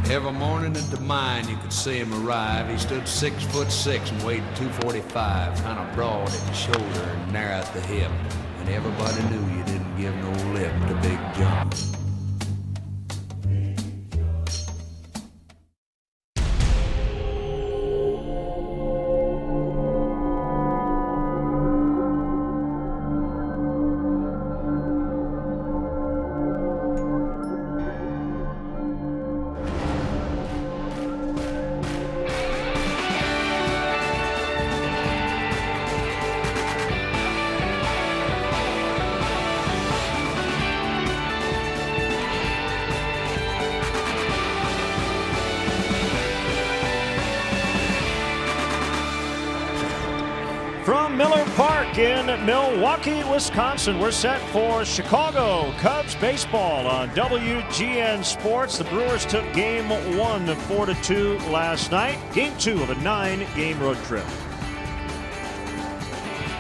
Every morning at the mine you could see him arrive. He stood 6'6" and weighed 245, kind of broad at the shoulder and narrow at the hip. And everybody knew you didn't give no lip to Big John. From Miller Park in Milwaukee, Wisconsin, we're set for Chicago Cubs baseball on WGN Sports. The Brewers took Game 1 4-2 last night. Game 2 of a 9-game road trip.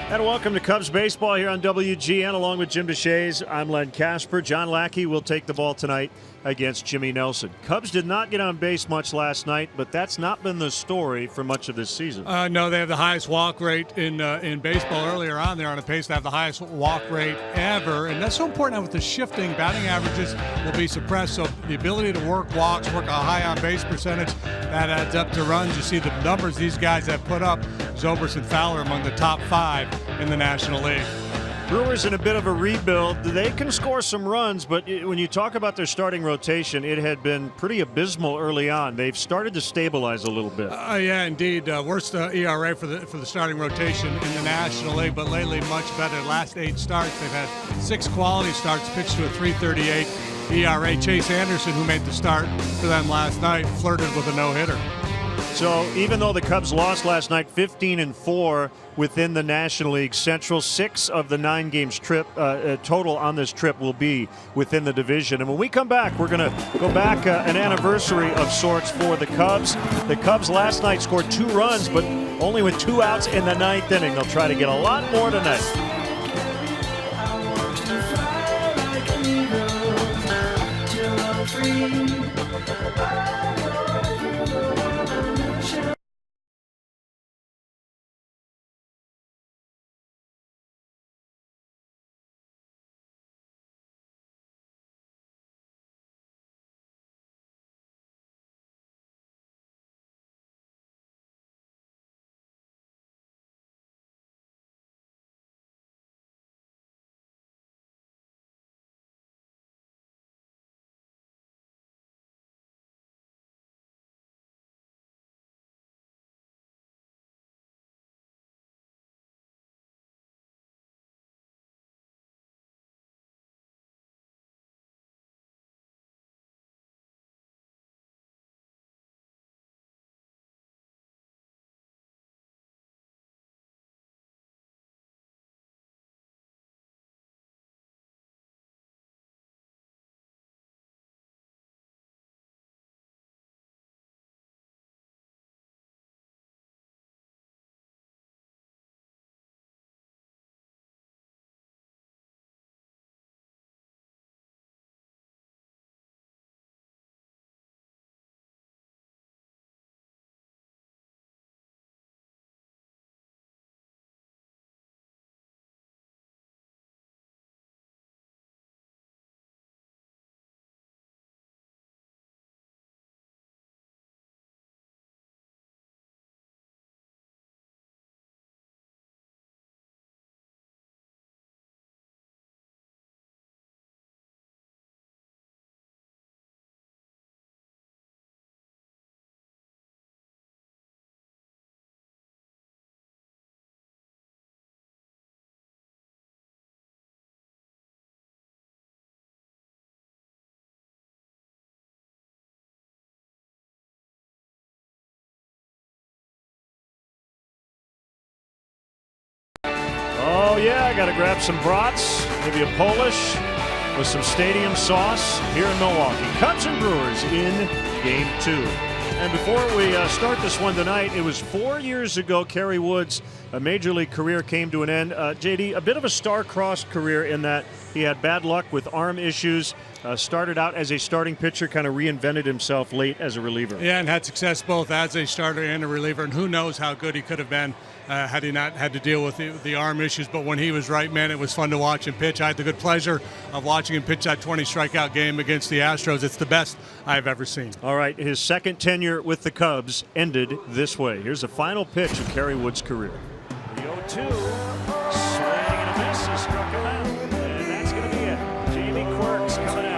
And welcome to Cubs baseball here on WGN along with Jim Deshaies. I'm Len Kasper. John Lackey will take the ball tonight against Jimmy Nelson. Cubs did not get on base much last night, but that's not been the story for much of this season. No, they have the highest walk rate in baseball. Earlier on, they're on a pace to have the highest walk rate ever, and that's so important. Now with the shifting, batting averages will be suppressed, so the ability to work walks, work a high on-base percentage, that adds up to runs. You see the numbers these guys have put up. Zobrist and Fowler among the top 5 in the National League. Brewers in a bit of a rebuild. They can score some runs, but when you talk about their starting rotation, it had been pretty abysmal early on. They've started to stabilize a little bit. Yeah, indeed. Worst ERA for the starting rotation in the National League, but lately much better. Last 8 starts, they've had 6 quality starts, pitched to a 3.38 ERA. Chase Anderson, who made the start for them last night, flirted with a no-hitter. So even though the Cubs lost last night 15-4 within the National League Central, 6 of the 9 games trip total on this trip will be within the division. And when we come back, we're going to go back an anniversary of sorts for the Cubs. The Cubs last night scored 2 runs, but only with 2 outs in the 9th inning. They'll try to get a lot more tonight. Oh yeah, I got to grab some brats, maybe a Polish with some stadium sauce here in Milwaukee. Cubs and Brewers in Game 2. And before we start this one tonight, it was 4 years ago Kerry Wood's major league career came to an end. JD, a bit of a star-crossed career in that he had bad luck with arm issues, Started out as a starting pitcher, kind of reinvented himself late as a reliever. Yeah, and had success both as a starter and a reliever, and who knows how good he could have been had he not had to deal with the arm issues. But when he was right, man, it was fun to watch him pitch. I had the good pleasure of watching him pitch that 20 strikeout game against the Astros. It's the best I've ever seen. All right, his second tenure with the Cubs ended this way. Here's the final pitch of Kerry Wood's career. The 0-2, swing and a miss, he struck him out, and that's going to be it. Jamie Quirks coming out.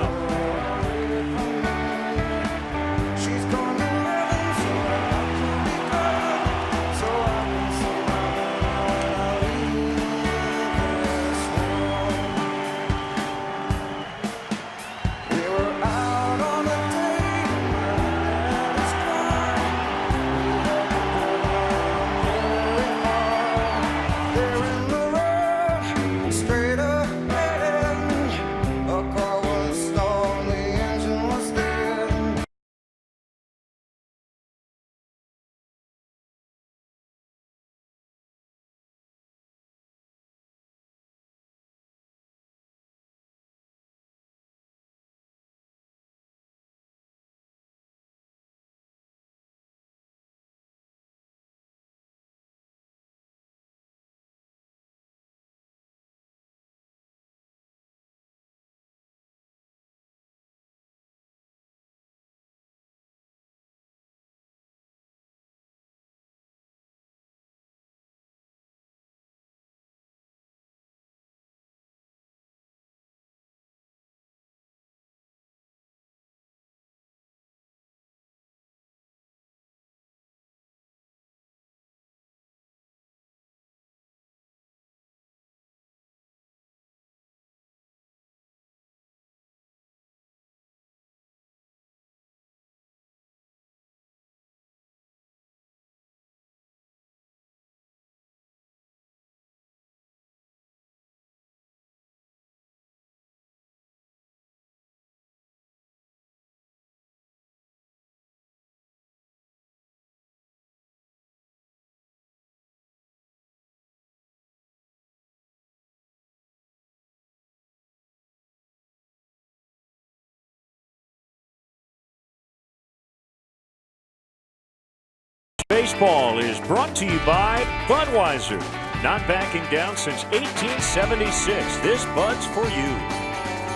Baseball is brought to you by Budweiser. Not backing down since 1876. This Bud's for you.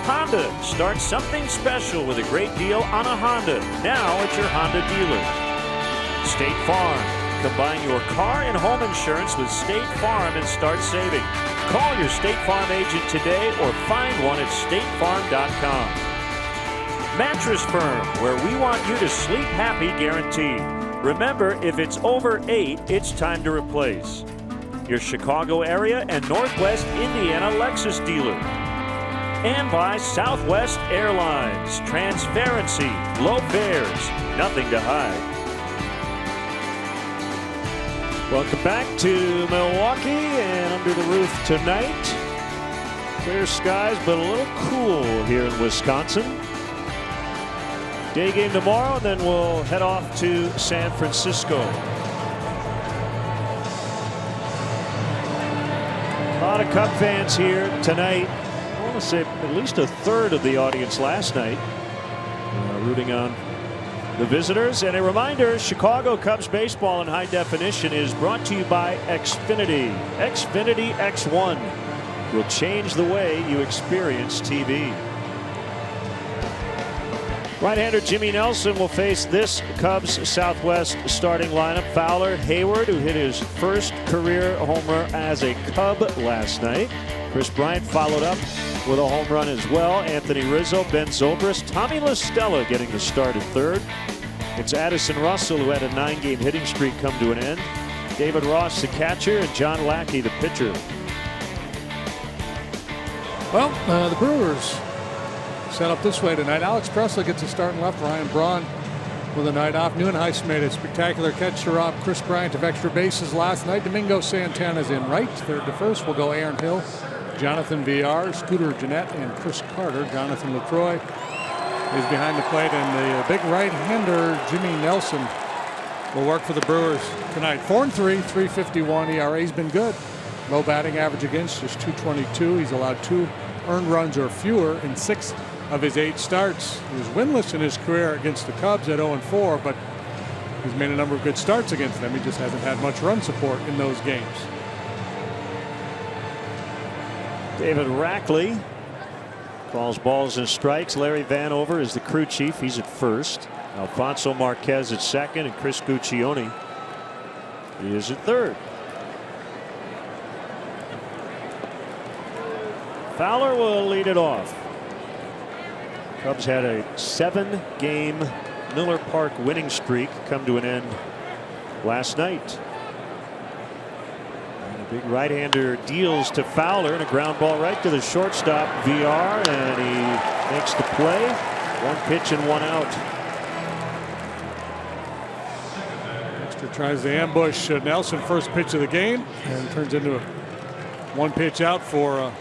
Honda. Start something special with a great deal on a Honda. Now at your Honda dealer. State Farm. Combine your car and home insurance with State Farm and start saving. Call your State Farm agent today or find one at statefarm.com. Mattress Firm, where we want you to sleep happy guaranteed. Remember, if it's over 8, it's time to replace. Your Chicago area and Northwest Indiana Lexus dealer. And by Southwest Airlines. Transparency, low fares, nothing to hide. Welcome back to Milwaukee, and under the roof tonight. Clear skies, but a little cool here in Wisconsin. Day game tomorrow, and then we'll head off to San Francisco. A lot of Cub fans here tonight. I want to say at least a third of the audience last night rooting on the visitors. And a reminder, Chicago Cubs baseball in high definition is brought to you by Xfinity. Xfinity X1 will change the way you experience TV. Right-hander Jimmy Nelson will face this Cubs Southwest starting lineup. Fowler, Hayward, who hit his first career homer as a Cub last night. Chris Bryant followed up with a home run as well. Anthony Rizzo, Ben Zobrist, Tommy La Stella getting the start at third. It's Addison Russell, who had a 9-game hitting streak, come to an end. David Ross, the catcher, and John Lackey, the pitcher. Well, the Brewers set up this way tonight. Alex Presley gets a start in left. Ryan Braun with a night off. Neuenhuis made a spectacular catch to rob Chris Bryant of extra bases last night. Domingo Santana's in right. Third to first will go Aaron Hill, Jonathan Villar, Scooter Gennett, and Chris Carter. Jonathan LaCroix is behind the plate, and the big right-hander Jimmy Nelson will work for the Brewers tonight. 4-3, 3.51 ERA. He's been good. Low batting average against, just 2.22. He's allowed 2 earned runs or fewer in 6 of his 8 starts. He was winless in his career against the Cubs at 0-4, but he's made a number of good starts against them. He just hasn't had much run support in those games. David Rackley calls balls and strikes. Larry Vanover is the crew chief. He's at first. Alfonso Marquez at second, and Chris Guccione is at third. Fowler will lead it off. Cubs had a 7-game Miller Park winning streak come to an end last night. And a big right-hander deals to Fowler, and a ground ball right to the shortstop, VR, and he makes the play. 1 pitch and 1 out. Dexter tries to ambush Nelson first pitch of the game, and turns into a 1 pitch out for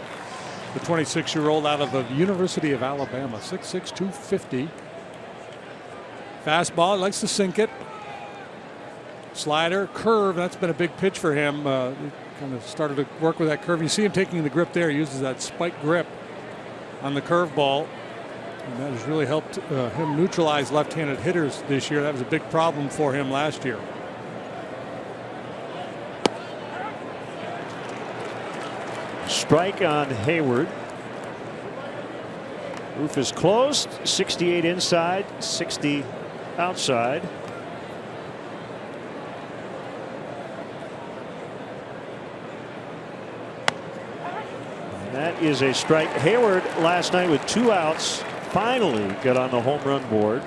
the 26-year-old out of the University of Alabama. 6'6", 250. Fastball, likes to sink it. Slider, curve, that's been a big pitch for him. He kind of started to work with that curve. You see him taking the grip there. He uses that spike grip on the curveball. And that has really helped him neutralize left-handed hitters this year. That was a big problem for him last year. Strike on Hayward. Roof is closed. 68 inside, 60 outside. And that is a strike. Hayward last night with 2 outs finally got on the home run board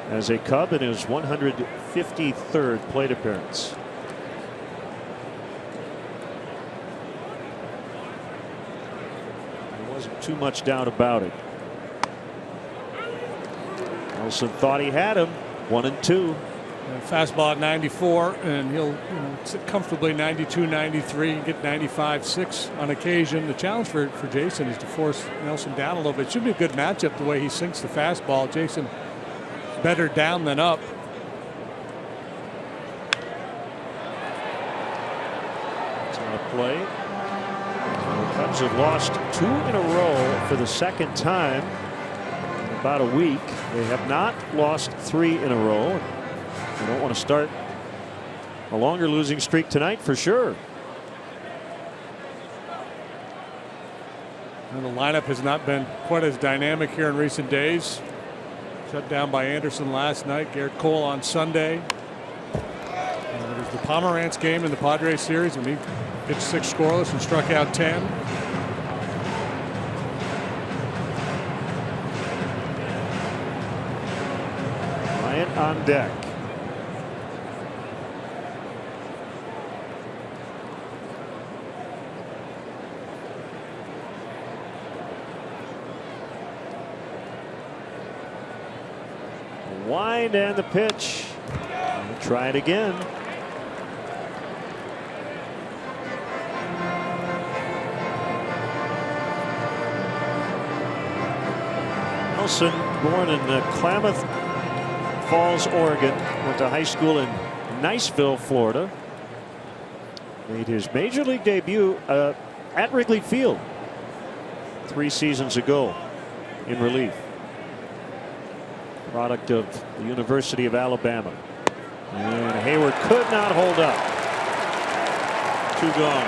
as a Cub in his 153rd plate appearance. Too much doubt about it. Nelson thought he had him. 1-2. Fastball at 94, and he'll sit comfortably 92, 93, get 95-6 on occasion. The challenge for Jason is to force Nelson down a little bit. It should be a good matchup the way he sinks the fastball. Jason better down than up. It's on a play. The Cubs have lost 2 in a row for the second time in about a week. They have not lost 3 in a row. They don't want to start a longer losing streak tonight for sure. And the lineup has not been quite as dynamic here in recent days. Shut down by Anderson last night. Garrett Cole on Sunday. And it was the Pomerantz game in the Padres series when he pitched 6 scoreless and struck out 10. Bryant on deck. Wind and the pitch. We'll try it again. Nelson, born in Klamath Falls, Oregon, went to high school in Niceville, Florida. Made his major league debut at Wrigley Field 3 seasons ago in relief. Product of the University of Alabama. And Hayward could not hold up. 2 gone.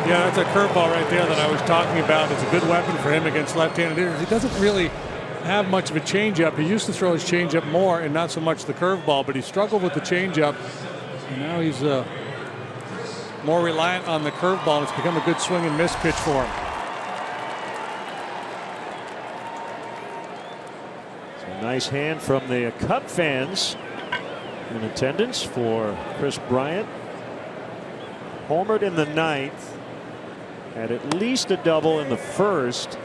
Yeah, that's a curveball right there that I was talking about. It's a good weapon for him against left-handed hitters. He doesn't really have much of a changeup. He used to throw his changeup more and not so much the curveball, but he struggled with the changeup. And now he's more reliant on the curveball, and it's become a good swing and miss pitch for him. So nice hand from the Cub fans in attendance for Chris Bryant. Homered in the 9th. Had at least a double in the first.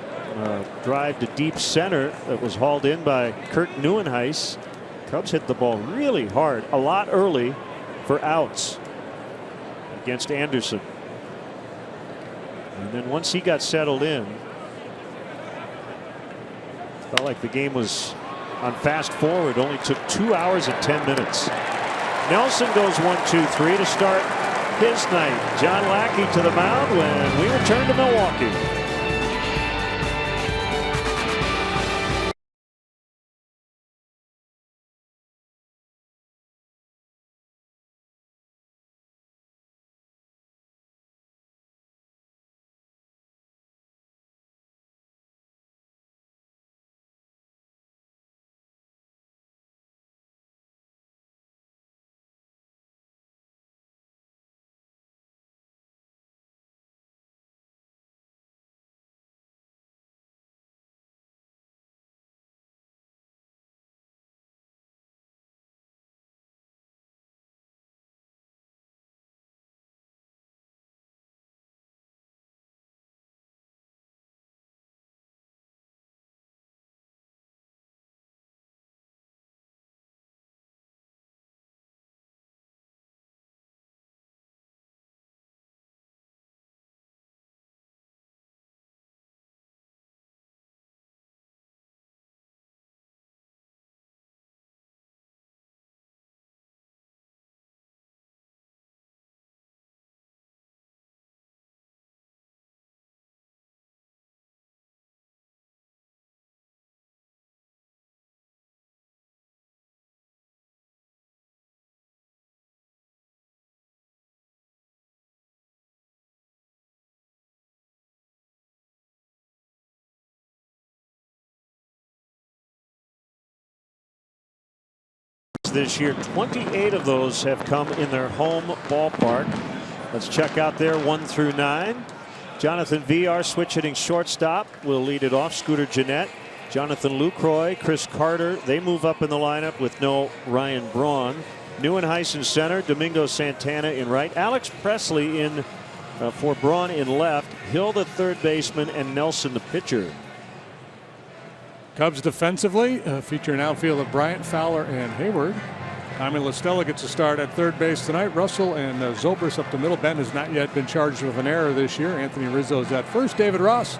Drive to deep center that was hauled in by Kurt Neuenhuis. Cubs hit the ball really hard a lot early for outs against Anderson. And then once he got settled in, felt like the game was on fast forward. Only took 2 hours and 10 minutes. Nelson goes 1-2-3 to start his night. John Lackey to the mound when we return to Milwaukee. this year. 28 of those have come in their home ballpark. Let's check out their 1 through 9. Jonathan Villar, switch hitting shortstop, will lead it off. Scooter Gennett, Jonathan Lucroy, Chris Carter, they move up in the lineup with no Ryan Braun. Neuenhuis center, Domingo Santana in right, Alex Presley in for Braun in left, Hill the third baseman, and Nelson the pitcher. Cubs defensively feature an outfield of Bryant, Fowler, and Hayward. Tommy La Stella gets a start at third base tonight. Russell and Zobrist up the middle. Ben has not yet been charged with an error this year. Anthony Rizzo is at first. David Ross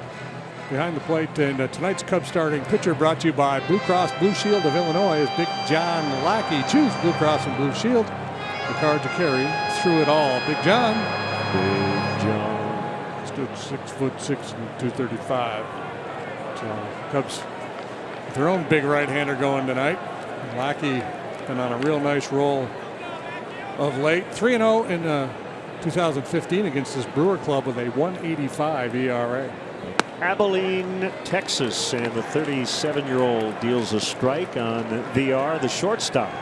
behind the plate. And tonight's Cubs starting pitcher brought to you by Blue Cross Blue Shield of Illinois is Big John Lackey. Choose Blue Cross and Blue Shield. The card to carry through it all. Big John. Big John. Stood 6'6" and 235. So Cubs with their own big right-hander going tonight. Lackey been on a real nice roll of late. 3-0 in 2015 against this Brewer club with a 1.85 ERA. Abilene, Texas, and the 37-year-old deals a strike on VR, the shortstop.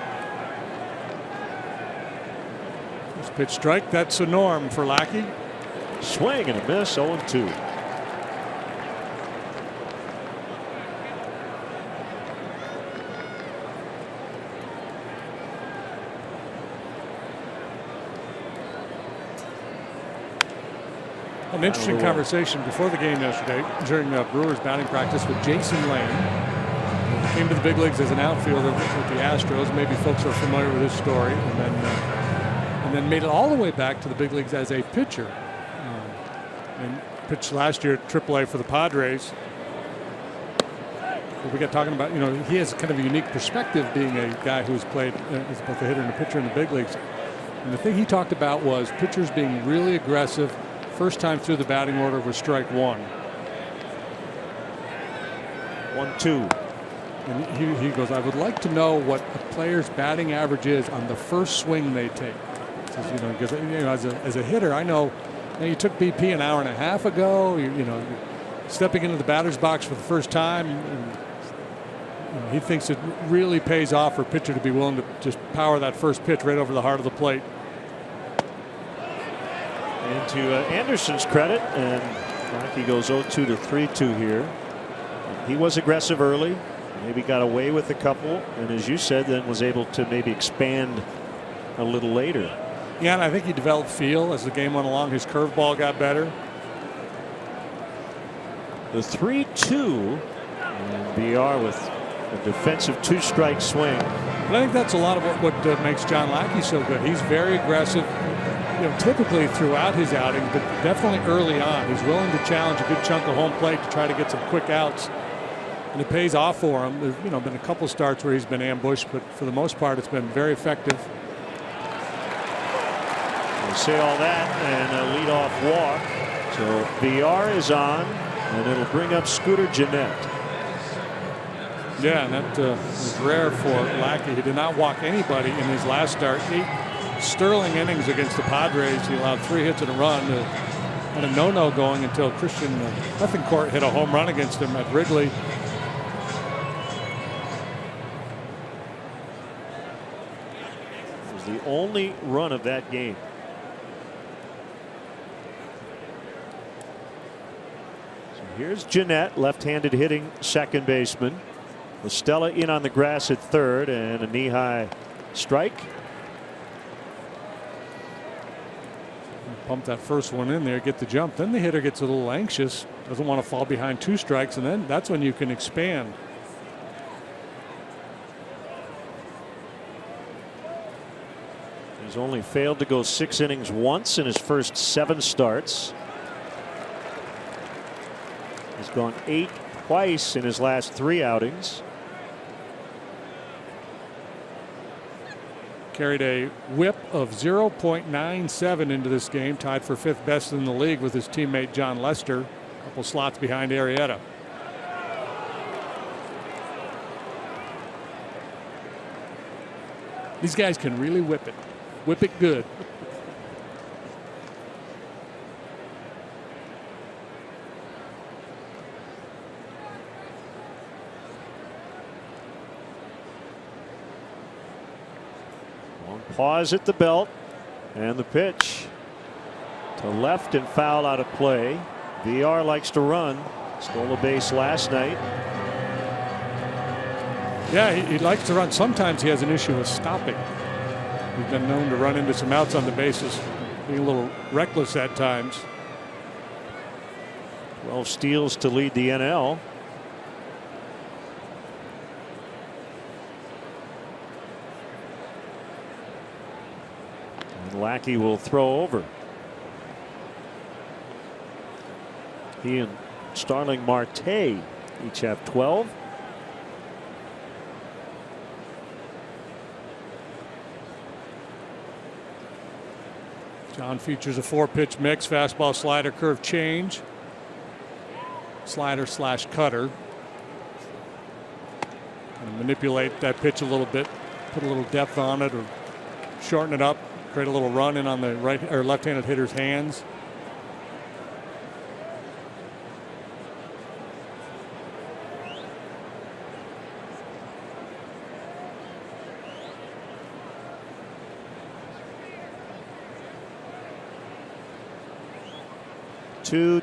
This pitch strike, that's a norm for Lackey. Swing and a miss, 0-2. An interesting conversation before the game yesterday during Brewers batting practice with Jason Lane. Came to the big leagues as an outfielder with the Astros. Maybe folks are familiar with his story. And then made it all the way back to the big leagues as a pitcher. And pitched last year at AAA for the Padres. We got talking about, he has kind of a unique perspective being a guy who's played as both a hitter and a pitcher in the big leagues. And the thing he talked about was pitchers being really aggressive. First time through the batting order was strike one. 1-2. And he goes, I would like to know what a player's batting average is on the first swing they take. Says, because as a hitter, I know you took BP an hour and a half ago. You're stepping into the batter's box for the first time. And, he thinks it really pays off for a pitcher to be willing to just power that first pitch right over the heart of the plate. And to Anderson's credit, and Lackey goes 0-2 to 3-2 here. He was aggressive early, maybe got away with a couple, and as you said, then was able to maybe expand a little later. Yeah, and I think he developed feel as the game went along. His curveball got better. The 3-2, and BR with a defensive two-strike swing. But I think that's a lot of what makes John Lackey so good. He's very aggressive. Typically throughout his outing, but definitely early on, he's willing to challenge a good chunk of home plate to try to get some quick outs, and it pays off for him. There's been a couple starts where he's been ambushed, but for the most part, it's been very effective. We'll say all that and a leadoff walk. So VR is on, and it'll bring up Scooter Gennett. Yeah, and that was rare for Lackey. He did not walk anybody in his last start. 8 sterling innings against the Padres. He allowed 3 hits and a run. Had a no-no going until Christian Bethancourt hit a home run against him at Wrigley. It was the only run of that game. So here's Gennett, left-handed hitting second baseman. Stella in on the grass at third, and a knee-high strike. Pump that first one in there, get the jump. Then the hitter gets a little anxious, doesn't want to fall behind 2 strikes, and then that's when you can expand. He's only failed to go 6 innings once in his first 7 starts. He's gone 8 twice in his last 3 outings. Carried a whip of 0.97 into this game, tied for 5th best in the league with his teammate John Lester, a couple slots behind Arrieta. These guys can really whip it good. Long pause at the belt, and the pitch to left and foul out of play. VR likes to run. Stole a base last night. Yeah, he likes to run. Sometimes he has an issue with stopping. He's been known to run into some outs on the bases, being a little reckless at times. 12 steals to lead the NL. And Lackey will throw over. He and Starling Marte each have 12. John features a 4-pitch mix: fastball, slider, curve, change, slider / cutter. And manipulate that pitch a little bit, put a little depth on it, or shorten it up, create a little run in on the right or left-handed hitter's hands.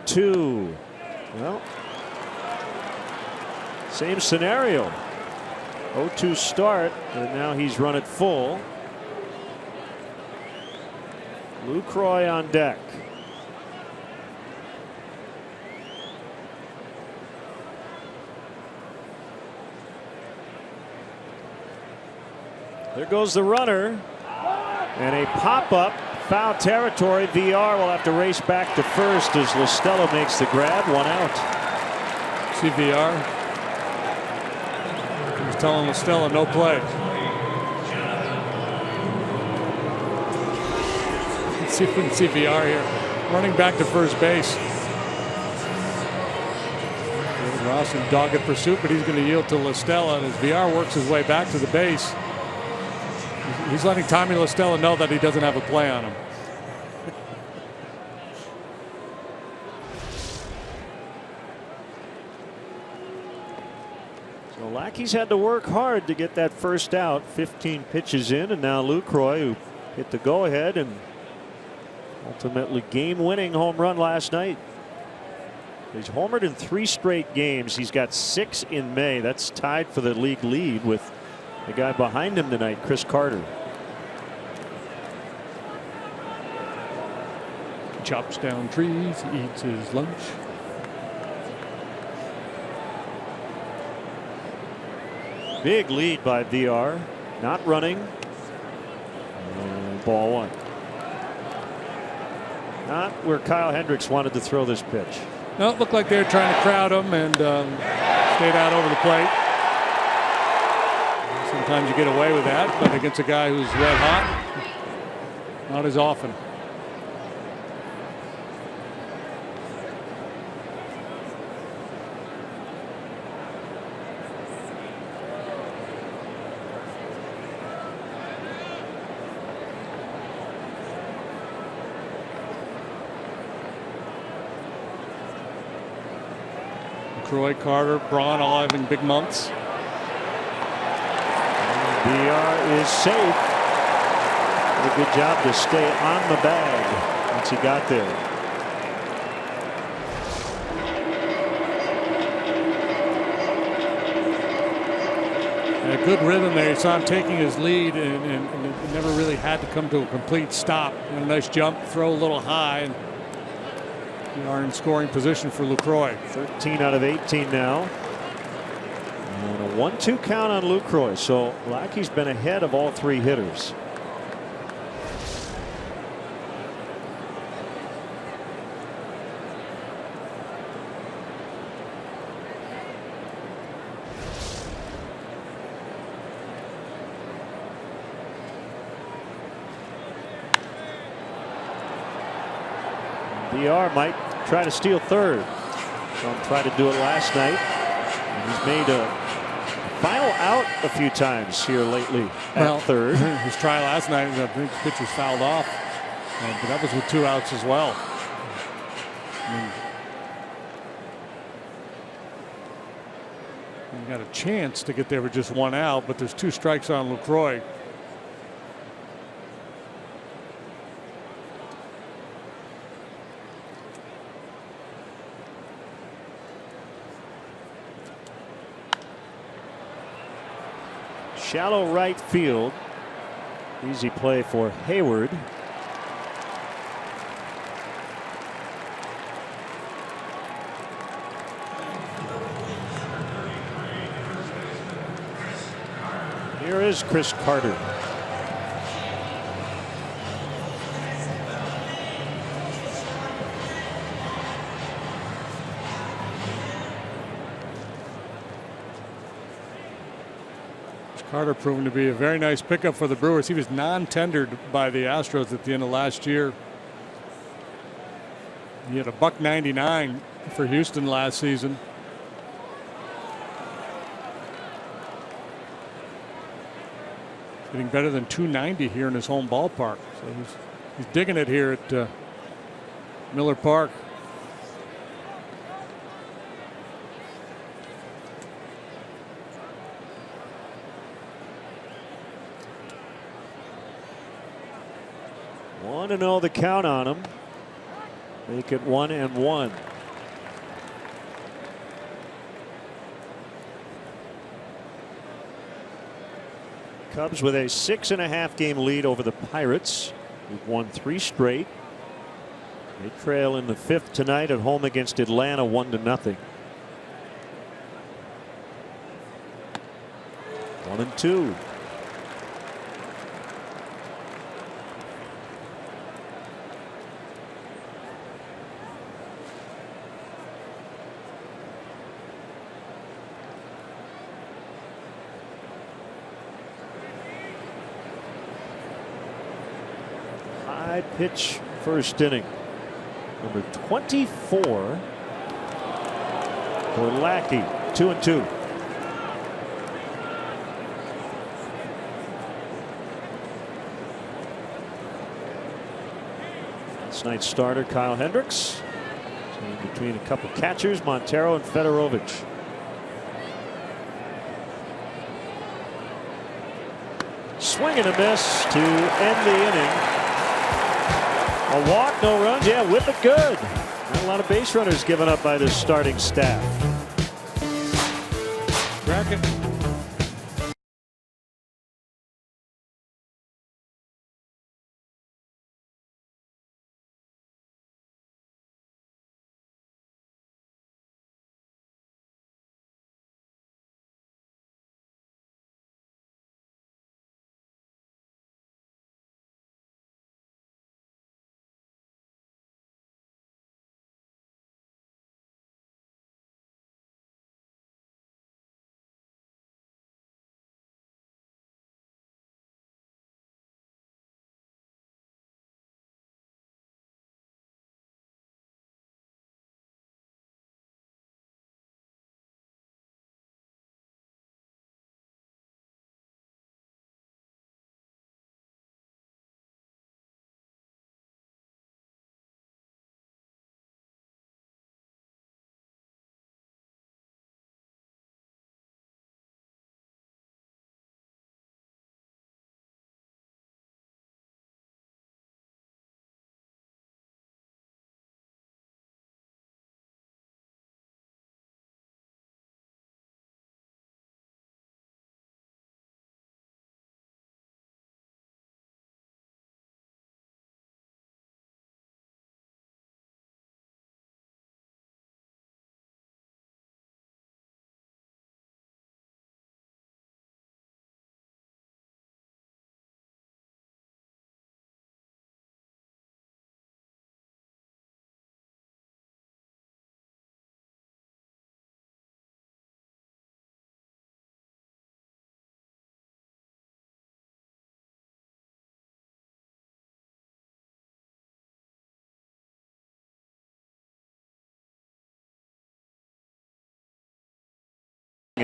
Two. Well, same scenario. 0-2 start, and now he's run it full. Lucroy on deck. There goes the runner, and a pop-up. Foul territory. VR will have to race back to first as LaStella makes the grab. 1 out. See VR. He's telling LaStella no play. Let's see if we can see VR here. Running back to first base. Ross in dogged pursuit, but he's going to yield to LaStella, and as VR works his way back to the base, he's letting Tommy LaStella know that he doesn't have a play on him. So Lackey's had to work hard to get that first out. 15 pitches in, and now Lucroy, who hit the go-ahead and ultimately game-winning home run last night. He's homered in 3 straight games. He's got 6 in May. That's tied for the league lead with the guy behind him tonight, Chris Carter. Chops down trees, eats his lunch. Big lead by VR. Not running. Ball 1. Not where Kyle Hendricks wanted to throw this pitch. No, it looked like they were trying to crowd him and stayed out over the plate. Sometimes you get away with that, but against a guy who's red hot, not as often. Croy, Carter, Braun all having big months. VR is safe. Did a good job to stay on the bag once he got there. A good rhythm there. You saw him taking his lead and it never really had to come to a complete stop. And a nice jump, throw a little high, and we are in scoring position for Lucroy. 13 out of 18 now. And a 1-2 count on Lucroy. So Lackey's been ahead of all 3 hitters. VR might try to steal third. Some tried to do it last night. And he's made a final out a few times here lately at third. His try last night, the pitch was fouled off, but that was with 2 outs as well. He got a chance to get there with just 1 out, but there's 2 strikes on Lucroy. Shallow right field. Easy play for Hayward. Here is Chris Carter. Carter proven to be a very nice pickup for the Brewers. He was non-tendered by the Astros at the end of last year. He had a $1.99 for Houston last season. Getting better than $2.90 here in his home ballpark. So he's digging it here at Miller Park. Want to know the count on him. Make it 1-1. Cubs with a 6.5 game lead over the Pirates, who've won 3 straight. They trail in the 5th tonight at home against Atlanta 1-0. 1-2. High pitch first inning. Number 24 for Lackey. 2-2. Last night's starter Kyle Hendricks. In between a couple catchers, Montero and Fedorovich. Swing and a miss to end the inning. A walk, no runs. Yeah, whip it good. Not a lot of base runners given up by this starting staff. Bracket.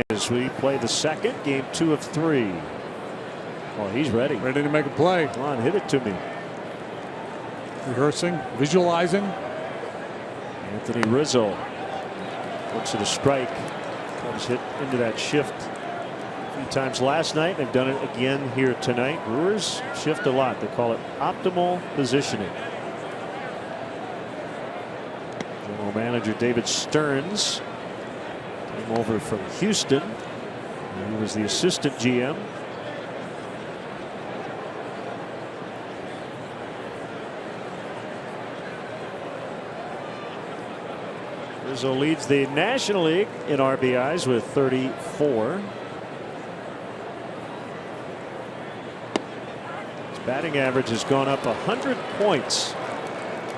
As we play the second, game 2 of 3. Oh, he's ready. Ready to make a play. Come on, hit it to me. Rehearsing, visualizing. Anthony Rizzo looks at a strike. Comes hit into that shift a few times last night. They've done it again here tonight. Brewers shift a lot. They call it optimal positioning. General manager David Stearns came over from Houston. He was the assistant GM Rizzo leads the National League in RBIs with 34. His batting average has gone up 100 points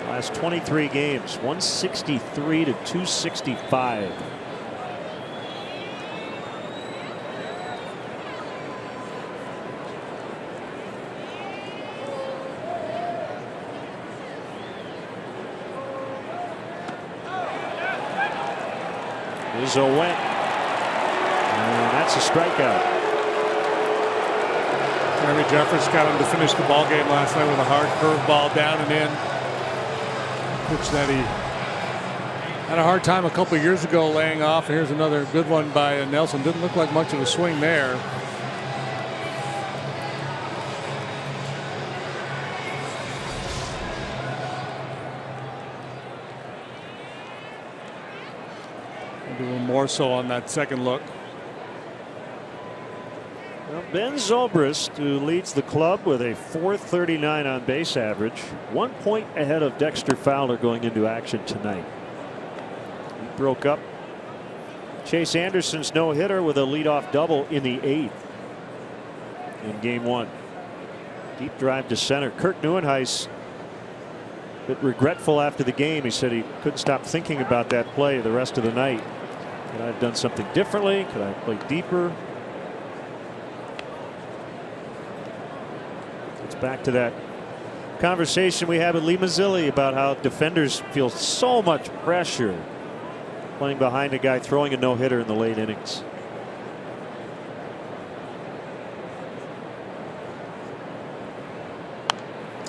last 23 games, 163 to 265. Rizzo went, and that's a strikeout. Jeremy Jeffress got him to finish the ball game last night with a hard curveball down and in. Pitch that he had a hard time a couple years ago laying off. Here's another good one by Nelson. Didn't look like much of a swing there. A little more so on that second look. Well, Ben Zobrist, who leads the club with a .439 on base average, 1 point ahead of Dexter Fowler going into action tonight. He broke up Chase Anderson's no-hitter with a leadoff double in the 8th in game 1. Deep drive to center. Kirk Neuenhuis, a bit regretful after the game. He said he couldn't stop thinking about that play the rest of the night. Could I have done something differently? Could I have played deeper? It's back to that conversation we had with Lee Mazzilli about how defenders feel so much pressure playing behind a guy throwing a no-hitter in the late innings.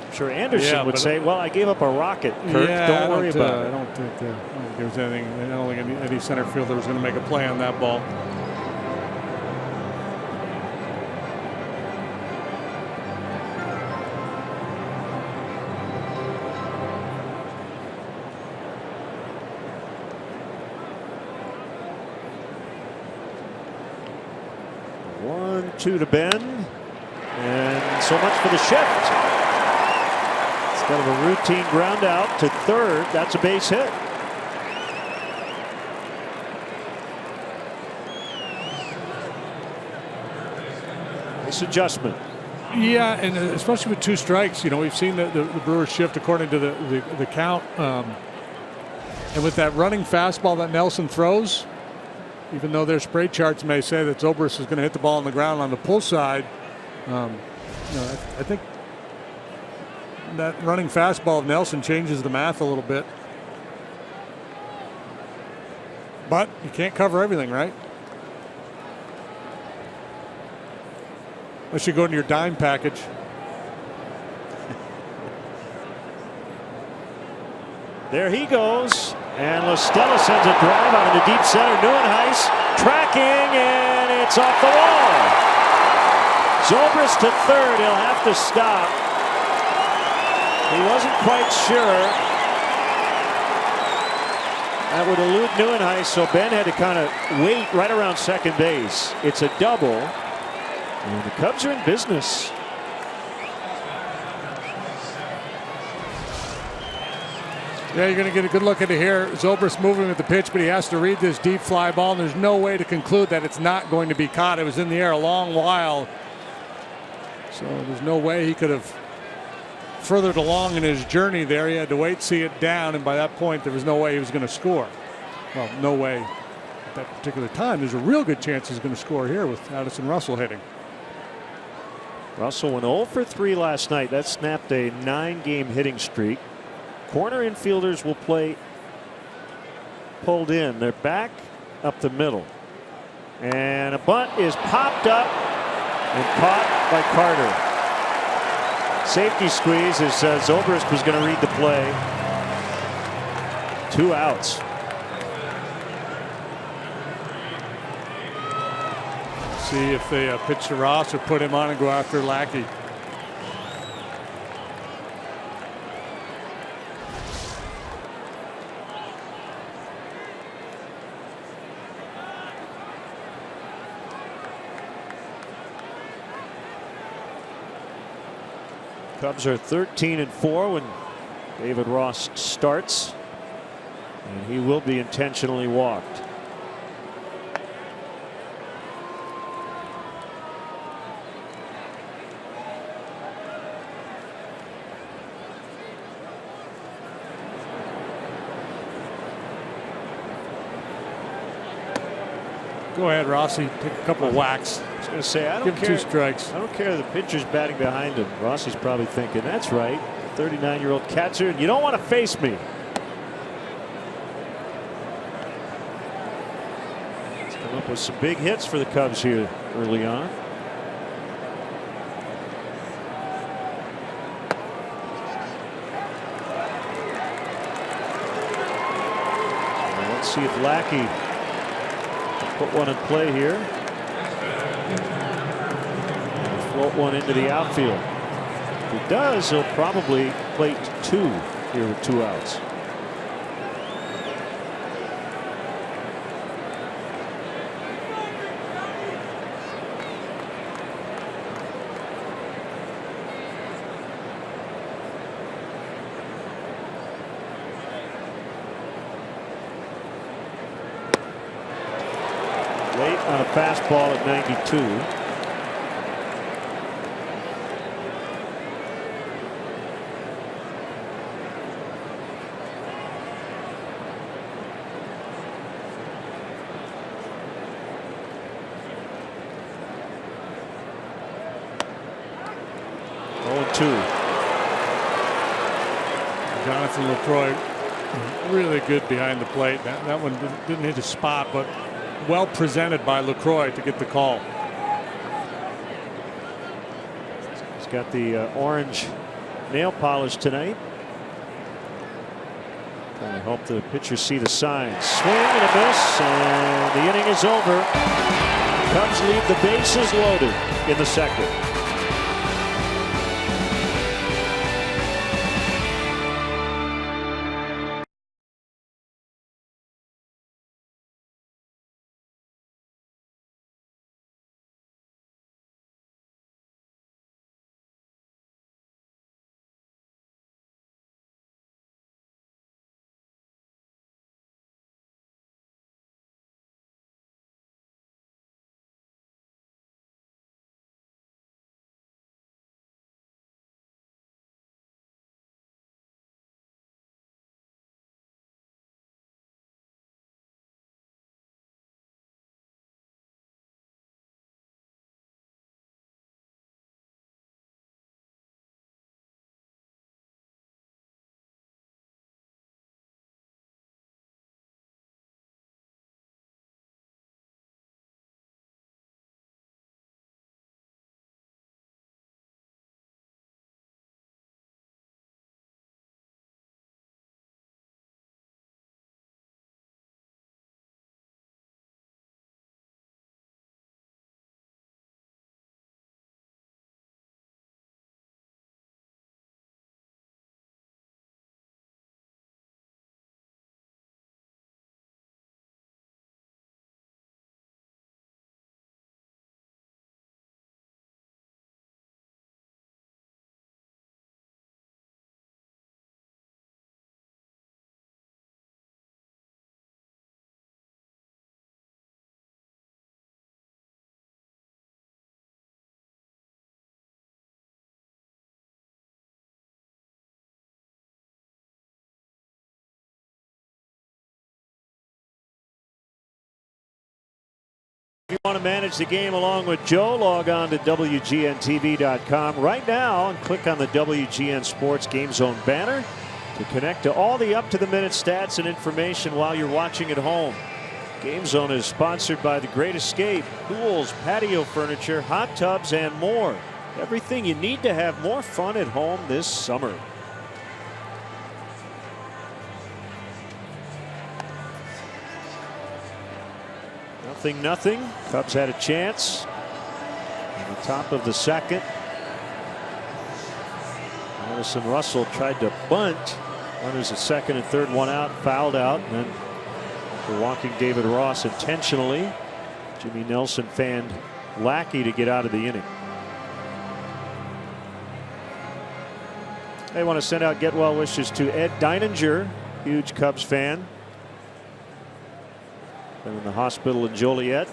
I'm sure Anderson would say, well, I gave up a rocket, Kirk. Don't worry about it. I don't think there was anything. I don't think any center fielder was going to make a play on that ball. Two to Ben, and so much for the shift. Instead of a routine ground out to third, that's a base hit. Nice adjustment. Yeah, and especially with 2 strikes, you know, we've seen the Brewers shift according to the count, and with that running fastball that Nelson throws. Even though their spray charts may say that Zobrist is going to hit the ball on the ground on the pull side, you know, I think that running fastball of Nelson changes the math a little bit. But you can't cover everything, right? Unless you go into your dime package. There he goes. And La Stella sends a drive out into deep center. Neuenhuis tracking, and it's off the wall. Zobrist to third. He'll have to stop. He wasn't quite sure. That would elude Neuenhuis, so Ben had to kind of wait right around second base. It's a double, and the Cubs are in business. Yeah, you're going to get a good look at it here. Zobrist moving with the pitch, but he has to read this deep fly ball, and there's no way to conclude that it's not going to be caught. It was in the air a long while, so there's no way he could have furthered along in his journey there. He had to wait, see it down, and by that point, there was no way he was going to score. Well, no way at that particular time. There's a real good chance he's going to score here with Addison Russell hitting. Russell went 0 for 3 last night. That snapped a 9-game hitting streak. Corner infielders will play pulled in. They're back up the middle. And a bunt is popped up and caught by Carter. Safety squeeze as Zobrist was going to read the play. 2 outs. See if they pitch to Ross or put him on and go after Lackey. Cubs are 13-4 when David Ross starts. And he will be intentionally walked. Go ahead, Rossi. Take a couple of whacks. I was going to say, I don't Give care. him 2 strikes. I don't care the pitcher's batting behind him. Rossi's probably thinking, that's right. 39-year-old catcher, and you don't want to face me. He's come up with some big hits for the Cubs here early on. Well, let's see if Lackey put one in play here. And float one into the outfield. If he does, he'll probably plate 2 here with 2 outs. Late on a fastball at 92. Jonathan Lucroy really good behind the plate. That one didn't hit a spot, but well presented by Lucroy to get the call. He's got the orange nail polish tonight. I hope the pitchers see the signs. Swing and a miss, and the inning is over. Cubs leave the bases loaded in the second. If you want to manage the game along with Joe, log on to WGNTV.com right now and click on the WGN Sports Game Zone banner to connect to all the up-to-the-minute stats and information while you're watching at home. Game Zone is sponsored by The Great Escape, pools, patio furniture, hot tubs, and more. Everything you need to have more fun at home this summer. Nothing. Cubs had a chance in the top of the second. Addison Russell tried to bunt. Runners at second and third, one out, fouled out, and then for walking David Ross intentionally, Jimmy Nelson fanned Lackey to get out of the inning. They want to send out get well wishes to Ed Deininger, huge Cubs fan. Been in the hospital in Joliet,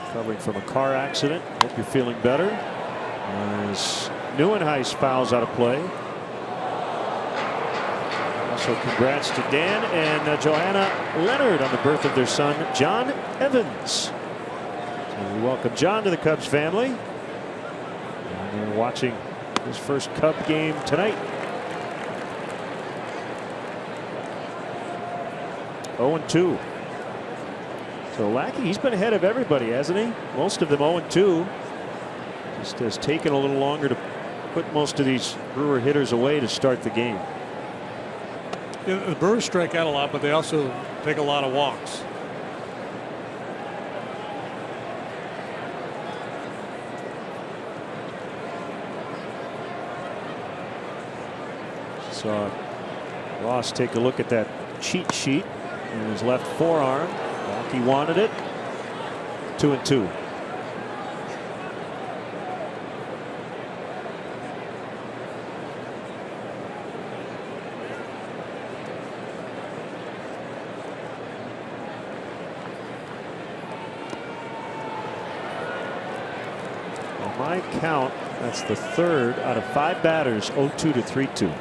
recovering from a car accident. Hope you're feeling better. As Nieuwenhuis fouls out of play. Also, congrats to Dan and Johanna Leonard on the birth of their son, John Evans. So we welcome John to the Cubs family. And they're watching his first Cub game tonight. 0-2. So Lackey, he's been ahead of everybody, hasn't he? Most of them 0-2. Just has taken a little longer to put most of these Brewer hitters away to start the game. Yeah, the Brewers strike out a lot, but they also take a lot of walks. Saw Ross take a look at that cheat sheet in his left forearm. Lackey wanted it. 2-2. On my count, that's the third out of 5 batters, 0-2 to 3-2.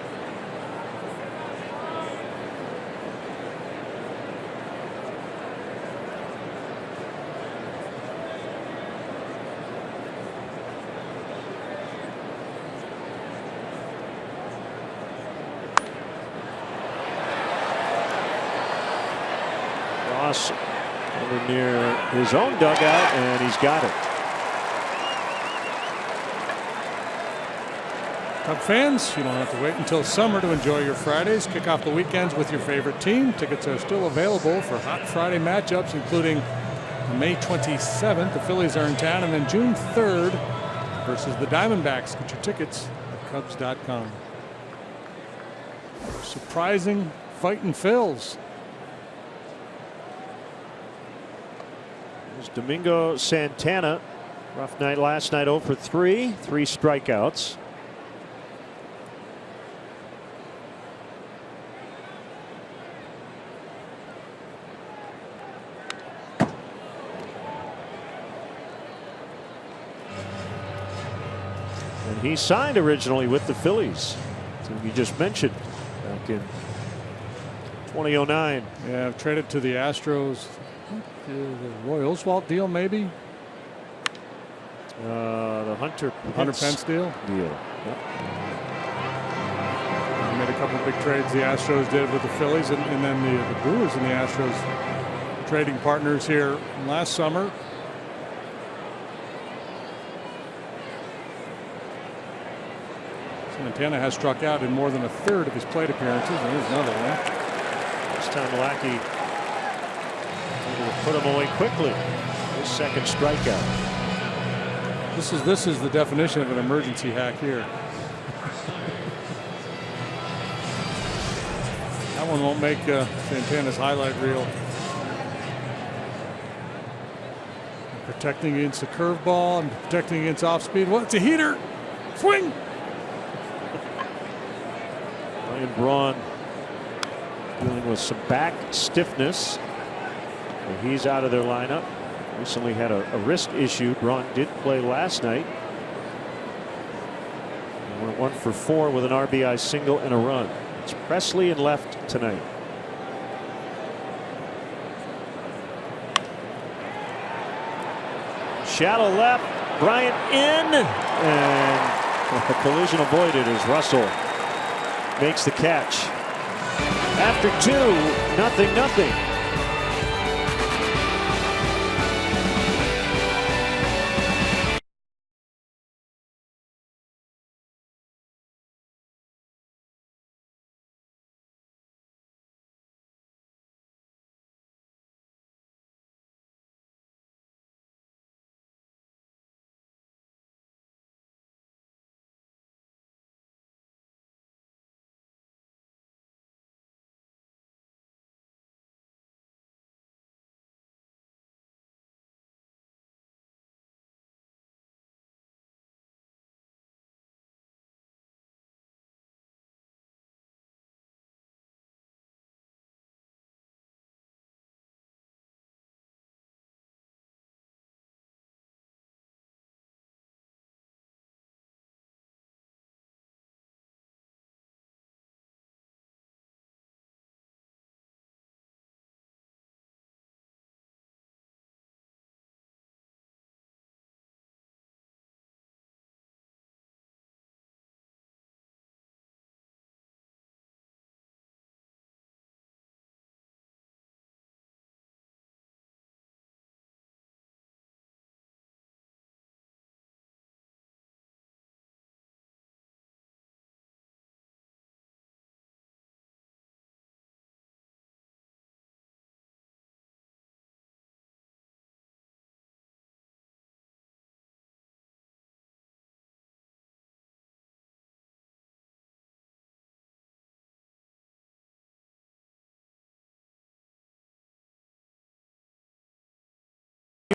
Ross over near his own dugout, and he's got it. Cub fans, you don't have to wait until summer to enjoy your Fridays. Kick off the weekends with your favorite team. Tickets are still available for Hot Friday matchups, including May 27th. The Phillies are in town, and then June 3rd versus the Diamondbacks. Get your tickets at Cubs.com. Surprising fighting Phils. There's Domingo Santana. Rough night last night, 0 for 3, 3 strikeouts. And he signed originally with the Phillies, as you just mentioned, back in 2009. Yeah, I've traded to the Astros. The Roy Oswalt deal, maybe? The Hunter Pence deal? Yep. They made a couple of big trades the Astros did with the Phillies, and then the Brewers and the Astros trading partners here last summer. Santana has struck out in more than a third of his plate appearances. There's another one. This time Lackey able to put him away quickly. His second strikeout. This is the definition of an emergency hack here. That one won't make Santana's highlight reel. Protecting against the curveball and protecting against off speed. What's a heater? Swing. Ryan Braun dealing with some back stiffness. He's out of their lineup. Recently had a wrist issue. Braun did play last night. He went 1 for 4 with an RBI single and a run. It's Presley in left tonight. Shallow left. Bryant in. And a collision avoided as Russell makes the catch. After 2, 0-0.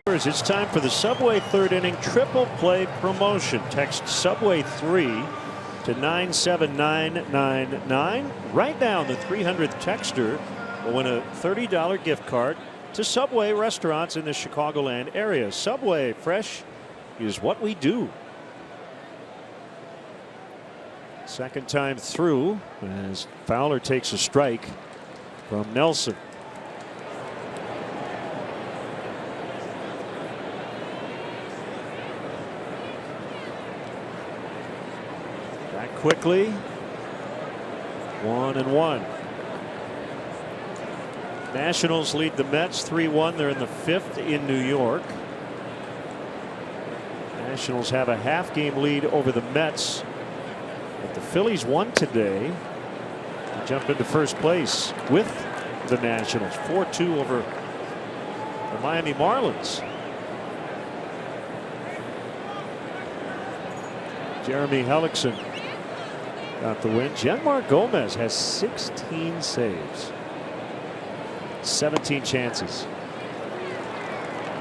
It's time for the Subway third inning triple play promotion. Text Subway 3 to 97999. Right now, the 300th texter will win a $30 gift card to Subway restaurants in the Chicagoland area. Subway, fresh is what we do. Second time through as Fowler takes a strike from Nelson. Back quickly. 1-1. Nationals lead the Mets 3-1. They're in the fifth in New York. Nationals have a half-game lead over the Mets. But the Phillies won today to jump into first place with the Nationals. 4-2 over the Miami Marlins. Jeremy Hellickson got the win. Genmar Gomez has 16 saves. 17 chances.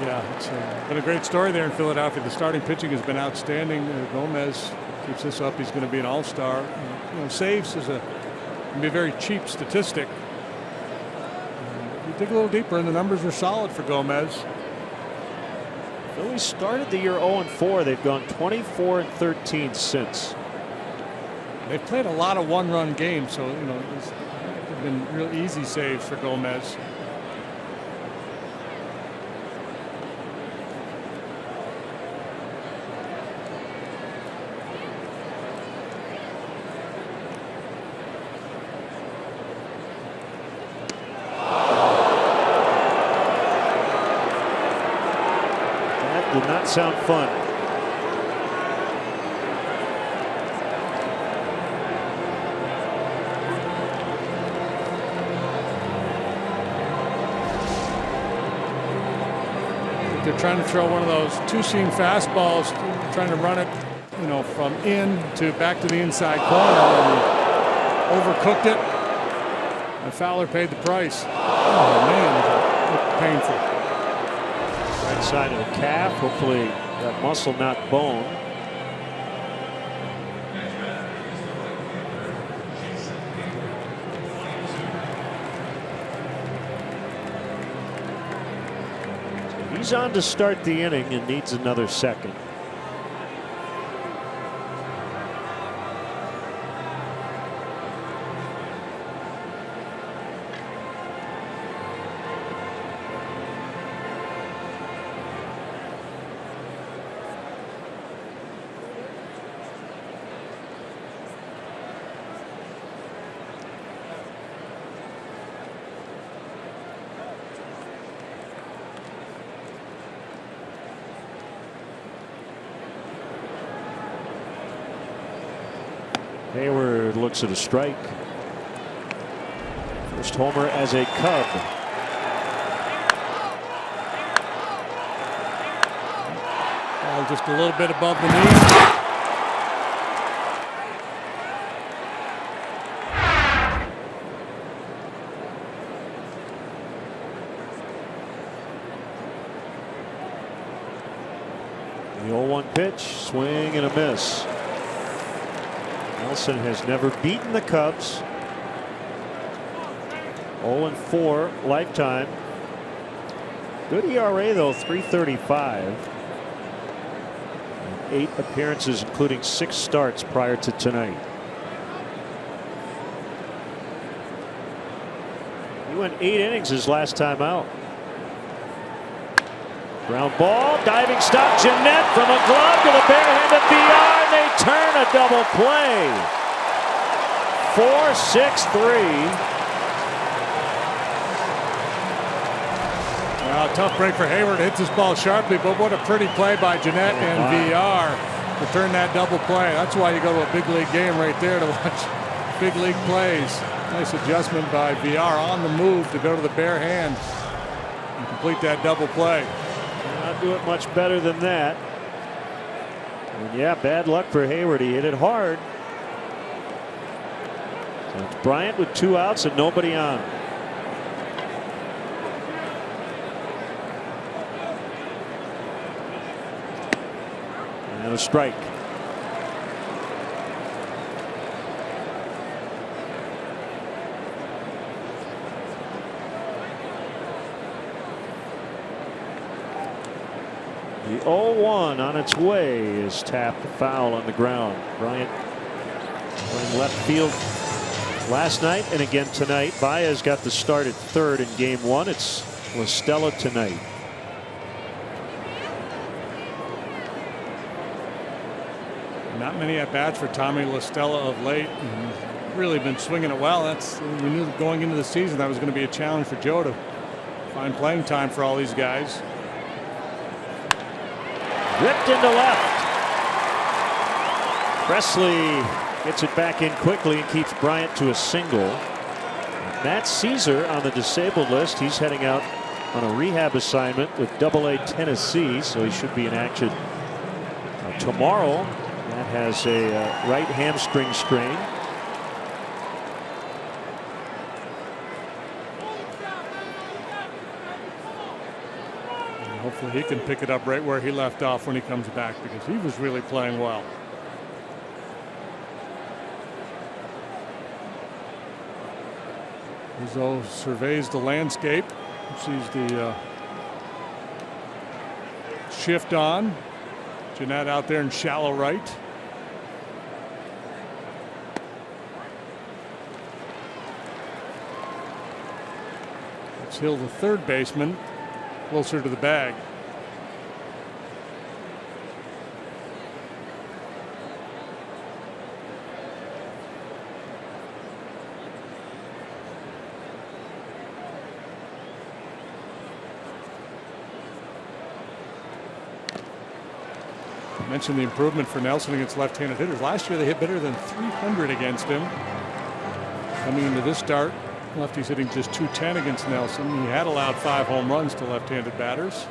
Yeah, it's been a great story there in Philadelphia. The starting pitching has been outstanding. Gomez keeps this up, he's going to be an all-star. You know, saves is can be a very cheap statistic. If you dig a little deeper, and the numbers are solid for Gomez. Phillies started the year 0-4. They've gone 24-13 since. They've played a lot of one-run games, so you know it's been real easy saves for Gomez. Did not sound fun. They're trying to throw one of those two-seam fastballs, trying to run it, you know, from in to back to the inside corner, and overcooked it. And Fowler paid the price. Oh man, it looked painful. Right side of the calf. Hopefully that muscle, not bone. So he's on to start the inning and needs another second. Hayward looks at a strike. First homer as a Cub. Ball just a little bit above the knee. The 0-1 pitch, swing and a miss. Nelson has never beaten the Cubs. 0-4 lifetime. Good ERA though, 3.35. 8 appearances, including 6 starts prior to tonight. He went 8 innings his last time out. Ground ball, diving stop, Jeanette from a glove to the barehanded VR. They turn a double play. 4-6-3. Well, tough break for Hayward. Hits his ball sharply, but what a pretty play by Jeanette and VR to turn that double play. That's why you go to a big league game right there to watch big league plays. Nice adjustment by VR on the move to go to the bare hand and complete that double play. Not do it much better than that. And yeah, bad luck for Hayward. He hit it hard. So it's Bryant with 2 outs and nobody on. And a strike. The 0-1 on its way is tapped, foul on the ground. Bryant playing left field last night and again tonight. Baez got the start at third in game one. It's La Stella tonight. Not many at bats for Tommy La Stella of late. Really been swinging it well. We knew going into the season that was going to be a challenge for Joe to find playing time for all these guys. Ripped into left. Presley gets it back in quickly and keeps Bryant to a single. Matt Caesar on the disabled list. He's heading out on a rehab assignment with AA Tennessee, so he should be in action tomorrow. Matt has a right hamstring strain. Hopefully he can pick it up right where he left off when he comes back, because he was really playing well. Rizzo surveys the landscape, sees the shift on. Jeanette out there in shallow right. It's Hill, the third baseman, closer to the bag. I mentioned the improvement for Nelson against left-handed hitters. Last year they hit better than 300 against him. Coming into this start, lefty's hitting just .210 against Nelson. He had allowed 5 home runs to left-handed batters.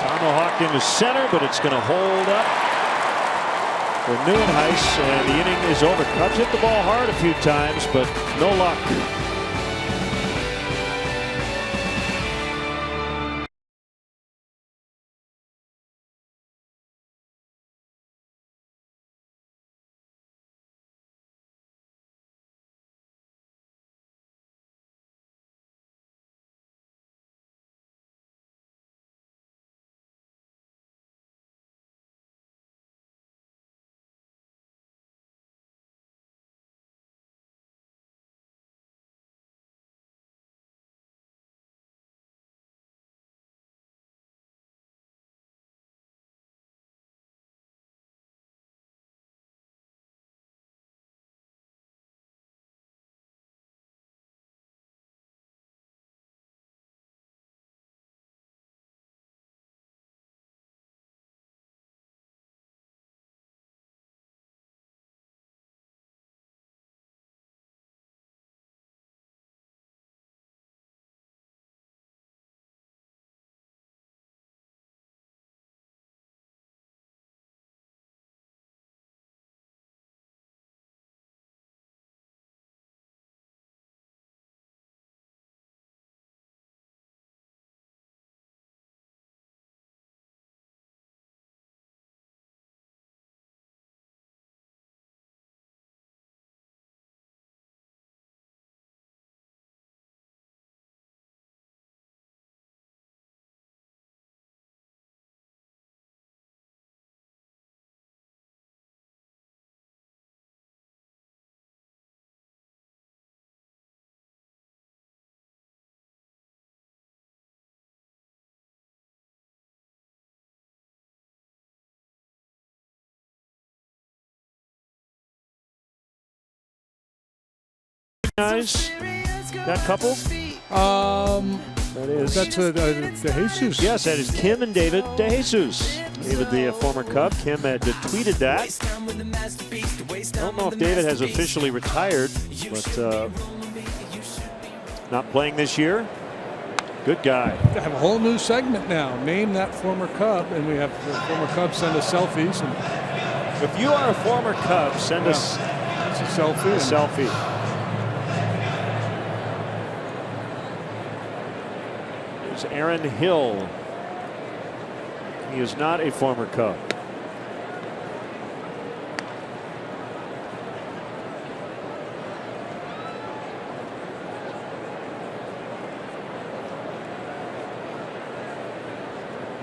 Tomahawk into center, but it's going to hold up for Neuenhuis, and the inning is over. Cubs hit the ball hard a few times, but no luck. Guys, that couple? That is. That's DeJesus. Yes, that is Kim and David DeJesus. David, the former Cub. Kim had tweeted that. I don't know if David has officially retired, but not playing this year. Good guy. We have a whole new segment now. Name that former Cub, and we have the former Cubs send us selfies. And if you are a former Cub, send us a selfie. A selfie. There's Aaron Hill. He is not a former Cub.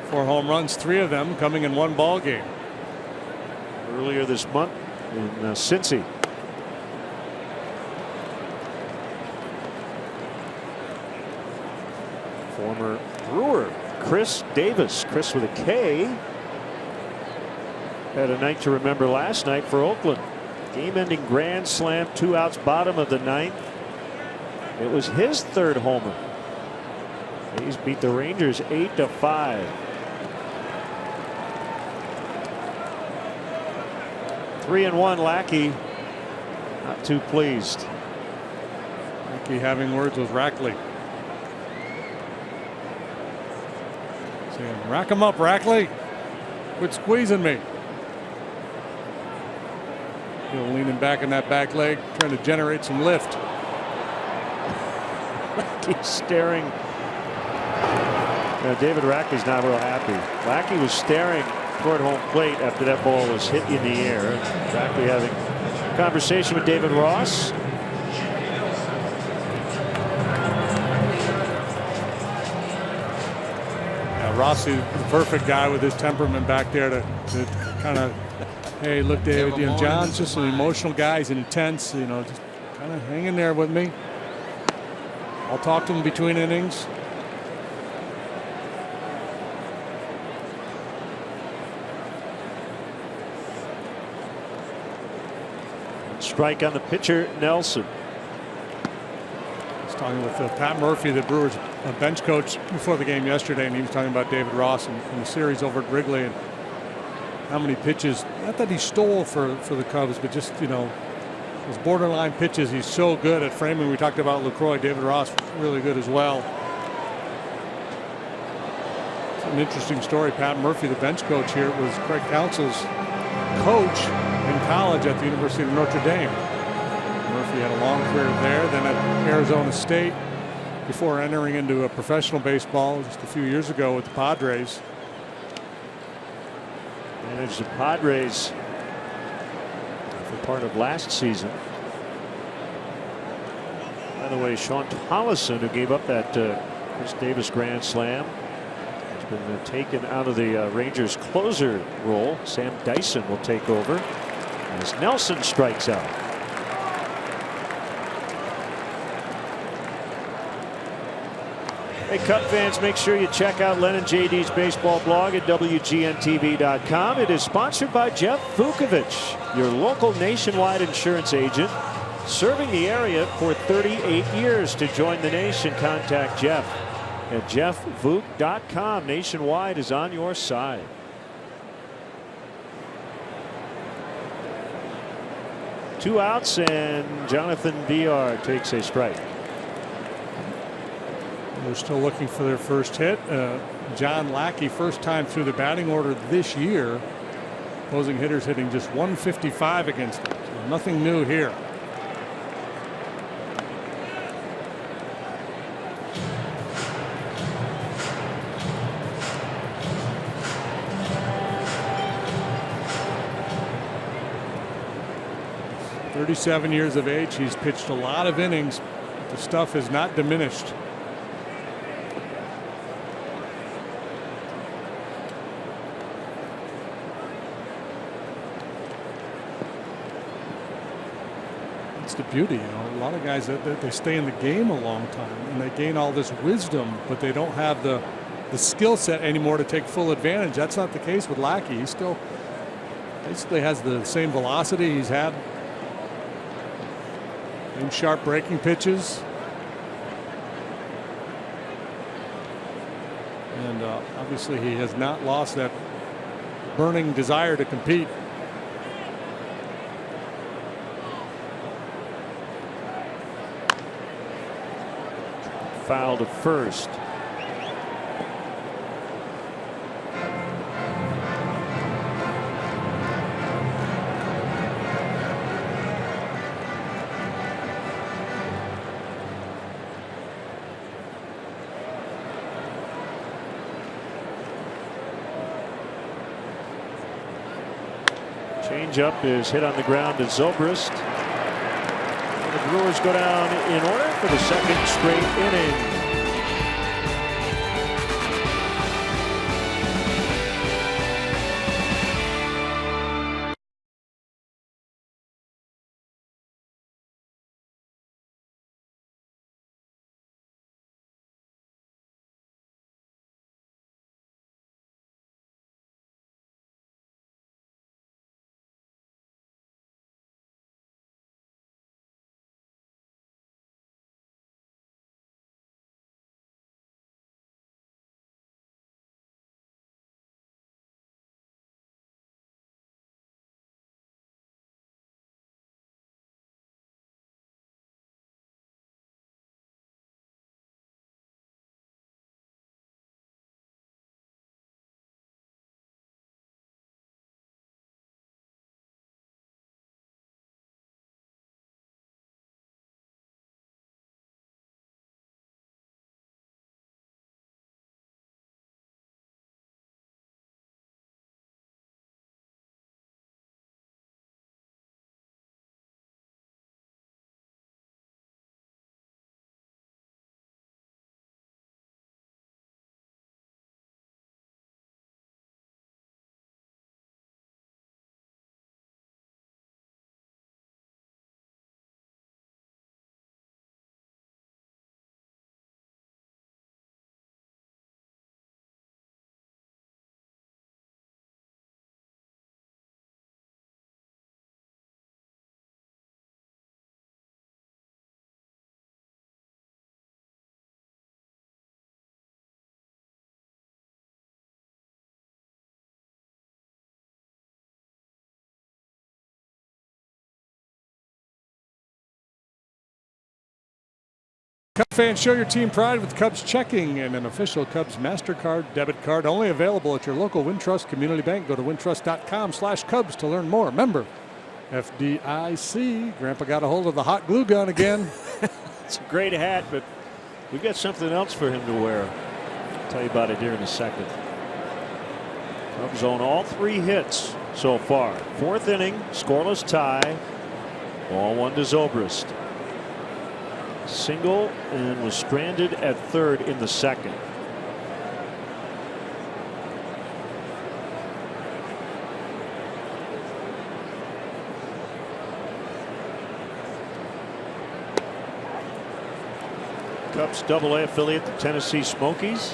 Four home runs, 3 of them coming in one ball game. Earlier this month in Cincy. Former Brewer Chris Davis. Chris with a K. Had a night to remember last night for Oakland. Game-ending grand slam, 2 outs, bottom of the 9th. It was his 3rd homer. A's beat the Rangers 8-5. 3-1 Lackey. Not too pleased. Lackey having words with Rackley. Saying, rack him up, Rackley. Quit squeezing me. Leaning back in that back leg, trying to generate some lift. Lackey staring. David Rackley's not real happy. Lackey was staring toward home plate after that ball was hit in the air. Rackley having a conversation with David Ross. Rossi, the perfect guy with his temperament back there to kind of, hey, look, David, John's just an emotional guy. He's intense, just kind of hang in there with me. I'll talk to him between innings. Strike on the pitcher, Nelson. I was talking with Pat Murphy, the Brewers bench coach, before the game yesterday, and he was talking about David Ross and the series over at Wrigley and how many pitches, not that he stole for the Cubs, but just, those borderline pitches. He's so good at framing. We talked about LaCroix. David Ross really good as well. It's an interesting story. Pat Murphy, the bench coach here, was Craig Counsell's coach in college at the University of Notre Dame. Murphy had a long career there, then at Arizona State, before entering into a professional baseball just a few years ago with the Padres. Managed the Padres for part of last season. By the way, Sean Tollison, who gave up that Chris Davis grand slam, has been taken out of the Rangers closer role. Sam Dyson will take over as Nelson strikes out. Hey, Cub fans, make sure you check out Len and JD's baseball blog at WGNTV.com. It is sponsored by Jeff Vukovich, your local nationwide insurance agent, serving the area for 38 years. To join the nation, contact Jeff at JeffVuk.com. Nationwide is on your side. Two outs, and Jonathan Villar takes a strike. They're still looking for their first hit. John Lackey, first time through the batting order this year. Opposing hitters hitting just 155 against them. So nothing new here. He's 37 years of age. He's pitched a lot of innings. The stuff has not diminished. The beauty, a lot of guys that they stay in the game a long time and they gain all this wisdom, but they don't have the skill set anymore to take full advantage. That's not the case with Lackey. He still basically has the same velocity he's had, same sharp breaking pitches, and obviously he has not lost that burning desire to compete. Foul to first. Changeup is hit on the ground to Zobrist. And the Brewers go down in order for the second straight inning. Cubs fans, show your team pride with Cubs checking and an official Cubs MasterCard debit card only available at your local Wintrust Community Bank. Go to wintrust.com/Cubs to learn more. Member FDIC. Grandpa got a hold of the hot glue gun again. It's a great hat, but we've got something else for him to wear. I'll tell you about it here in a second. Cubs own all 3 hits so far. 4th inning, scoreless tie. Ball 1 to Zobrist. Single and was stranded at 3rd in the 2nd. Cubs AA affiliate, the Tennessee Smokies.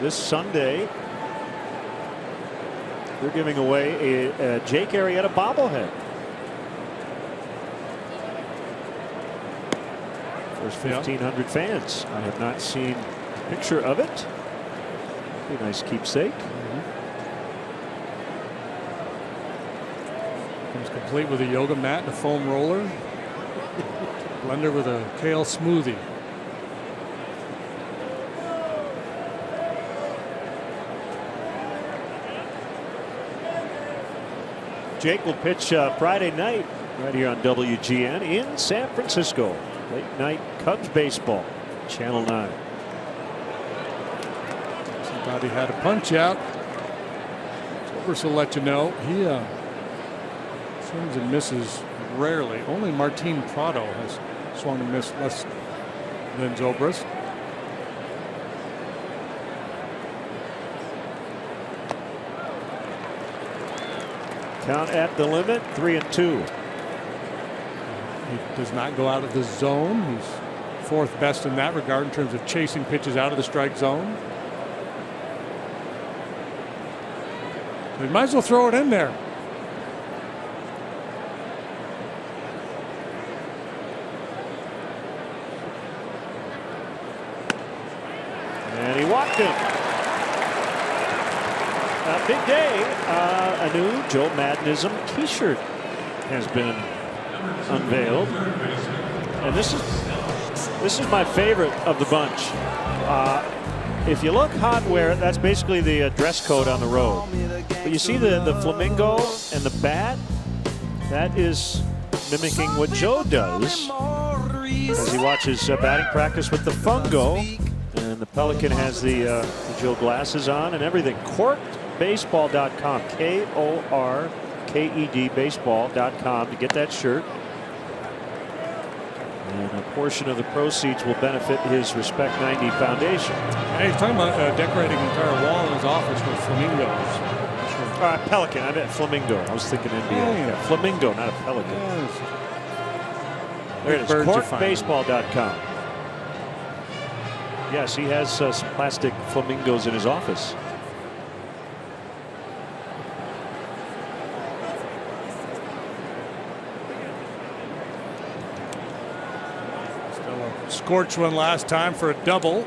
This Sunday, they're giving away a Jake Arrieta bobblehead. There's 1,500 fans. I have not seen a picture of it. Be a nice keepsake. Comes complete with a yoga mat and a foam roller. Blender with a kale smoothie. Jake will pitch Friday night right here on WGN in San Francisco. Late night Cubs baseball, Channel 9. Somebody had a punch out. Zobrist will let you know. He swings and misses rarely. Only Martin Prado has swung and missed less than Zobrist. Count at the limit, 3-2. He does not go out of the zone. He's 4th best in that regard in terms of chasing pitches out of the strike zone. He might as well throw it in there. And he walked him. A big day. A new Joe Maddenism t-shirt has been unveiled. And this is my favorite of the bunch. If you look hot wear, that's basically the dress code on the road. But you see the flamingo and the bat? That is mimicking what Joe does as he watches batting practice with the fungo. And the Pelican has the Joe glasses on and everything. KorkedBaseball.com. KORKED baseball.com to get that shirt. And a portion of the proceeds will benefit his Respect 90 Foundation. Hey, he's talking about decorating an entire wall in his office with flamingos. Pelican. I meant flamingo. I was thinking NBA. Yeah, flamingo, not a pelican. Yes. There it is. KorkedBaseball.com. Yes, he has some plastic flamingos in his office. Scorched one last time for a double.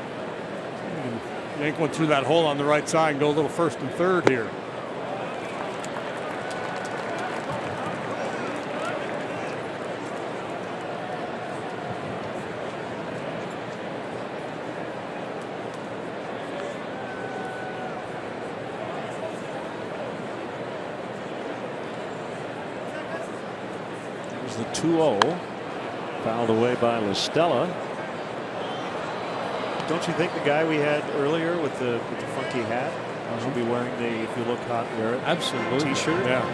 Yank one through that hole on the right side and go a little first and third here. There's the 2-0. Fouled away by La Stella. Don't you think the guy we had earlier with the funky hat should be wearing the "If You Look Hot, Wear It" Absolutely. T-shirt? Yeah.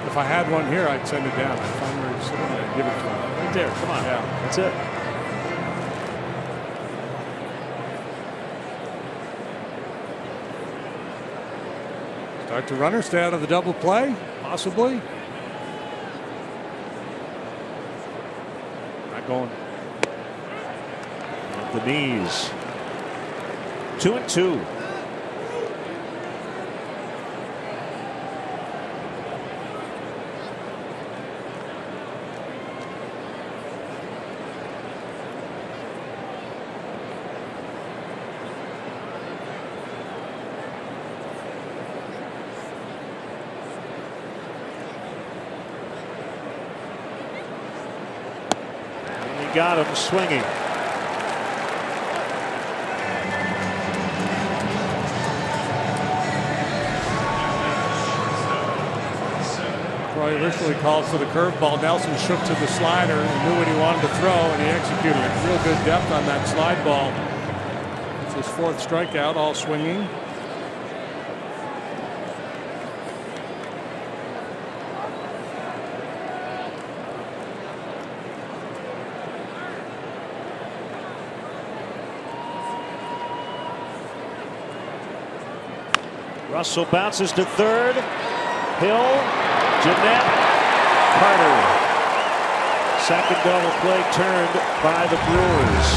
If I had one here, I'd send it down. I'd find where it's sitting. I'd give it to him. Right there. Come on. Yeah. That's it. Start to runner, stay out of the double play, possibly. Not going. At the knees. 2-2. Got him swinging. Troy originally called for the curveball. Nelson shook to the slider and knew what he wanted to throw, and he executed it. Real good depth on that slide ball. It's his fourth strikeout, all swinging. Russell bounces to third. Hill, Jeanette, Carter. Second double play turned by the Brewers.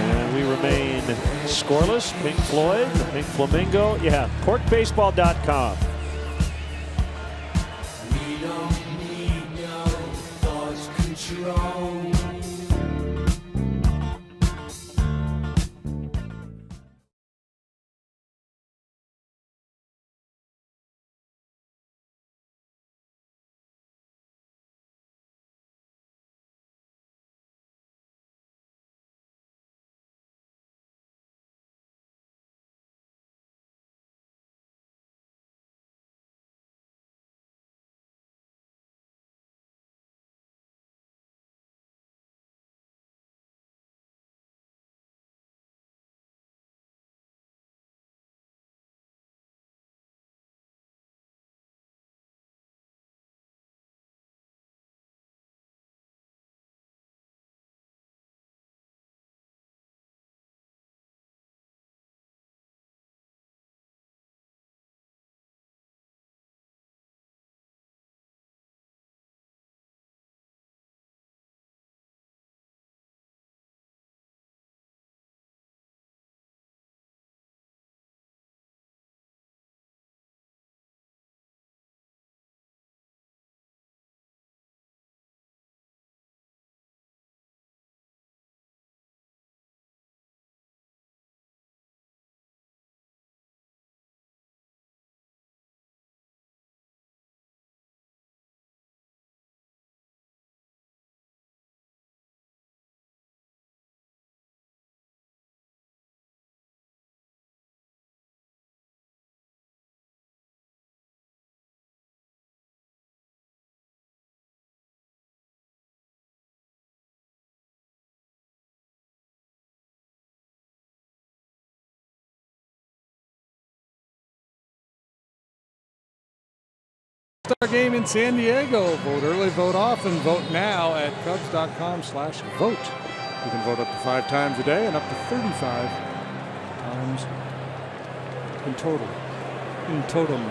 And we remain scoreless. Pink Floyd, the Pink Flamingo. Yeah, KorkedBaseball.com. We don't need no thoughts control. All-Star Game in San Diego. Vote early, vote often, vote now at Cubs.com/vote. You can vote up to 5 times a day and up to 35 times in total. In totem.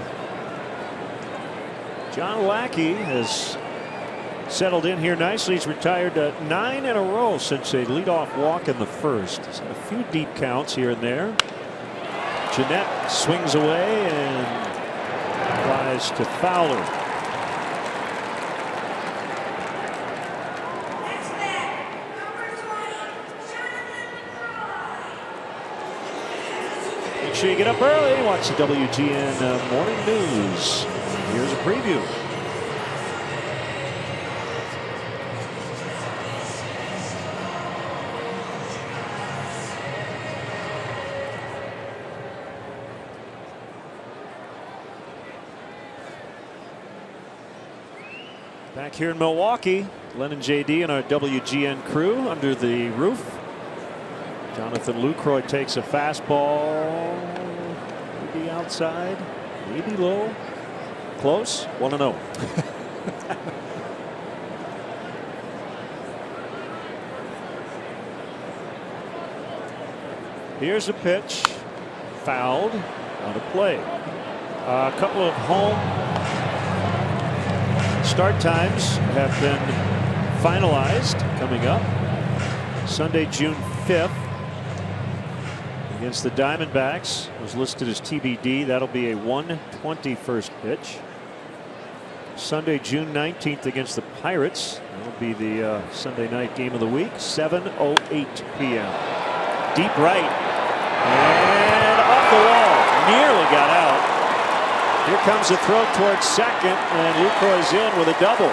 John Lackey has settled in here nicely. He's retired 9 in a row since a leadoff walk in the first. He's had a few deep counts here and there. Jeanette swings away and flies to Fowler. Make sure you get up early. Watch the WGN Morning News. Here's a preview. Back here in Milwaukee, Glenn and JD and our WGN crew under the roof. Jonathan Lucroy takes a fastball, maybe outside, maybe low, close, 1-0. Here's a pitch, fouled, out of play. A couple of home start times have been finalized coming up. Sunday, June 5th against the Diamondbacks was listed as TBD. That'll be a 1:20 first pitch. Sunday, June 19th against the Pirates. That'll be the Sunday night game of the week. 7:08 p.m. Deep right and off the wall. Nearly got out. Here comes the throw towards second, and Lucroy's in with a double.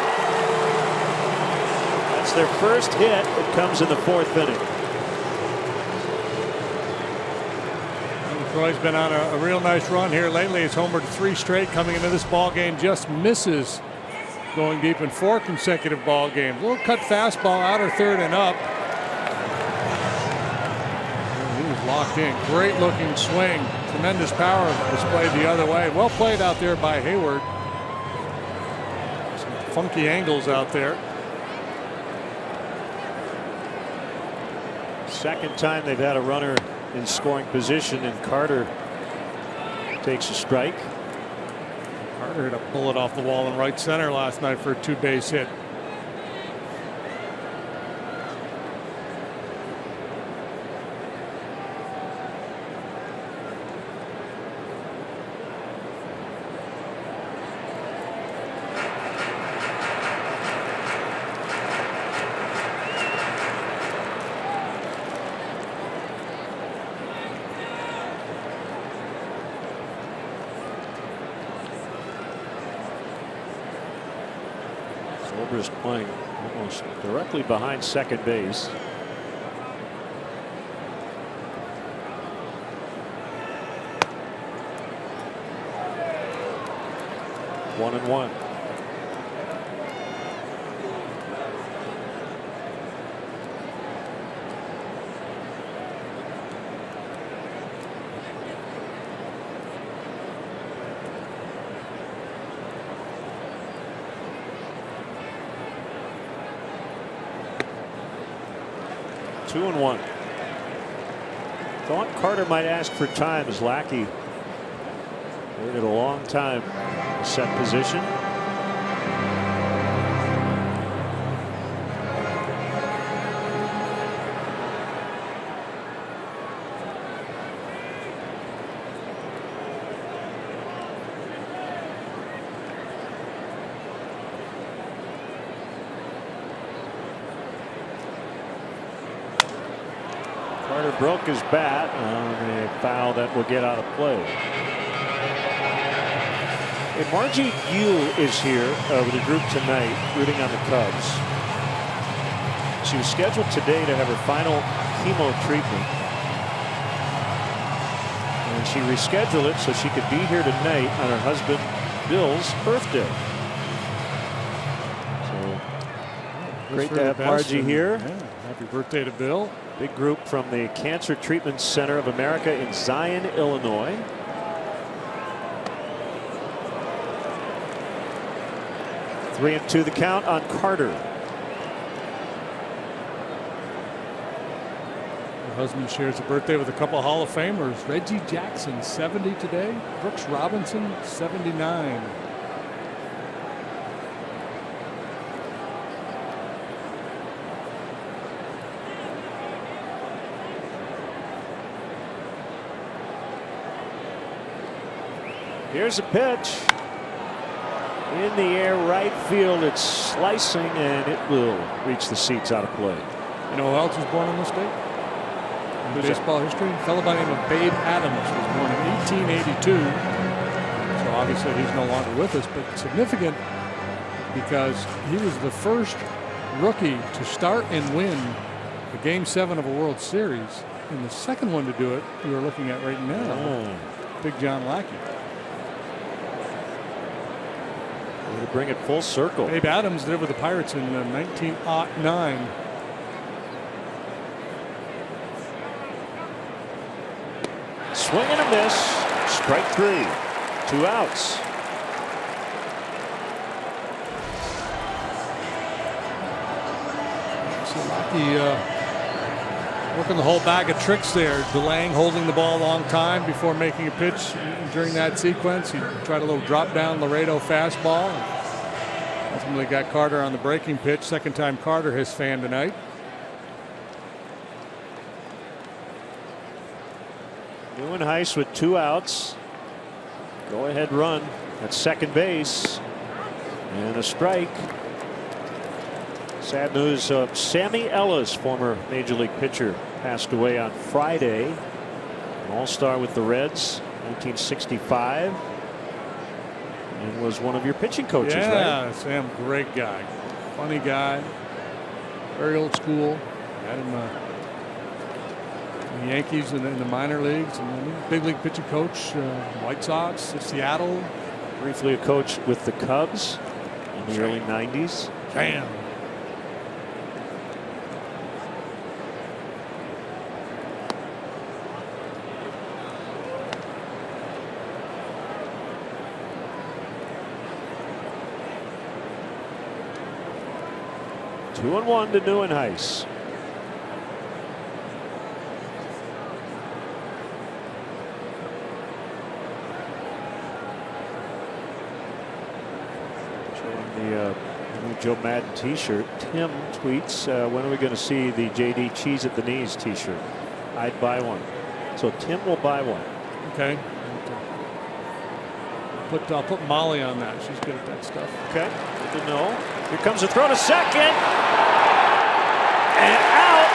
That's their first hit. It comes in the 4th inning. Lucroy's been on a real nice run here lately. He's homered 3 straight coming into this ball game. Just misses going deep in 4 consecutive ball games. Little cut fastball, outer third and up. He was locked in. Great looking swing. Tremendous power displayed the other way. Well played out there by Hayward. Some funky angles out there. Second time they've had a runner in scoring position, and Carter takes a strike. Carter hit a bullet off the wall in right center last night for a 2-base hit. Zobrist playing almost directly behind second base. One and one. Two and one. Thought Carter might ask for time as Lackey waited a long time to set position. Carter broke his bat on a foul that will get out of play. Hey, Margie Yule is here with the group tonight, rooting on the Cubs. She was scheduled today to have her final chemo treatment, and she rescheduled it so she could be here tonight on her husband Bill's birthday. So great to have Margie here. Yeah, happy birthday to Bill. Big group from the Cancer Treatment Center of America in Zion, Illinois. 3-2 the count on Carter. Her husband shares a birthday with a couple of Hall of Famers. Reggie Jackson, 70 today. Brooks Robinson, 79. Here's a pitch. In the air, right field. It's slicing, and it will reach the seats out of play. You know who else was born in this state? In baseball history? A fellow by the name of Babe Adams was born in 1882. So obviously he's no longer with us, but significant because he was the first rookie to start and win the Game 7 of a World Series. And the second one to do it, we were looking at right now, Big John Lackey. To bring it full circle. Babe Adams did it with the Pirates in 1909. Swing and a miss. Strike 3. 2 outs. So Lackey working the whole bag of tricks there, delaying, holding the ball a long time before making a pitch during that sequence. He tried a little drop down Laredo fastball. Ultimately got Carter on the breaking pitch. Second time Carter has fanned tonight. Neuenhuis with 2 outs. Go ahead run at second base. And a strike. Sad news of Sammy Ellis, former Major League pitcher, passed away on Friday. An all-star with the Reds, 1965. And was one of your pitching coaches, right? Yeah, Sam, great guy. Funny guy. Very old school. Had him in the Yankees and in the minor leagues. And then big league pitching coach, White Sox, Seattle. Briefly a coach with the Cubs in the early 90s. Bam. Two and 1 to Neuenhuis. Showing the new Joe Madden T-shirt. Tim tweets, "When are we going to see the JD Cheese at the Knees T-shirt? I'd buy one." So Tim will buy one. Okay. I'll put Molly on that. She's good at that stuff. Okay. Good to know. Here comes a throw to second. And out.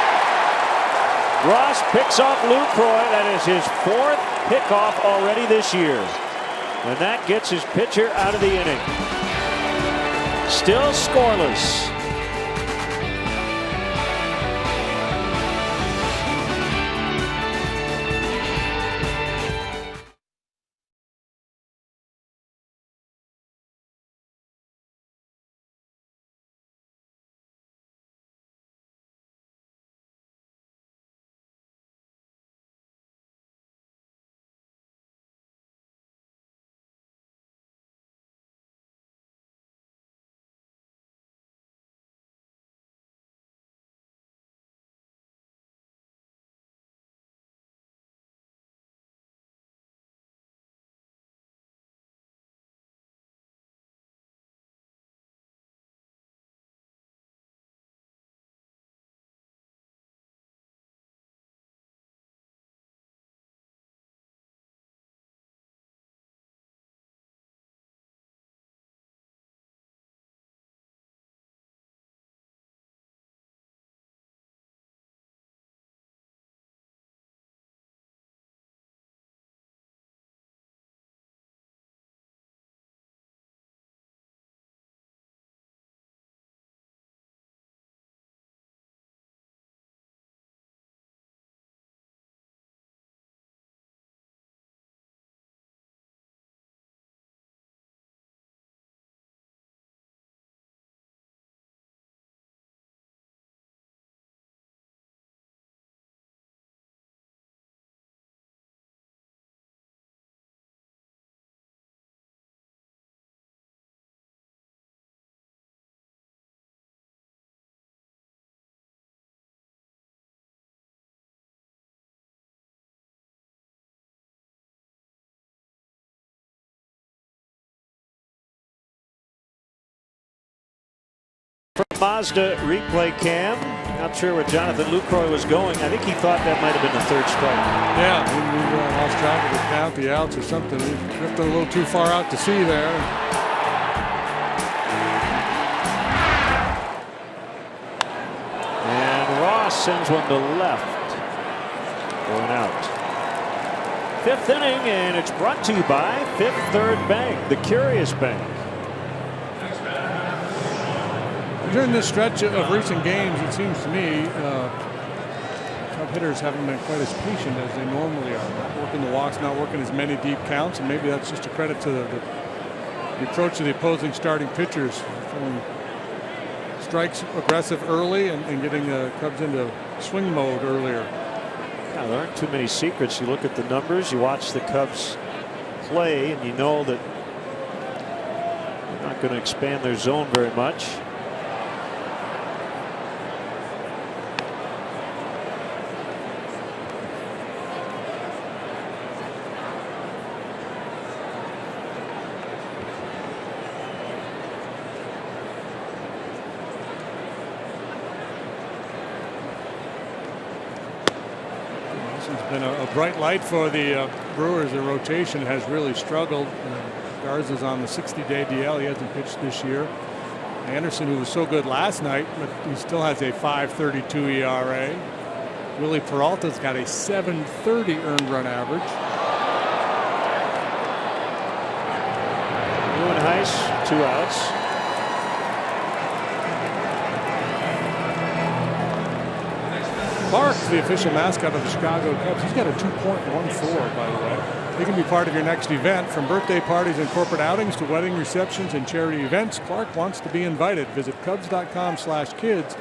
Ross picks off Lucroy. That is his 4th pickoff already this year. And that gets his pitcher out of the inning. Still scoreless. From Mazda replay cam. Not sure where Jonathan Lucroy was going. I think he thought that might have been the third strike. Yeah, we lost track of the count, the outs or something. We drifted a little too far out to sea there. And Ross sends one to left for an out. Fifth inning, and it's brought to you by Fifth Third Bank, the Curious Bank. During this stretch of recent games, it seems to me, Cub hitters haven't been quite as patient as they normally are. Not working the walks, not working as many deep counts, and maybe that's just a credit to the approach of the opposing starting pitchers, throwing strikes aggressive early and getting the Cubs into swing mode earlier. Yeah, there aren't too many secrets. You look at the numbers, you watch the Cubs play, and you know that they're not going to expand their zone very much. Been a bright light for the Brewers. The rotation has really struggled. Garza's on the 60-day DL. He hasn't pitched this year. Anderson, who was so good last night, but he still has a 5.32 ERA. Willie Peralta's got a 7.30 earned run average. Lewin Heiss, 2 outs. Clark, the official mascot of the Chicago Cubs, he's got a 2.14, by the way. They can be part of your next event. From birthday parties and corporate outings to wedding receptions and charity events, Clark wants to be invited. Visit Cubs.com/kids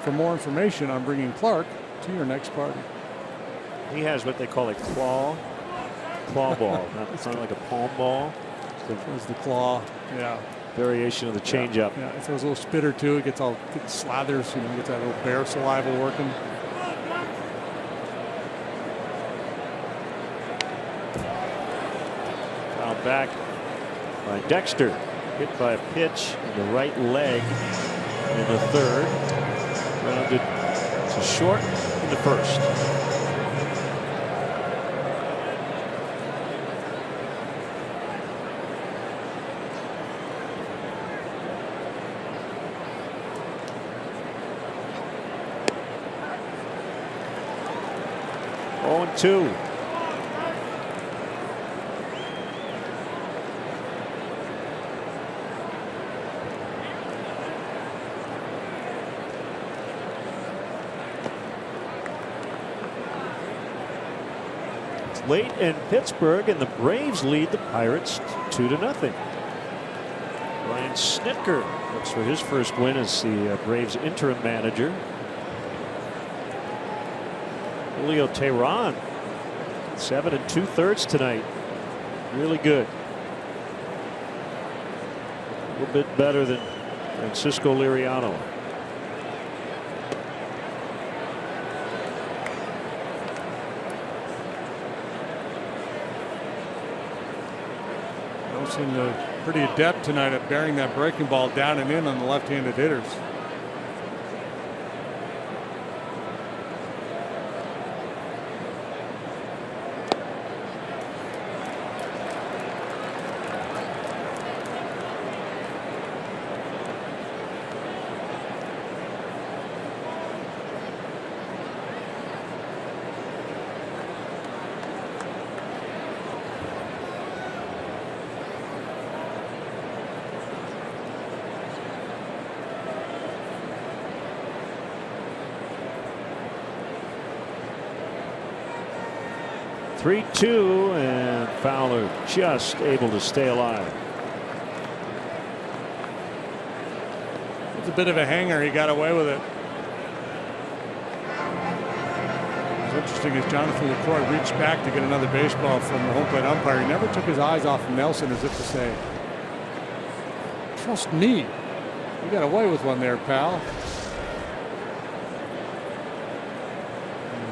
for more information on bringing Clark to your next party. He has what they call a claw ball. It's not like a palm ball. It's the claw. Yeah. Variation of the changeup. Yeah. If there's a little spit or two, it gets slathers, gets that little bear saliva working. Back by Dexter, hit by a pitch in the right leg in the third, rounded to short in the first. Oh, 2. Late in Pittsburgh, and the Braves lead the Pirates 2-0. Brian Snitker looks for his first win as the Braves interim manager. Julio Teheran, 7 2/3 tonight. Really good. A little bit better than Francisco Liriano. Seemed pretty adept tonight at bearing that breaking ball down and in on the left-handed hitters. Three-2, and Fowler just able to stay alive. It's a bit of a hanger. He got away with it. What's interesting is Jonathan Lucroy reached back to get another baseball from the home plate umpire. He never took his eyes off of Nelson, as if to say, "Trust me. You got away with one there, pal."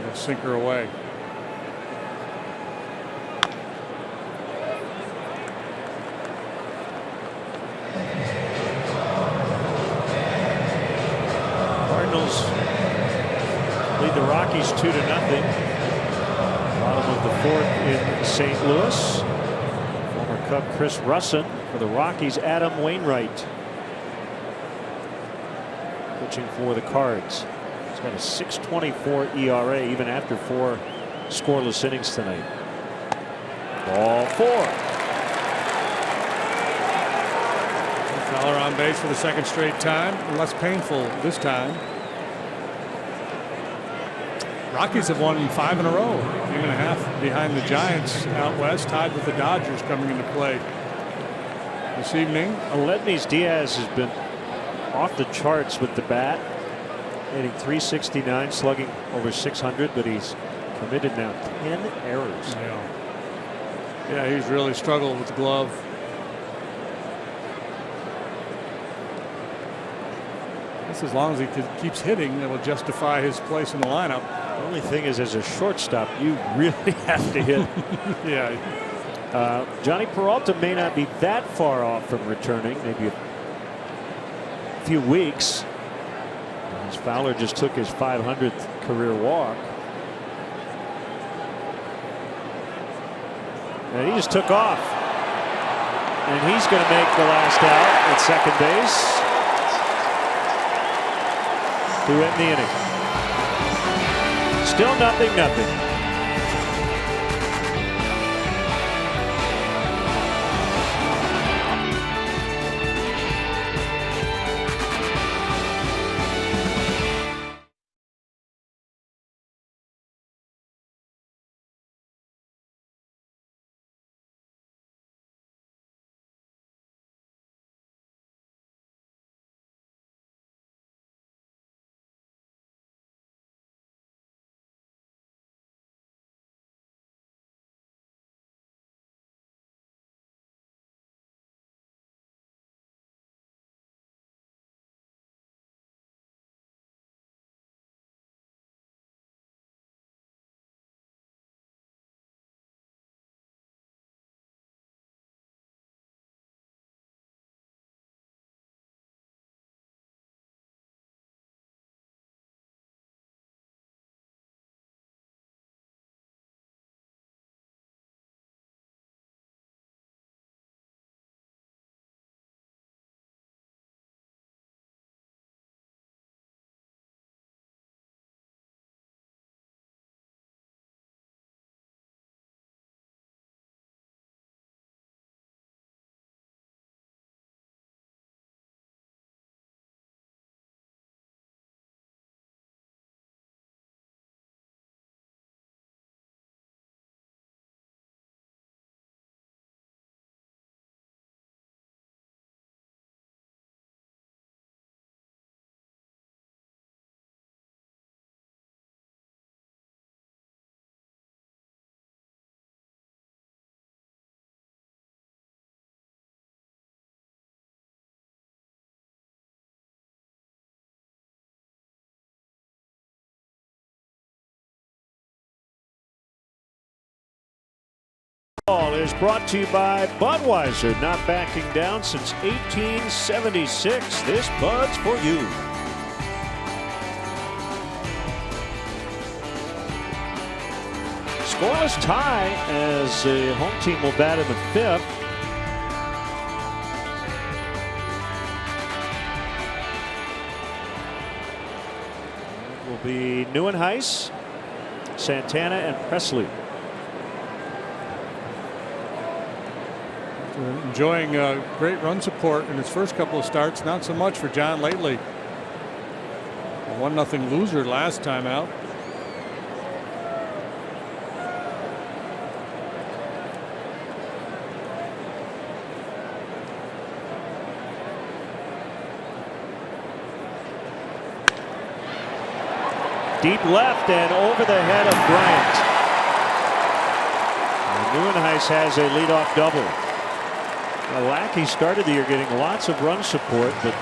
And sinker away. Rockies 2-0. Bottom of the fourth in St. Louis. Former Cub Chris Russin for the Rockies. Adam Wainwright pitching for the Cards. He's got a 6.24 ERA even after 4 scoreless innings tonight. Ball 4. Fowler on base for the second straight time. Less painful this time. Rockies have won 5 in a row. Game and a half behind the Giants out west, tied with the Dodgers coming into play this evening. Aledmys Diaz has been off the charts with the bat, hitting .369, slugging over .600, but he's committed now 10 errors. Yeah, he's really struggled with the glove. As long as he keeps hitting, it will justify his place in the lineup. The only thing is, as a shortstop, you really have to hit. Yeah. Johnny Peralta may not be that far off from returning, maybe a few weeks. As Fowler just took his 500th career walk. And he just took off. And he's going to make the last out at second base to end the inning. Still 0-0. Is brought to you by Budweiser, not backing down since 1876. This Bud's for you. Scoreless tie as the home team will bat in the 5th. It will be Neuenhuis, Santana, and Presley. Enjoying great run support in his first couple of starts. Not so much for John lately. A 1-0 loser last time out. Deep left and over the head of Bryant. And Neuenhuis has a leadoff double. Lackey started the year getting lots of run support, but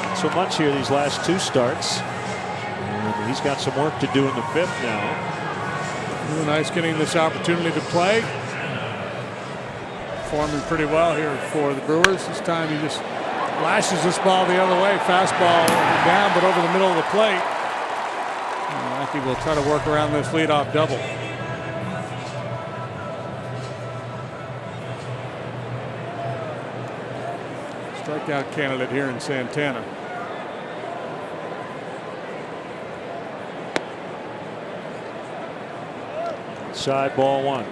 not so much here these last 2 starts. And he's got some work to do in the 5th now. Neuenhuis getting this opportunity to play. Performing pretty well here for the Brewers. This time he just lashes this ball the other way. Fastball down, but over the middle of the plate. Milwaukee will try to work around this leadoff double. Strikeout candidate here in Santana. Side ball one.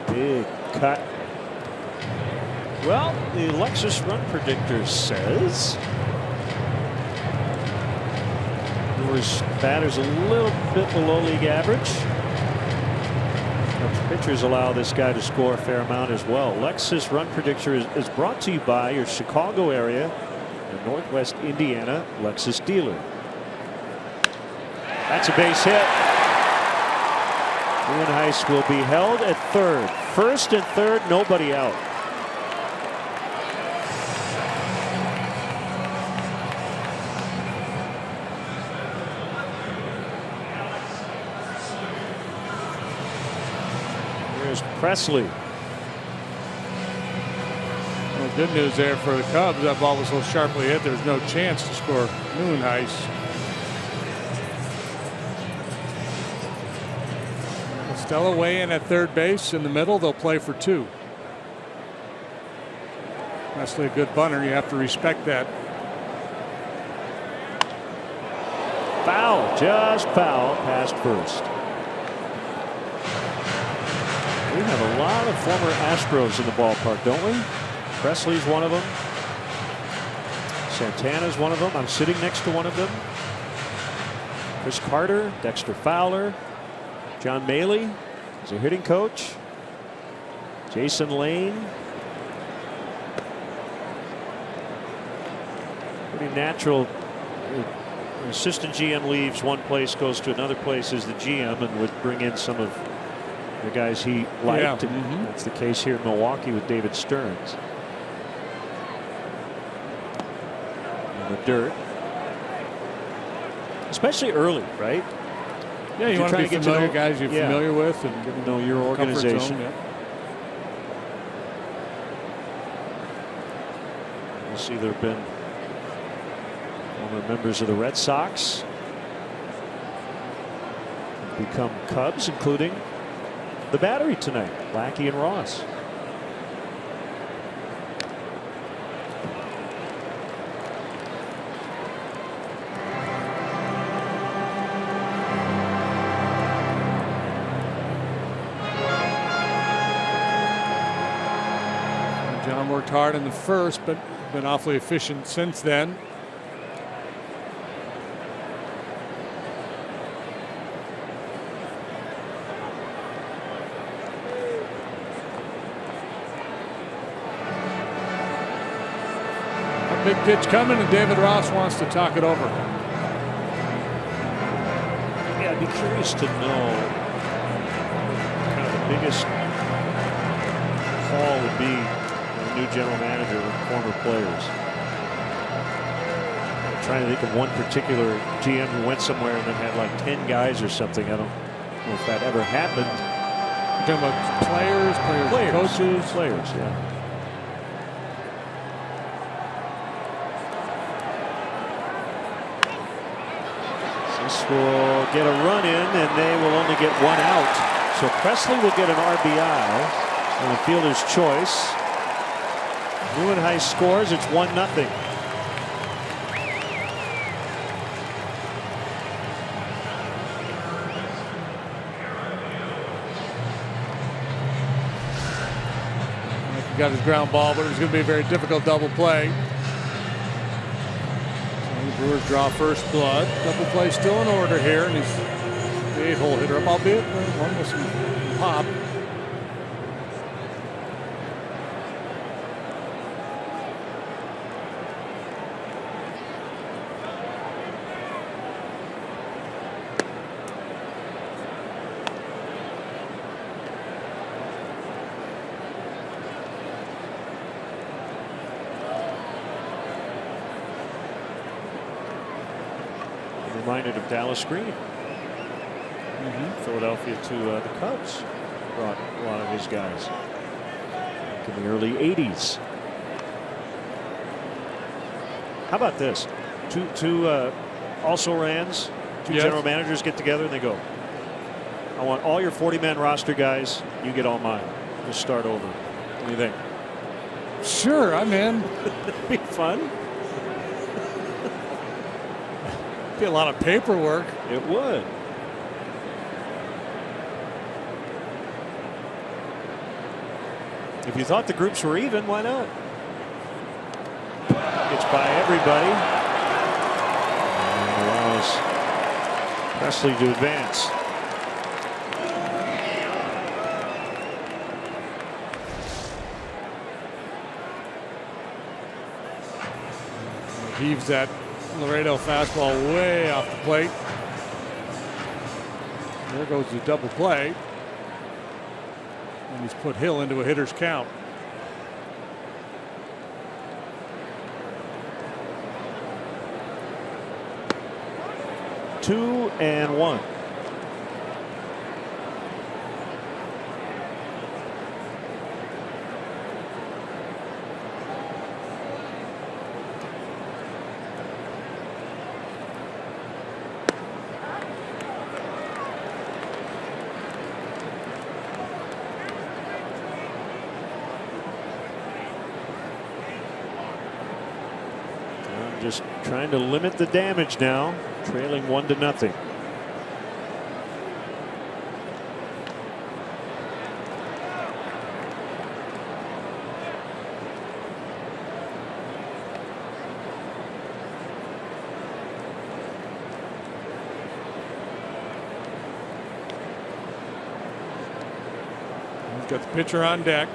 Big cut. Well, the Lexus run predictor says Brewers batter's a little bit below league average. Pitchers allow this guy to score a fair amount as well. Lexus run predictor is brought to you by your Chicago area and Northwest Indiana Lexus dealer. That's a base hit. Nieuwenhuis will be held at third. First and third, nobody out. Here's Presley. Well, good news there for the Cubs. That ball was so sharply hit, there's no chance to score. Nieuwenhuis. Stella way in at third base in the middle. They'll play for two. Presley a good bunter. You have to respect that. Foul, just foul, past first. We have a lot of former Astros in the ballpark, don't we? Presley's one of them. Santana's one of them. I'm sitting next to one of them. Chris Carter, Dexter Fowler, John Maley is a hitting coach. Jason Lane. Pretty natural. An assistant GM leaves one place, goes to another place as the GM, and would bring in some of the guys he liked. Yeah. That's the case here in Milwaukee with David Stearns. In the dirt. Especially early, right? Yeah, you want to be familiar guys you're yeah, familiar with and get to know your organization. Zone, yeah. We'll see there have been former members of the Red Sox become Cubs, including the Battery tonight, Lackey and Ross. John worked hard in the first, but been awfully efficient since then. A big pitch coming, and David Ross wants to talk it over. Yeah, I'd be curious to know kind of the biggest call would be new general manager with former players. I'm trying to think of one particular GM who went somewhere and then had like 10 guys or something. I don't know if that ever happened. You're talking about players, coaches, players, yeah. This will get a run in, and they will only get one out. So Presley will get an RBI on the fielder's choice. Nieuwenhuis scores. It's 1-0. He got his ground ball, but it was going to be a very difficult double play. So the Brewers draw first blood. Double play still in order here, and he's the 8-hole hitter up, albeit one with some pop. Reminded of Dallas Green. Philadelphia to the Cubs. Brought a lot of his guys back in the early 80s. How about this? Two also rans, two general managers get together and they go, I want all your 40-man roster guys. You get all mine. Just start over. What do you think? Sure, I'm in. It'd be fun. Be a lot of paperwork. It would. If you thought the groups were even, why not? Gets by everybody. And allows Presley to advance. Heaves that Laredo fastball way off the plate. There goes the double play. And he's put Hill into a hitter's count. Two and one. Just trying to limit the damage now, trailing 1-0. He's got the pitcher on deck.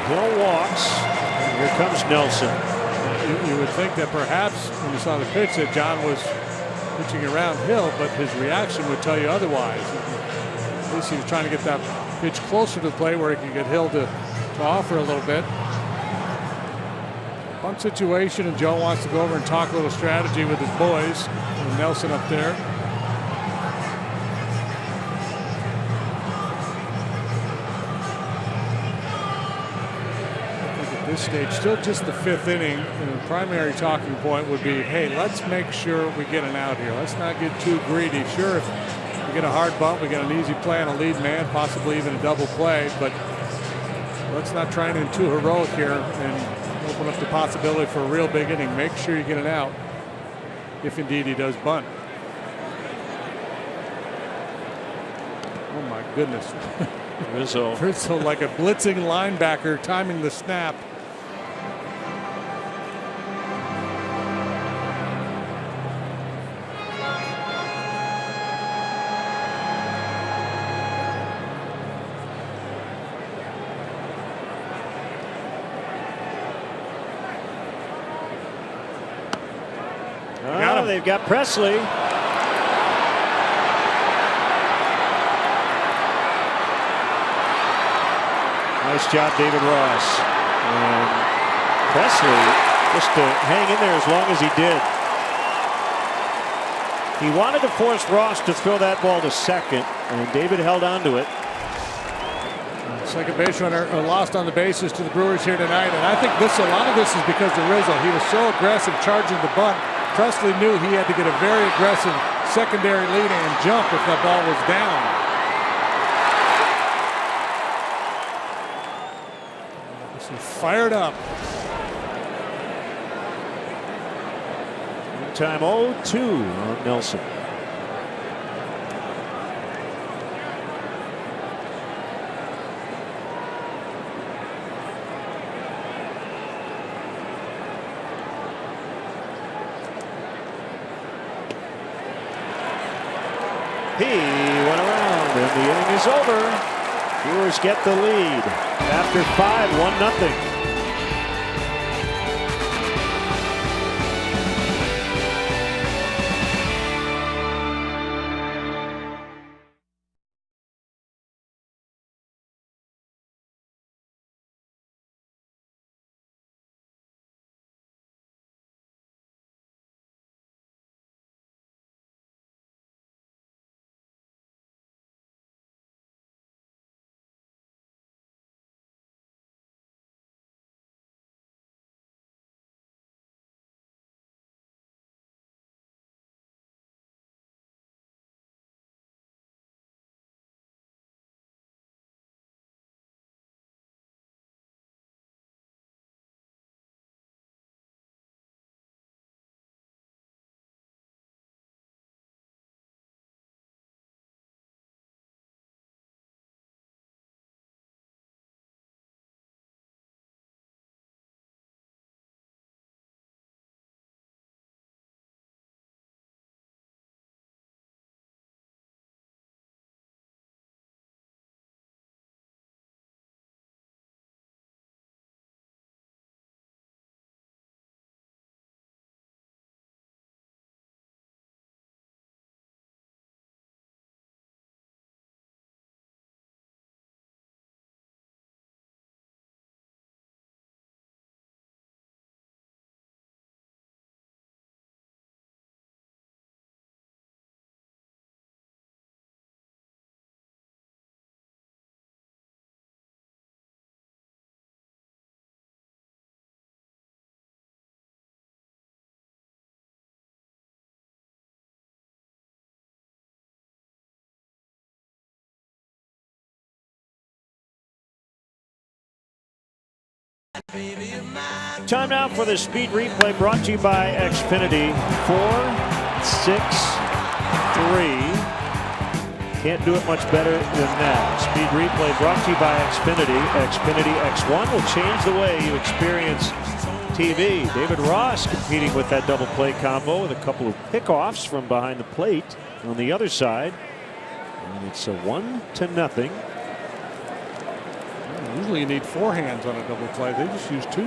Hill walks, and here comes Nelson. You would think that perhaps when you saw the pitch that John was pitching around Hill, but his reaction would tell you otherwise. At least he was trying to get that pitch closer to the plate where he could get Hill to offer a little bit. Bunt situation, and Joe wants to go over and talk a little strategy with his boys. And Nelson up there. This stage, still just the 5th inning, and the primary talking point would be, hey, let's make sure we get an out here. Let's not get too greedy. Sure, if we get a hard bump, we get an easy play on a lead man, possibly even a double play, but let's not try anything too heroic here and open up the possibility for a real big inning. Make sure you get an out, if indeed he does bunt. Oh my goodness. Rizzo like a blitzing linebacker timing the snap. They've got Presley. Nice job, David Ross. And Presley just to hang in there as long as he did. He wanted to force Ross to throw that ball to second, and David held on to it. Second base runner lost on the bases to the Brewers here tonight, and I think a lot of this is because of Rizzo. He was so aggressive charging the bunt. Presley knew he had to get a very aggressive secondary lead and jump if that ball was down. So fired up. Time 0-2 on Nelson. He went around, and the inning is over. Brewers get the lead after 5, 1-0. Time now for the speed replay brought to you by Xfinity. 4, 6, 3. Can't do it much better than that. Speed replay brought to you by Xfinity. Xfinity X1 will change the way you experience TV. David Ross competing with that double play combo with a couple of pickoffs from behind the plate on the other side. And it's a 1-0. Usually you need 4 hands on a double play. They just use 2.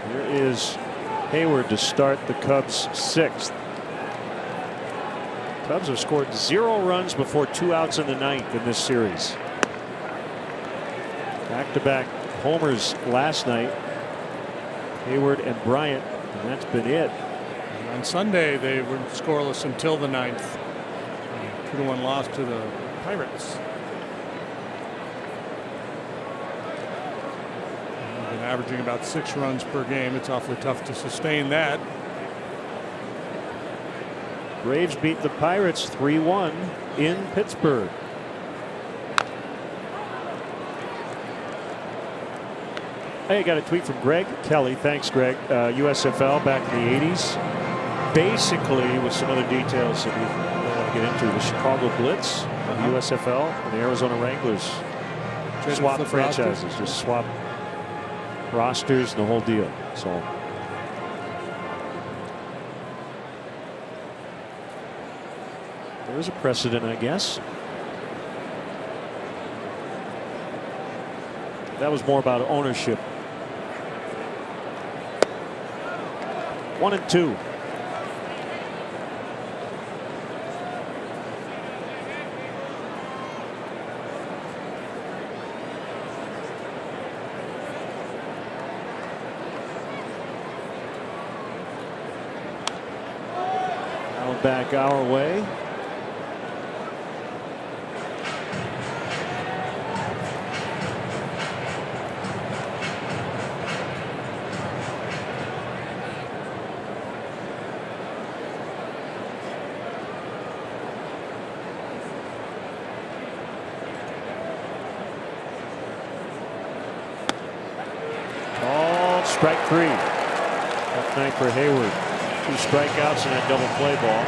Here is Hayward to start the Cubs' 6th. Cubs have scored 0 runs before 2 outs in the 9th in this series. Back-to-back homers last night. Hayward and Bryant, and that's been it. And on Sunday, they were scoreless until the 9th. 2-1 loss to the Pirates. They've been averaging about 6 runs per game. It's awfully tough to sustain that. Braves beat the Pirates 3-1 in Pittsburgh. Hey, I got a tweet from Greg Kelly. Thanks, Greg. USFL back in the 80s. Basically, with some other details that we don't want to get into, the Chicago Blitz, the USFL, and the Arizona Wranglers swap franchises, just swap rosters and the whole deal. So. There is a precedent, I guess. That was more about ownership. 1-2. Now back our way. Strike 3. Tough night for Hayward. 2 strikeouts in that double play ball.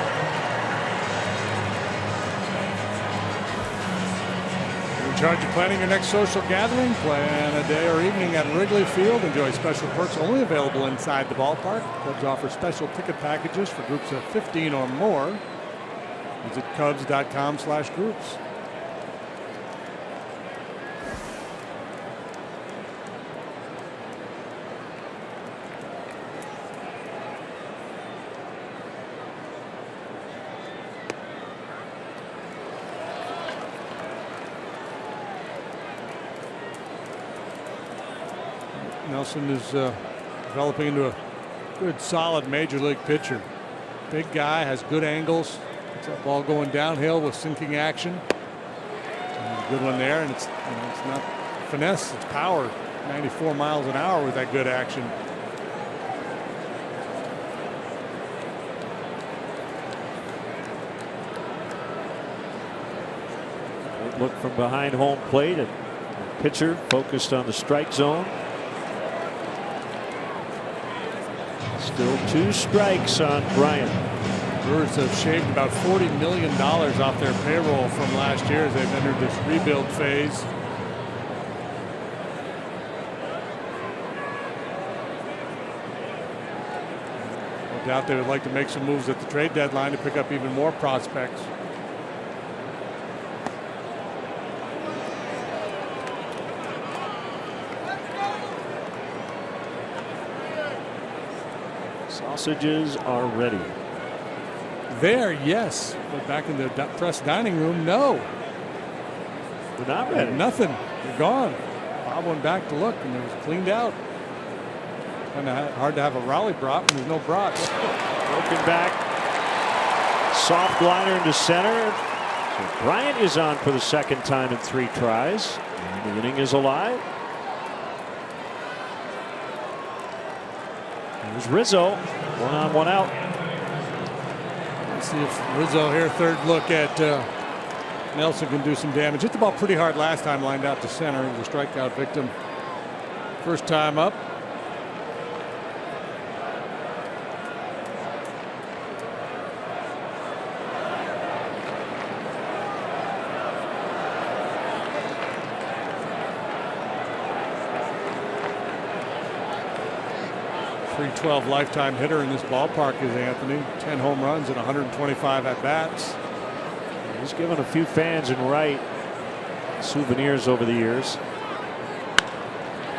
You're in charge of planning your next social gathering. Plan a day or evening at Wrigley Field. Enjoy special perks only available inside the ballpark. Clubs offer special ticket packages for groups of 15 or more. Visit Cubs.com/groups. Nelson is developing into a good, solid major league pitcher. Big guy, has good angles. Gets that ball going downhill with sinking action. There's a good one there, and it's not finesse, it's power. 94 miles an hour with that good action. Good look from behind home plate, and the pitcher focused on the strike zone. Still 2 strikes on Bryant. Brewers have shaved about $40 million off their payroll from last year as they've entered this rebuild phase. No doubt they would like to make some moves at the trade deadline to pick up even more prospects. Sausages are ready. There, yes. But back in the press dining room, no. They're not ready. Nothing. They're gone. Bob went back to look, and it was cleaned out. Kind of hard to have a Raleigh brat when there's no brat. Broken back. Soft glider into center. So Bryant is on for the 2nd time in 3 tries. And the inning is alive. There's Rizzo. 1 on, 1 out. Let's see if Rizzo here, 3rd look at Nelson can do some damage. Hit the ball pretty hard last time, lined out to center. He was a strikeout victim. First time up. .312 lifetime hitter in this ballpark is Anthony. 10 home runs and 125 at bats. He's given a few fans in right souvenirs over the years.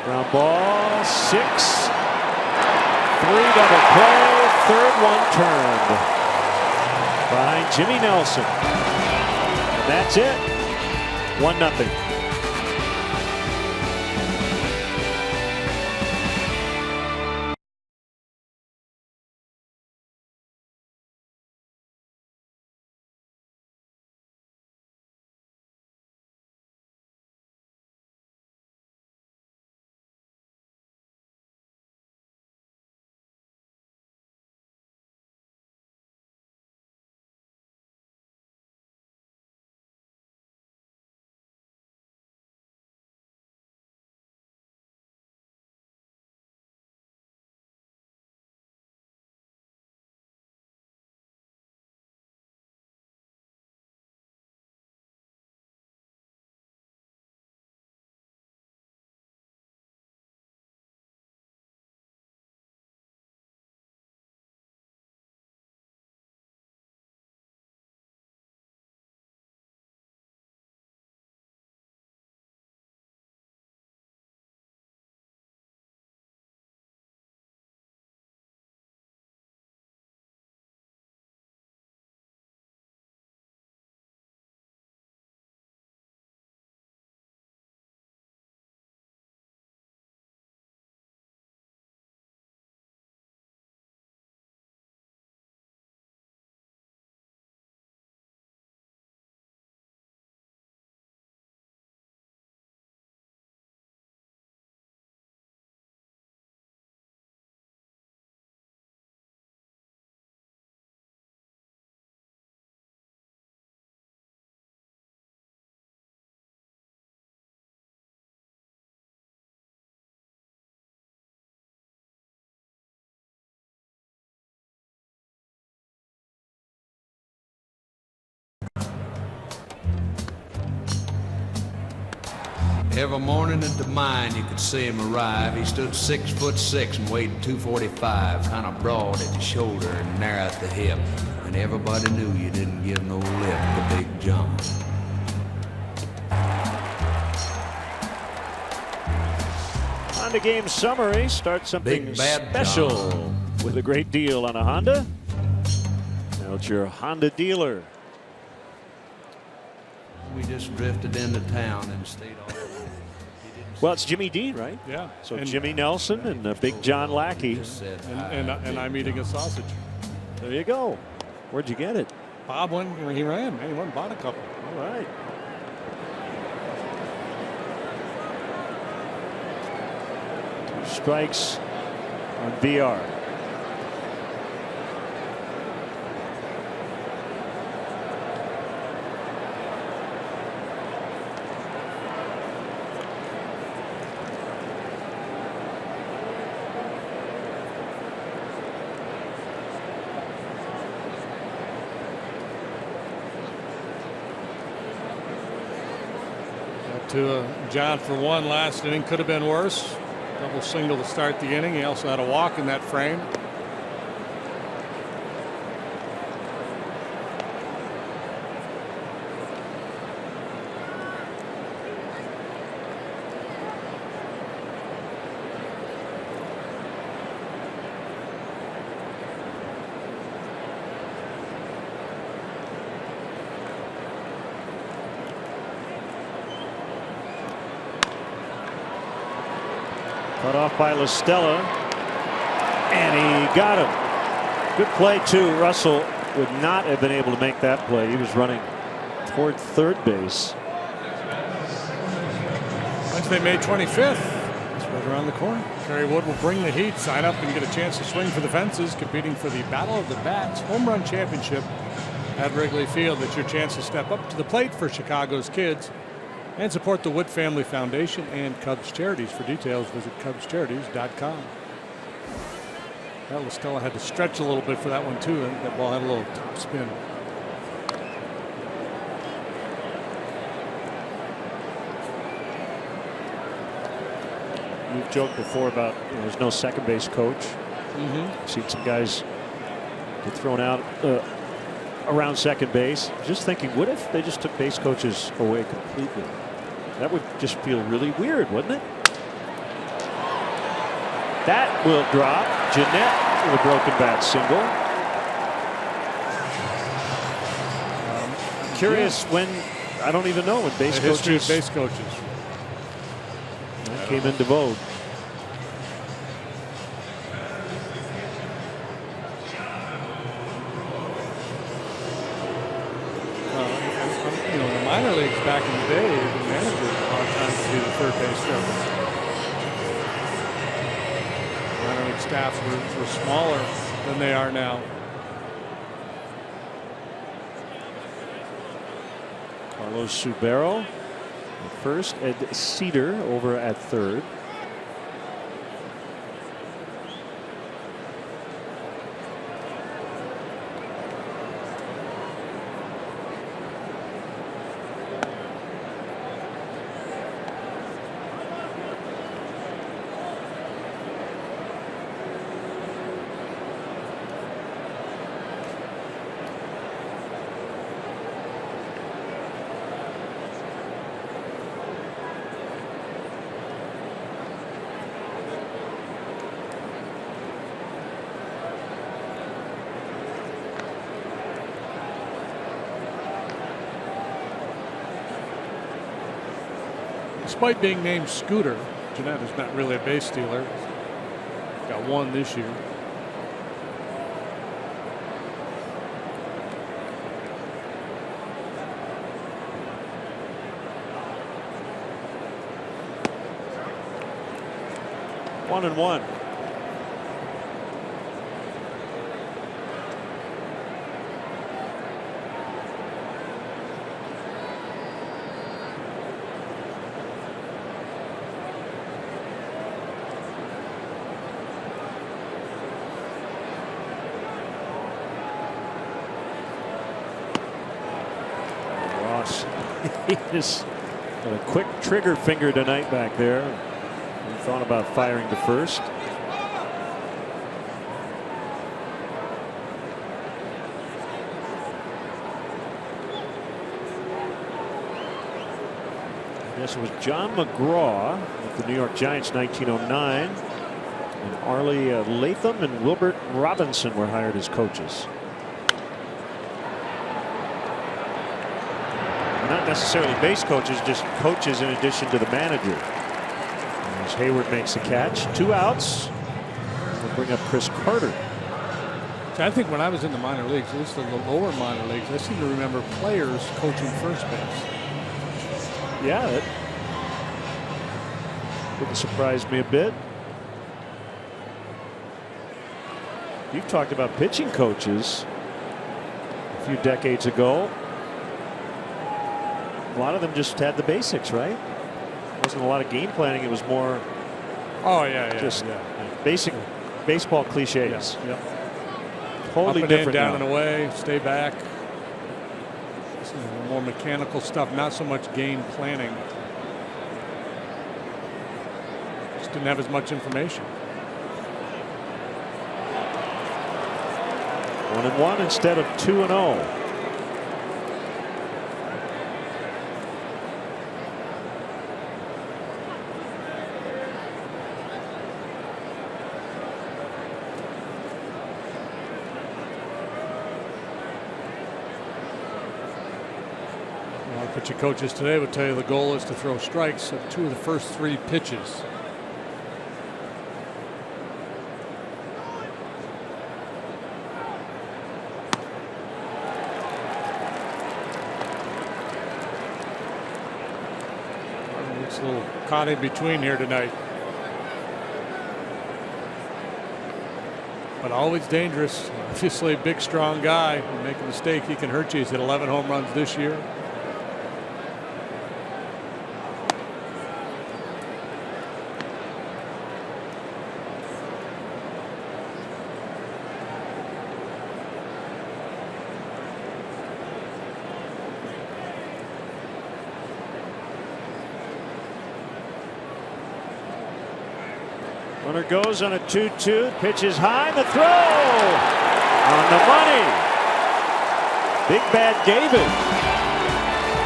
Ground ball, 6. 3 double play, third one turned behind Jimmy Nelson. And that's it. 1-0. Every morning at the mine you could see him arrive. He stood 6'6" and weighed 245, kind of broad at the shoulder and narrow at the hip. And everybody knew you didn't give no lip to Big John. Honda game summary. Start something special John with a great deal on a Honda. Now it's your Honda dealer. We just drifted into town and stayed on. Well, it's Jimmy Dean, right? Yeah. So and Jimmy Nelson and Big John Lackey. And I'm eating a sausage. There you go. Where'd you get it? Bob went where he ran. Man, he went and bought a couple. All right. Strikes on VR. To John for one last inning. Could have been worse. Double single to start the inning. He also had a walk in that frame. Cut off by La Stella, and he got him. Good play too. Russell would not have been able to make that play. He was running toward third base. Wednesday, May 25th. It's right around the corner. Kerry Wood will bring the heat, sign up and get a chance to swing for the fences, competing for the Battle of the Bats Home Run Championship at Wrigley Field. It's your chance to step up to the plate for Chicago's kids and support the Wood Family Foundation and Cubs Charities. For details, visit CubsCharities.com. Well, Stella had to stretch a little bit for that one too. And that ball had a little spin. You've joked before about there's no second base coach. Seen some guys get thrown out around second base. Just thinking, what if they just took base coaches away completely? That would just feel really weird, wouldn't it? That will drop. Jeanette with a broken bat single. Curious when, I don't even know when base coaches. Base coaches. That came into vogue. You know, in the minor leagues back in the day, the manager a lot of times would be the third base coach. Minor league staffs were smaller than they are now. Carlos Subero at first, Ed Cedar over at third. Despite being named Scooter, Jeanette is not really a base stealer. Got one this year. One and one. He just got a quick trigger finger tonight back there. He thought about firing to first. I guess it was John McGraw with the New York Giants 1909. And Arlie Latham and Wilbert Robinson were hired as coaches. Not necessarily base coaches, just coaches in addition to the manager. As Hayward makes the catch, 2 outs. We'll bring up Chris Carter. So I think when I was in the minor leagues, at least in the lower minor leagues, I seem to remember players coaching first base. Yeah, it wouldn't surprise me a bit. You've talked about pitching coaches a few decades ago. A lot of them just had the basics, right? Wasn't a lot of game planning. It was more. Oh yeah, just basic baseball cliches. Yeah. Totally up and different. In, down now. and away, stay back. More mechanical stuff, not so much game planning. Just didn't have as much information. 1-1 instead of 2-0. Pitching coaches today would tell you the goal is to throw strikes at 2 of the first 3 pitches. It's a little caught in between here tonight. but always dangerous. Obviously a big, strong guy. You make a mistake, he can hurt you. He's hit 11 home runs this year. Runner goes on a 2-2. Pitch is high. The throw on the money. Big Bad David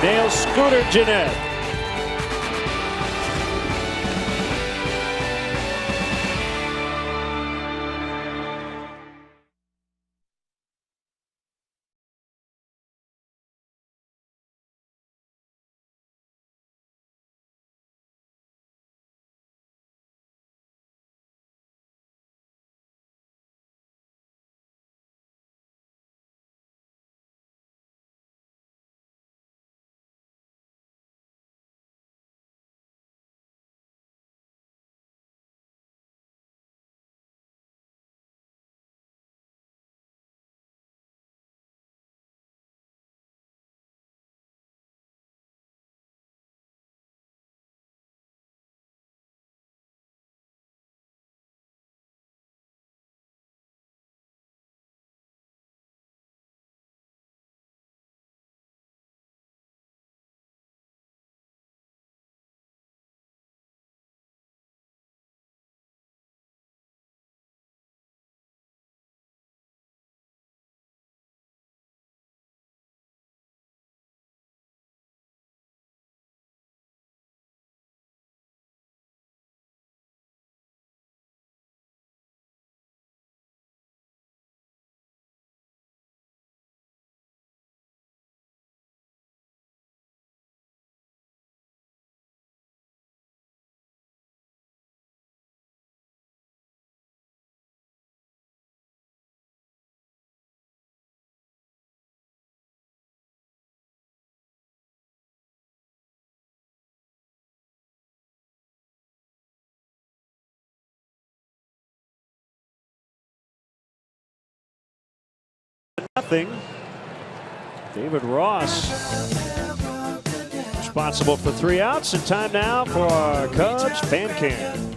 nails Scooter Gennett. Nothing. David Ross responsible for 3 outs, and time now for our Cubs fan cam.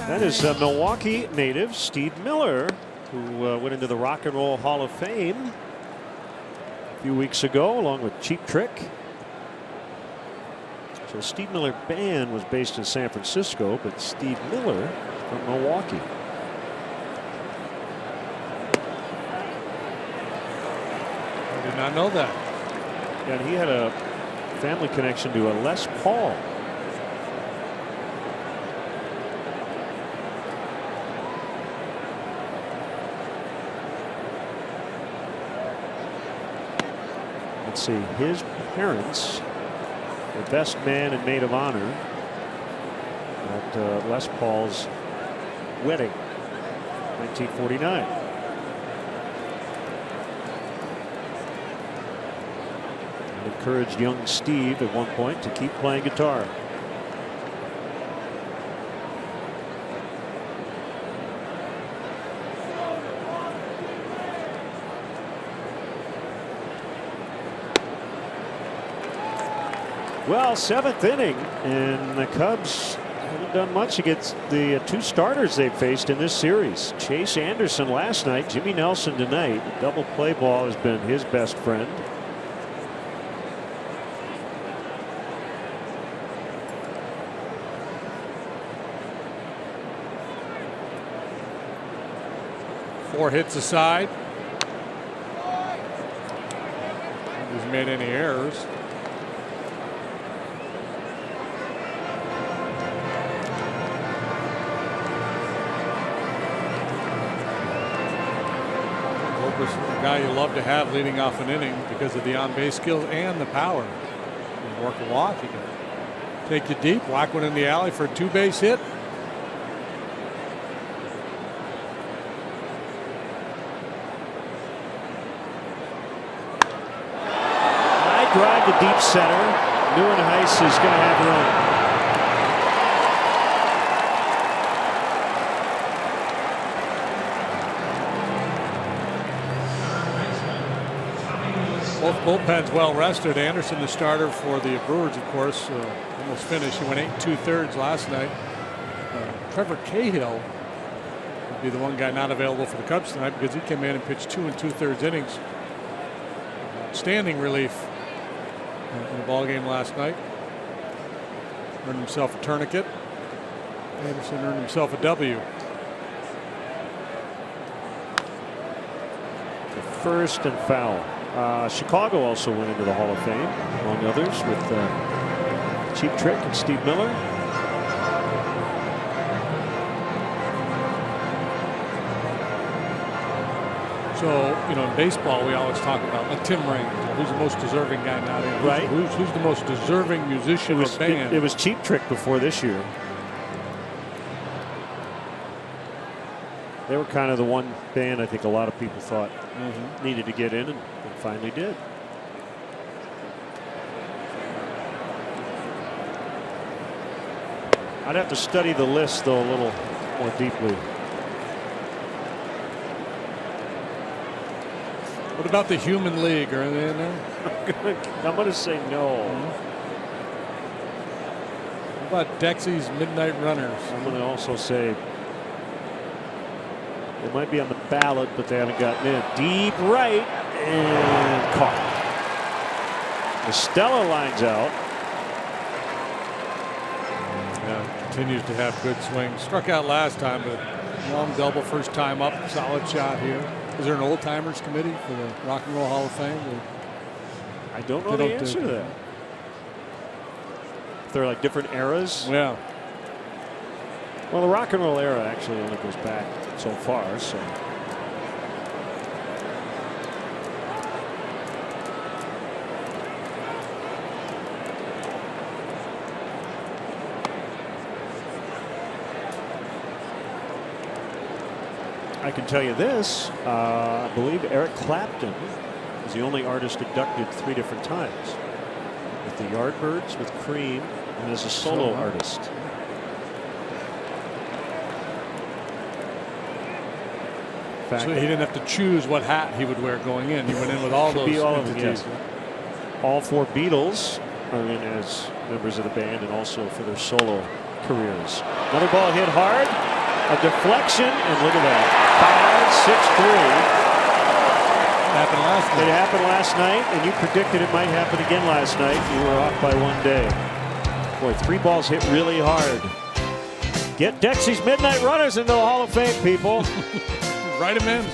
That is Milwaukee native Steve Miller, who went into the Rock and Roll Hall of Fame a few weeks ago along with Cheap Trick. So Steve Miller Band was based in San Francisco, but Steve Miller from Milwaukee. I did not know that. Yeah, and he had a family connection to a Les Paul. Let's see, his parents were best man and maid of honor at Les Paul's wedding, 1949. And encouraged young Steve at one point to keep playing guitar. Well, 7th inning, and the Cubs haven't done much against the 2 starters they've faced in this series. Chase Anderson last night, Jimmy Nelson tonight. Double play ball has been his best friend. Four hits aside. Hasn't made any errors. A guy you love to have leading off an inning because of the on-base skills and the power. You can work a walk, he can take you deep, whack one in the alley for a 2-base hit. deep center. Nieuwenhuis is going to have room. Both bullpens well rested. Anderson, the starter for the Brewers, of course, almost finished. He went 8 2/3 last night. Trevor Cahill would be the one guy not available for the Cubs tonight because he came in and pitched 2 2/3 innings. Outstanding relief in the ball game last night. Earned himself a tourniquet. Anderson earned himself a W. First and foul. Chicago also went into the Hall of Fame, among others, with Cheap Trick and Steve Miller. So, you know, in baseball, we always talk about like Tim Raines. Who's the most deserving guy now? Right. Who's the most deserving musician or band? It was Cheap Trick before this year. They were kind of the one band I think a lot of people thought needed to get in and finally did. I'd have to study the list, though, a little more deeply. What about the Human League? Are they in there? I'm going to say no. What about Dexy's Midnight Runners? I'm going to also say they might be on the ballot, but they haven't gotten in. Deep right and caught. Estella lines out. Yeah, continues to have good swings. Struck out last time, but long double first time up. Solid shot here. Is there an old timers committee for the Rock and Roll Hall of Fame? I don't know the answer to that. If they're like different eras. Yeah. Well, the rock and roll era actually only goes back so far, so. I can tell you this, I believe Eric Clapton is the only artist inducted 3 different times. With the Yardbirds, with Cream, and as a solo artist. So he didn't have to choose what hat he would wear going in. He went in with all those entities. All 4 Beatles are in as members of the band and also for their solo careers. Another ball hit hard. A deflection, and look at that. 5-6-3. It happened last night, and you predicted it might happen again last night. You were off by 1 day. Boy, 3 balls hit really hard. Get Dexy's Midnight Runners into the Hall of Fame, people. Write them in.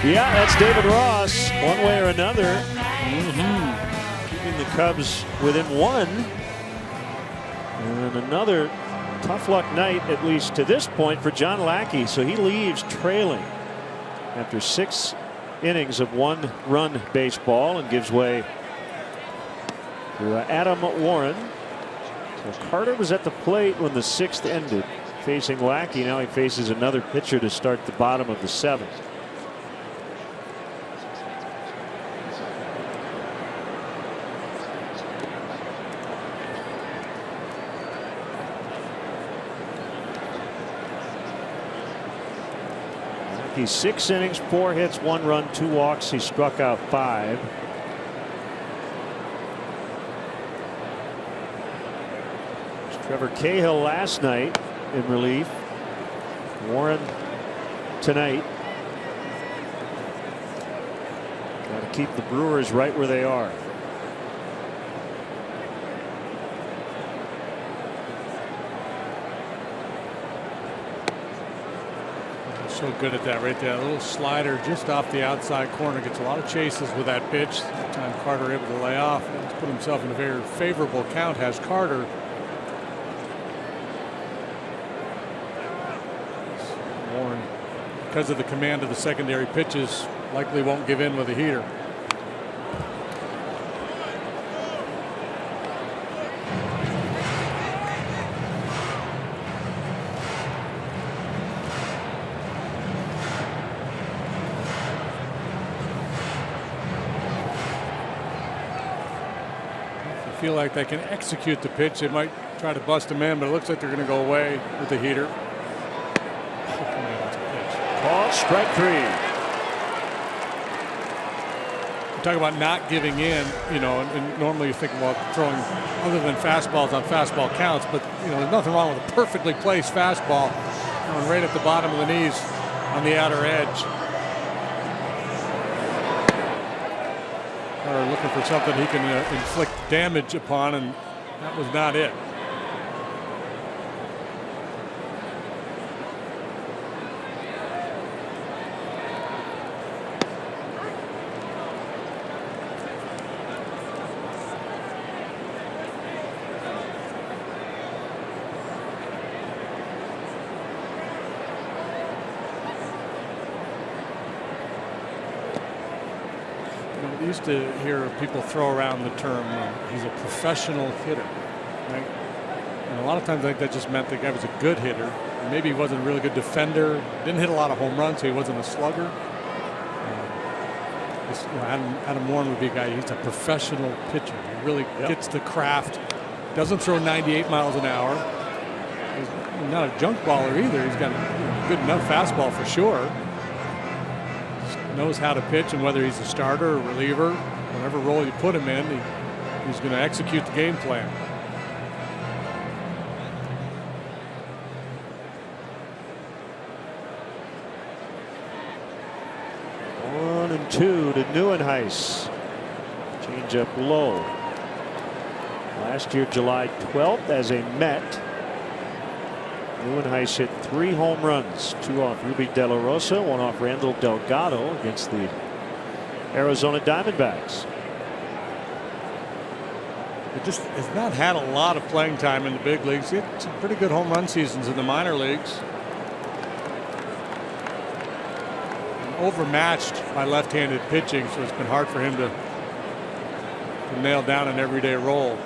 Yeah, that's David Ross, one way or another. Keeping the Cubs within one. And another tough luck night, at least to this point, for John Lackey. So he leaves trailing after 6 innings of 1-run baseball and gives way to Adam Warren. So Carter was at the plate when the 6th ended, facing Lackey. Now he faces another pitcher to start the bottom of the 7th. He's 6 innings, 4 hits, 1 run, 2 walks. He struck out 5. Trevor Cahill last night in relief. Warren tonight. Got to keep the Brewers right where they are. So good at that right there. A little slider just off the outside corner. Gets a lot of chases with that pitch. That time Carter able to lay off. He's put himself in a very favorable count. Has Carter. Warren, because of the command of the secondary pitches, likely won't give in with a heater. Feel like they can execute the pitch. They might try to bust him in, but it looks like they're going to go away with the heater. Ball, strike 3. Talk about not giving in, you know, and normally you think about throwing other than fastballs on fastball counts, but you know, there's nothing wrong with a perfectly placed fastball going right at the bottom of the knees on the outer edge. Or looking for something he can inflict damage upon, and that was not it. Used to hear people throw around the term he's a professional hitter, right? And a lot of times I think that just meant the guy was a good hitter. Maybe he wasn't a really good defender, didn't hit a lot of home runs, so he wasn't a slugger. Adam Warren would be a guy, he's a professional pitcher. He really gets the craft, doesn't throw 98 miles an hour. He's not a junk baller either. He's got a good enough fastball for sure. Knows how to pitch, and whether he's a starter or reliever, whatever role you put him in, he's going to execute the game plan. One and 2 to Neuenhuis. Change up low. Last year, July 12th, as a Met, Neuenhuis hit 3 home runs, 2 off Ruby De La Rosa, 1 off Randall Delgado against the Arizona Diamondbacks. It just has not had a lot of playing time in the big leagues. He had some pretty good home run seasons in the minor leagues. Overmatched by left-handed pitching, so it's been hard for him to nail down an everyday role.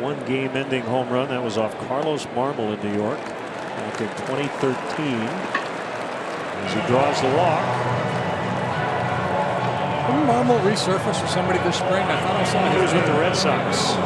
One game-ending home run that was off Carlos Marmol in New York back in 2013 as he draws the walk. Didn't Marmol resurface for somebody this spring? I thought I saw him. He was with the Red Sox.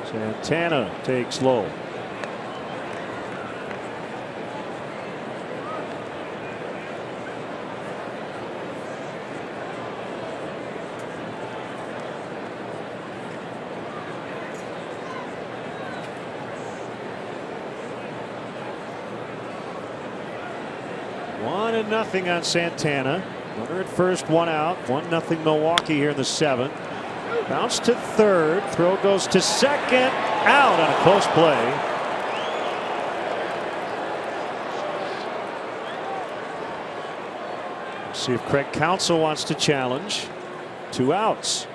Santana takes low. 1-0 on Santana. Runner at first, one out. 1-0 Milwaukee here in the 7th. Bounce to third. Throw goes to second. Out on a close play. See if Craig Counsell wants to challenge. 2 outs.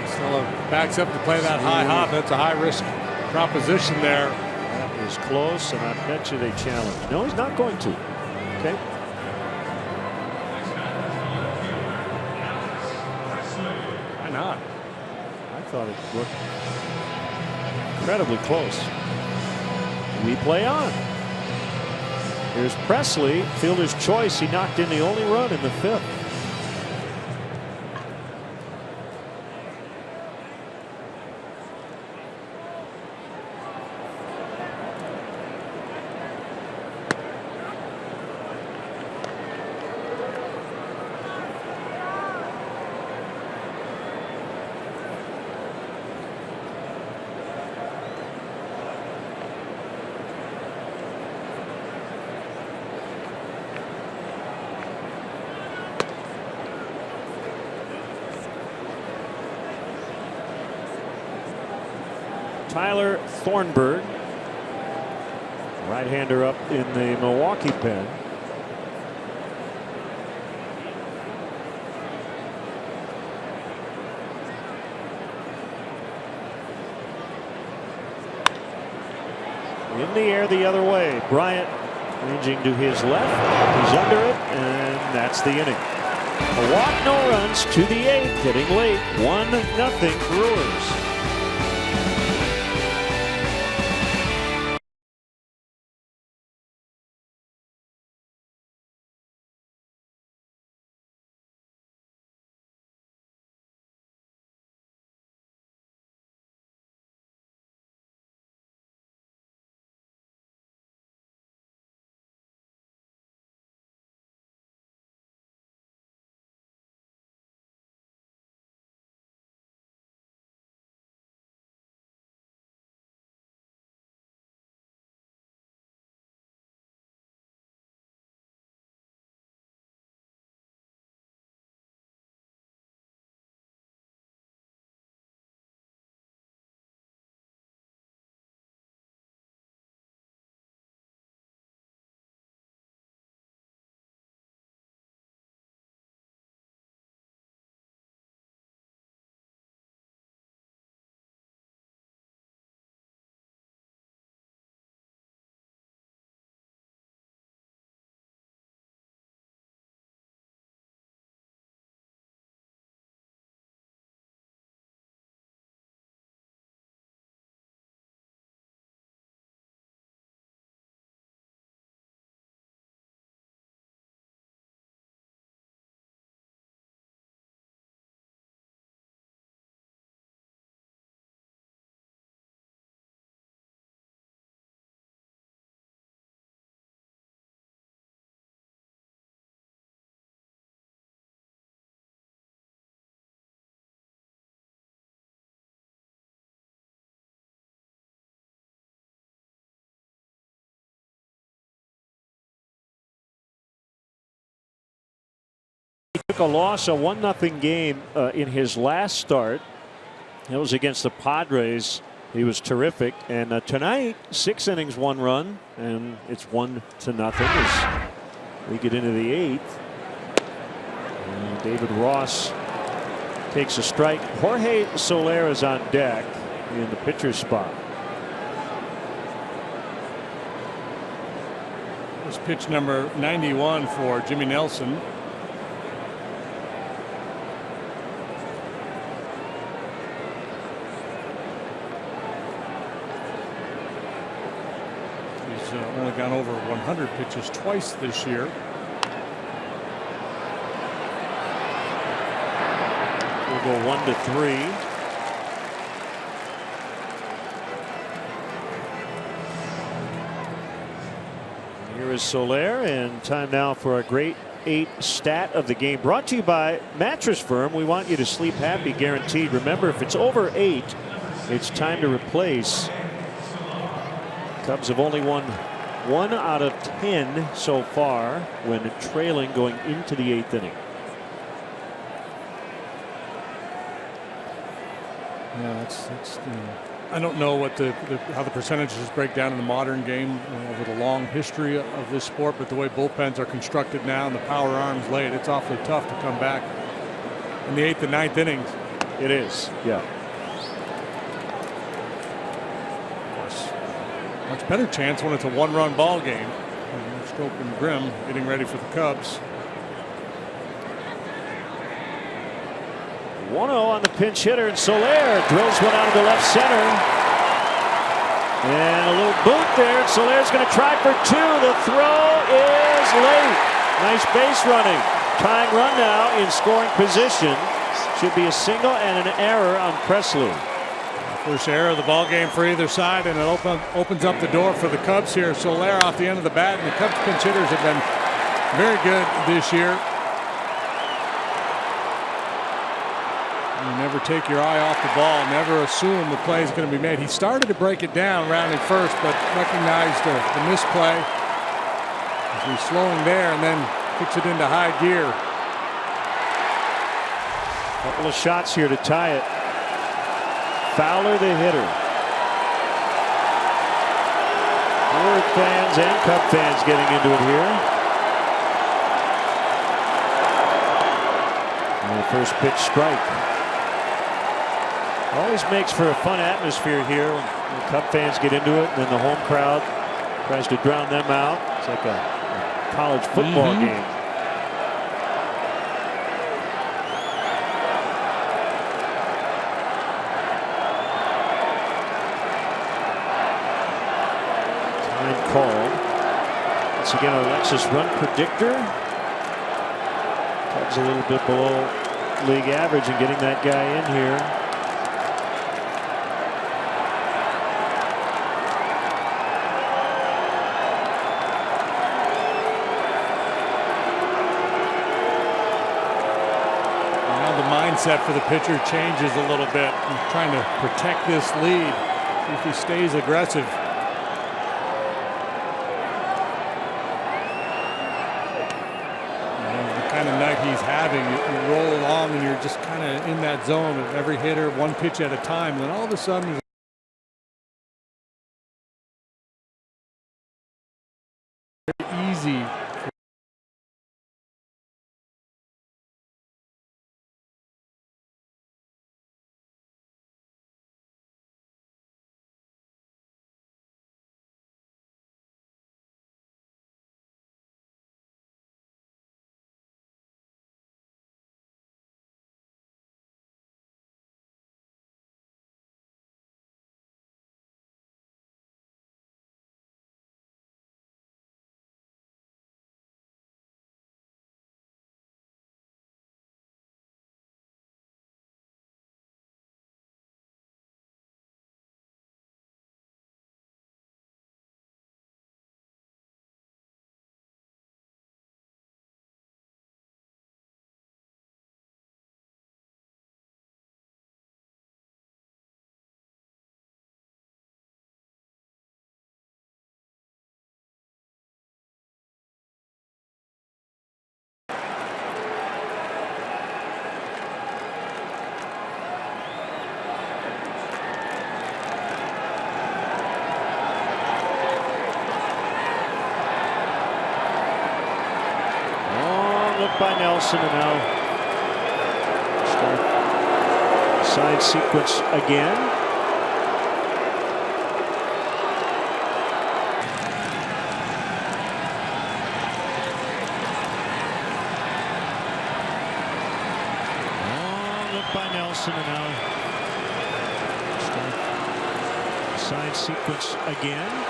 Still backs up to play that high hop. That's a high risk proposition there. That was close, and I bet you they challenge. No, he's not going to. Okay. Why not? I thought it looked incredibly close. We play on. Here's Presley, fielder's choice. He knocked in the only run in the 5th. Tyler Thornburg, right-hander up in the Milwaukee pen. In the air the other way. Bryant ranging to his left. He's under it, and that's the inning. A walk, no runs to the 8th. Getting late. 1-0 Brewers. He took a loss, a 1-0 game in his last start. That was against the Padres. He was terrific. And tonight, 6 innings, 1 run, and it's 1-0 as we get into the 8th. And David Ross takes a strike. Jorge Soler is on deck in the pitcher's spot. This pitch number 91 for Jimmy Nelson. Only gone over 100 pitches twice this year. We'll go 1-3. Here is Soler, and time now for our great 8 stat of the game, brought to you by Mattress Firm. We want you to sleep happy, guaranteed. Remember, if it's over 8, it's time to replace. Cubs have only won 1 out of 10 so far when trailing going into the 8th inning. Yeah, that's I don't know what how the percentages break down in the modern game over the long history of this sport, but the way bullpens are constructed now and the power arms laid, it's awfully tough to come back in the 8th and 9th innings. It is, yeah. Much better chance when it's a 1-run ball game. Schoop and Grimm getting ready for the Cubs. 1-0 on the pinch hitter, and Soler drills one out of the left center. And a little boot there, and Soler's going to try for 2. The throw is late. Nice base running. Tying run now in scoring position. Should be a single and an error on Presley. First error of the ball game for either side, and it opens up the door for the Cubs here. Soler off the end of the bat, and the Cubs pinch hitters have been very good this year. You never take your eye off the ball, never assume the play is going to be made. He started to break it down rounding first, but recognized the misplay. He's slowing there and then kicks it into high gear. Couple of shots here to tie it. Fowler the hitter. Bird fans and Cub fans getting into it here. And the first pitch strike. Always makes for a fun atmosphere here when the Cub fans get into it, and then the home crowd tries to drown them out. It's like a college football game. Time called. Once again, Alexis run predictor. Cubs a little bit below league average, and getting that guy in here. Mindset for the pitcher changes a little bit. He's trying to protect this lead. See if he stays aggressive. The kind of night he's having, you roll along and you're just kind of in that zone of every hitter, one pitch at a time. Then all of a sudden, it's very easy. By Nelson, and now start side sequence again. Long look by Nelson, and now start side sequence again.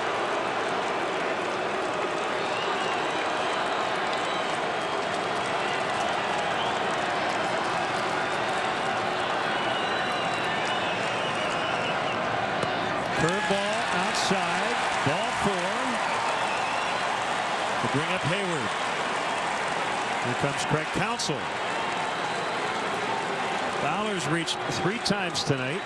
Curveball outside, ball 4 to bring up Hayward. Here comes Craig Counsell. Fowler's reached 3 times tonight.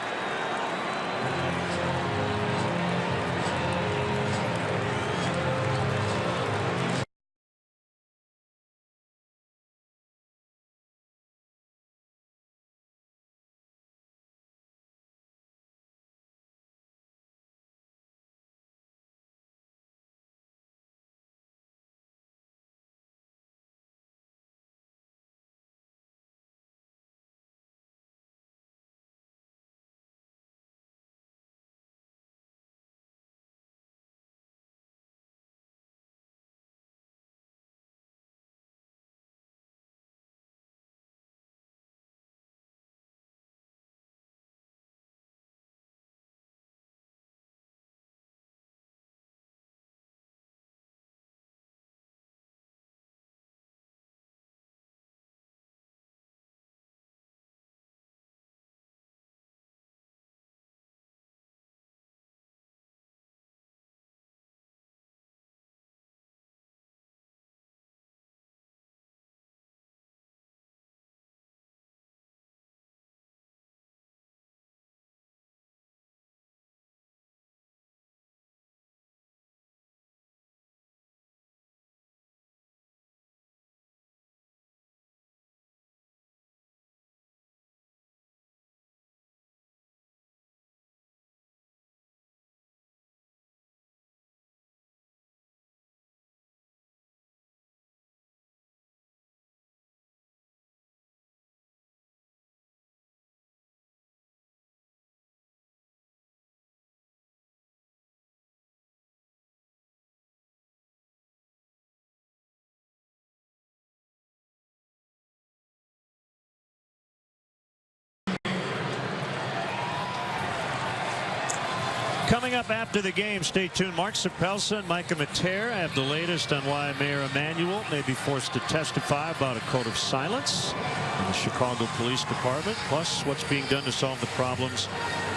Coming up after the game, stay tuned. Mark Sapelsa and Micah Mater have the latest on why Mayor Emanuel may be forced to testify about a code of silence in the Chicago Police Department, plus what's being done to solve the problems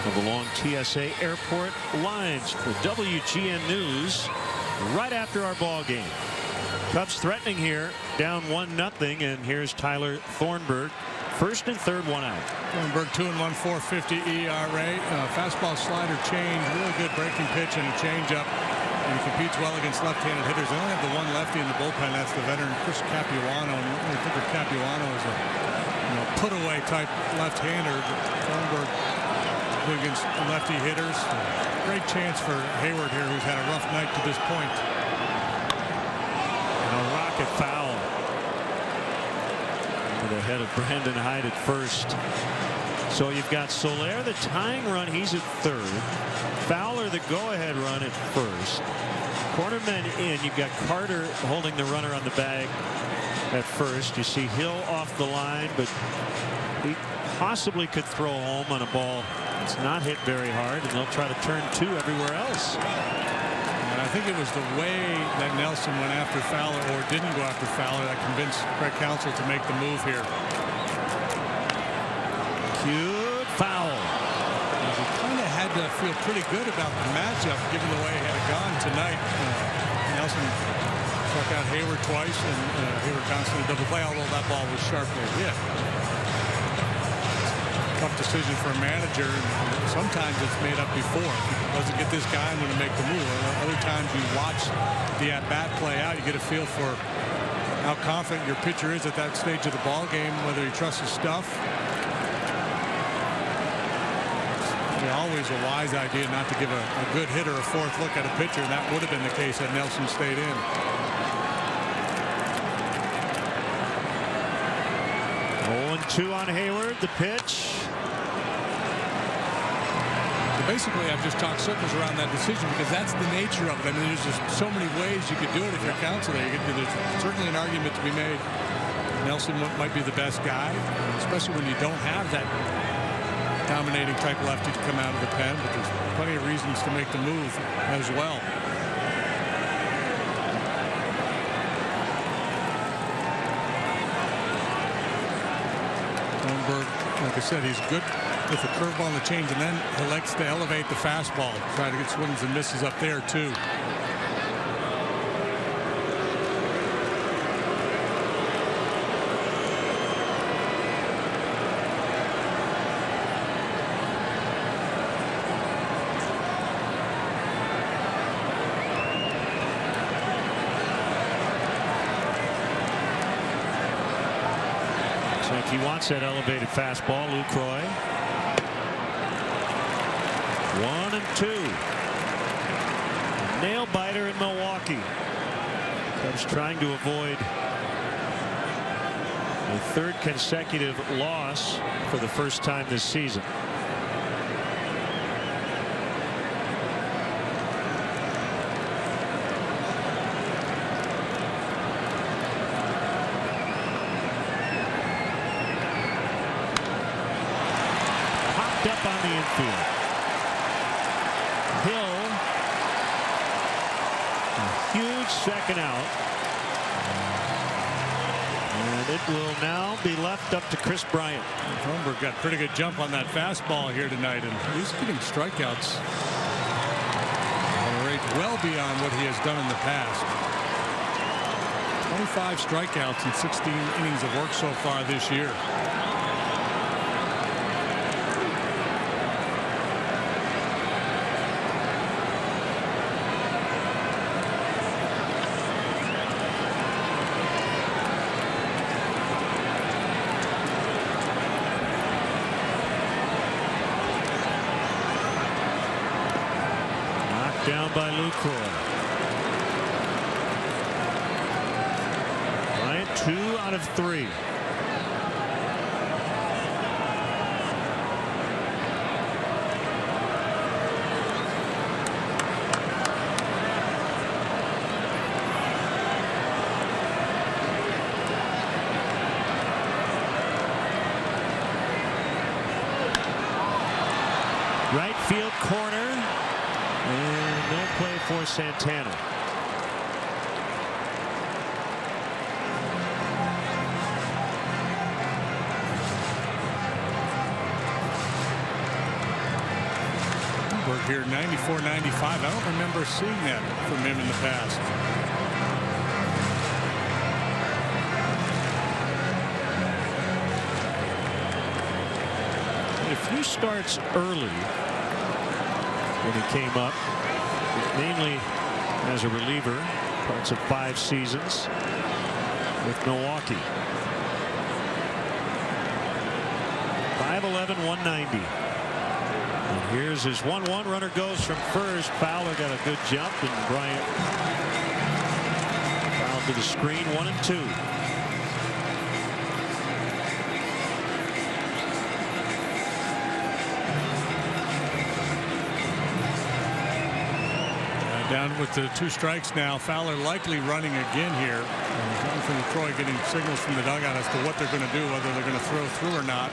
of the long TSA airport lines. For WGN News, right after our ball game. Cubs threatening here, down 1-0, and here's Tyler Thornburg. First and third, 1 out. Thornburg 2-1, 4.50 ERA. Fastball, slider, change, really good breaking pitch and a changeup. And he competes well against left-handed hitters. They only have the one lefty in the bullpen. That's the veteran Chris Capuano. And you think of Capuano as a put-away type left-hander. Thornburg good against lefty hitters. Great chance for Hayward here, who's had a rough night to this point. And a rocket foul to the head of Brandon Hyde at first. So you've got Soler, the tying run. He's at third. Fowler, the go-ahead run at first. Cornermen in. You've got Carter holding the runner on the bag at first. You see Hill off the line, but he possibly could throw home on a ball that's not hit very hard, and they'll try to turn two everywhere else. And I think it was the way that Nelson went after Fowler, or didn't go after Fowler, that convinced Craig Counsell to make the move here. Cute foul. He kind of had to feel pretty good about the matchup, given the way it had gone tonight. Nelson struck out Hayward twice, and Hayward constantly double play, although that ball was sharply hit. Tough decision for a manager. Sometimes it's made up before. If he doesn't get this guy, I'm going to make the move. Other times you watch the at-bat play out, you get a feel for how confident your pitcher is at that stage of the ball game, whether he trusts his stuff. It's always a wise idea not to give a good hitter a fourth look at a pitcher, and that would have been the case had Nelson stayed in. Two on Hayward, the pitch. So basically, I've just talked circles around that decision because that's the nature of it. I mean, there's just so many ways you could do it if you're Counsell there. There's certainly an argument to be made. Nelson might be the best guy, especially when you don't have that dominating type lefty to come out of the pen, but there's plenty of reasons to make the move as well. Like I said, he's good with the curveball and the change, and then he likes to elevate the fastball, try to get swings and misses up there too. He wants that elevated fastball. Lucroy. 1-2. Nail biter in Milwaukee. Cubs trying to avoid a third consecutive loss for the first time this season. Up on the infield. Hill, a huge second out, and it will now be left up to Chris Bryant. Thornburg got a pretty good jump on that fastball here tonight, and he's getting strikeouts at a rate well beyond what he has done in the past. 25 strikeouts in 16 innings of work so far this year. Down by Lucroy. Bryant 2 out of 3. Right field corner. And no play for Santana. We're here 94-95. I don't remember seeing that from him in the past. A few starts early when he came up, mainly as a reliever, parts of 5 seasons with Milwaukee. 5'11", 190. And here's his 1-1. Runner goes from first. Fowler got a good jump, and Bryant fouled to the screen. 1-2. Down with the 2 strikes now. Fowler likely running again here. Coming from Troy, getting signals from the dugout as to what they're going to do, whether they're going to throw through or not.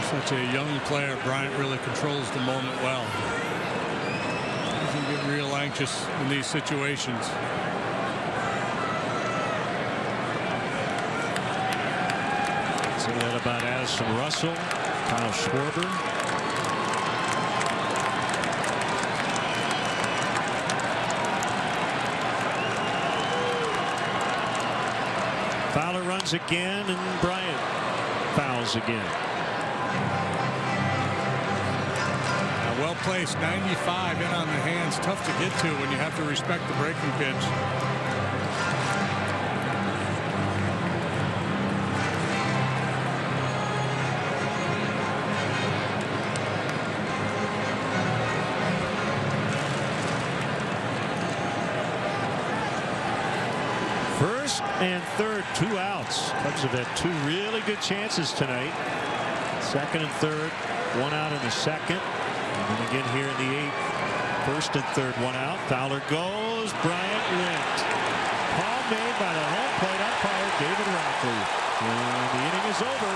Such a young player. Bryant really controls the moment well. Doesn't get real anxious in these situations. Say that about Addison Russell, Kyle Schwarber. Fowler runs again, and Bryant fouls again. Well placed, 95 in on the hands. Tough to get to when you have to respect the breaking pitch. First and third, 2 outs. Cubs have had 2 really good chances tonight. Second and third, 1 out in the second. And again here in the 8th. First and third, 1 out. Fowler goes. Bryant went. Call made by the home plate umpire, David Rockley. And the inning is over.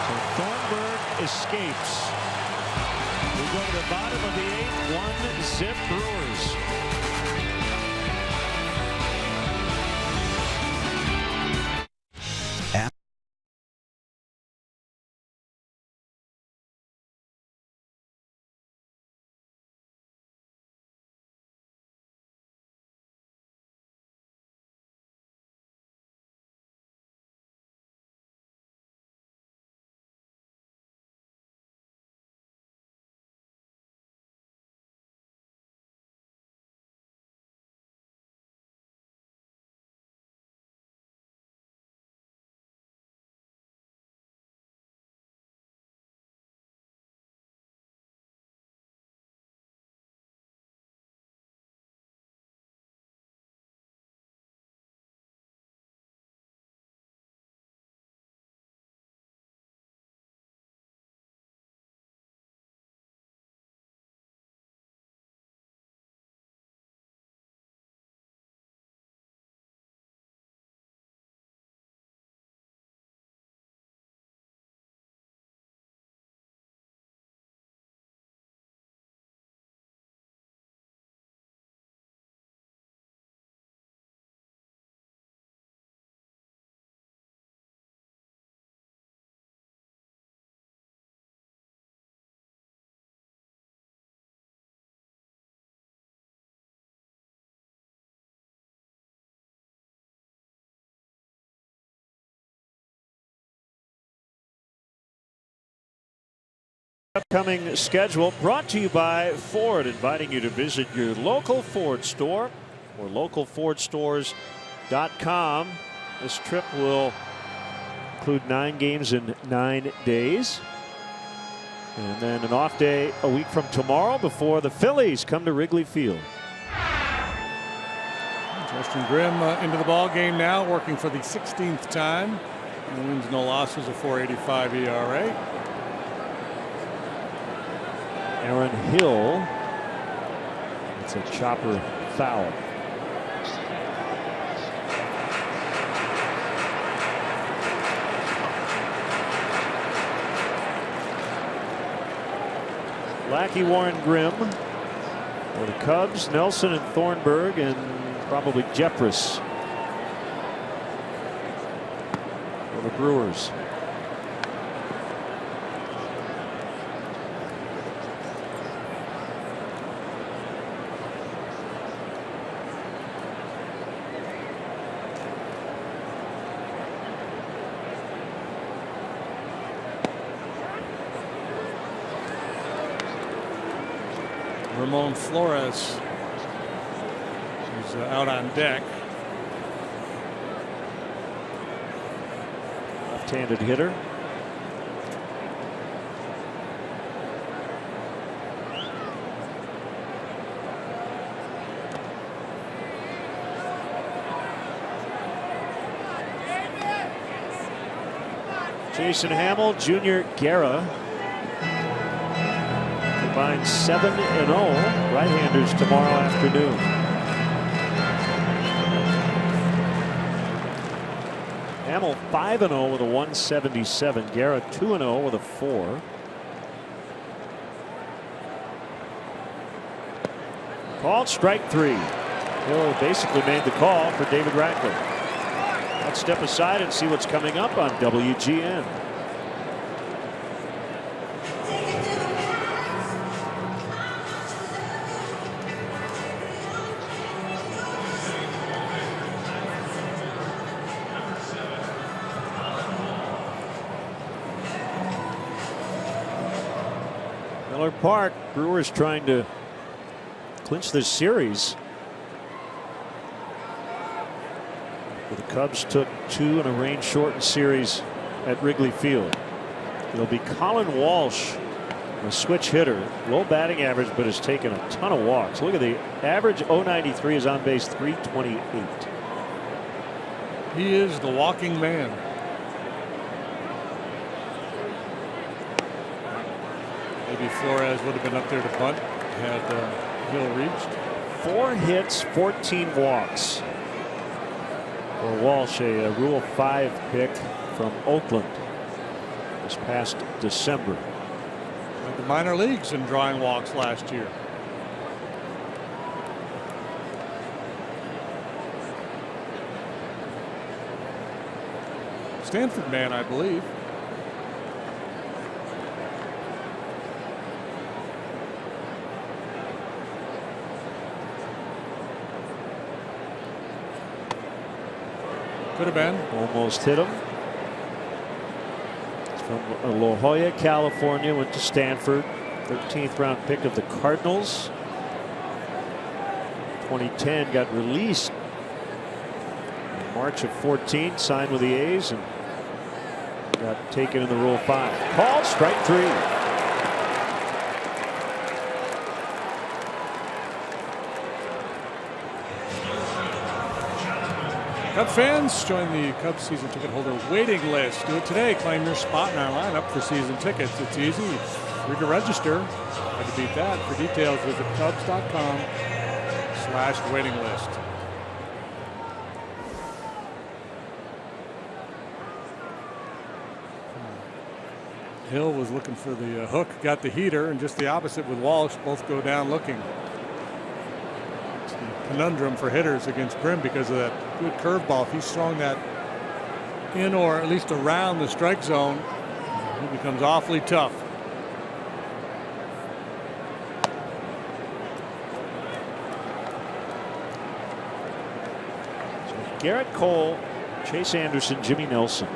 So Thornburg escapes. We go to the bottom of the 8th. 1-zip Brewers. Upcoming schedule brought to you by Ford, inviting you to visit your local Ford store or localfordstores.com. This trip will include 9 games in 9 days. And then an off day a week from tomorrow before the Phillies come to Wrigley Field. Justin Grimm into the ball game now, working for the 16th time. No wins, no losses, a 4.85 ERA. Aaron Hill. It's a chopper foul. Lackey, Warren Grimm for the Cubs, Nelson and Thornburg, and probably Jeffress for the Brewers. Ramon Flores is out on deck. Left-handed hitter. Jason Hamill, Junior Guerra. Combined 7-0. Right-handers tomorrow afternoon. Hamill 5-0 with a 177. Guerra 2-0 with a 4. Called strike 3. Hill basically made the call for David Ratcliffe. Let's step aside and see what's coming up on WGN. Miller Park, Brewers trying to clinch this series. The Cubs took 2 in a rain-shortened series at Wrigley Field. It'll be Colin Walsh, a switch hitter, low batting average, but has taken a ton of walks. Look at the average. 093 is on base 328. He is the walking man. Maybe Flores would have been up there to bunt had Hill reached. 4 hits, 14 walks. For Walsh, a Rule 5 pick from Oakland this past December. Like the minor leagues in drawing walks last year. Stanford man, I believe. Could have been. Almost hit him. It's from La Jolla, California. Went to Stanford. 13th round pick of the Cardinals. 2010 got released in March of 14. Signed with the A's and got taken in the Rule 5. Called strike 3. Cub fans, join the Cubs season ticket holder waiting list. Do it today. Claim your spot in our lineup for season tickets. It's easy. Free to register. Hard to beat that. For details, visit Cubs.com/waiting list. Hill was looking for the hook, got the heater, and just the opposite with Walsh. Both go down looking. Conundrum for hitters against Grimm because of that good curveball. If he's throwing that in or at least around the strike zone, he becomes awfully tough. So Garrett Cole, Chase Anderson, Jimmy Nelson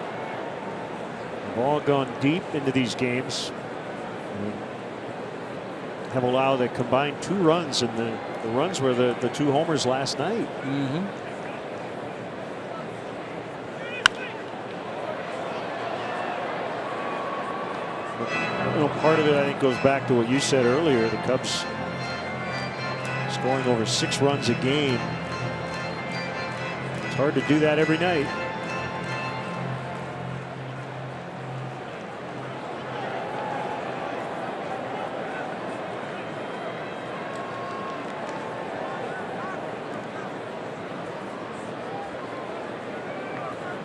have all gone deep into these games. Have allowed a combined 2 runs, and the runs were the 2 homers last night. Part of it, I think, goes back to what you said earlier. The Cubs scoring over 6 runs a game. It's hard to do that every night.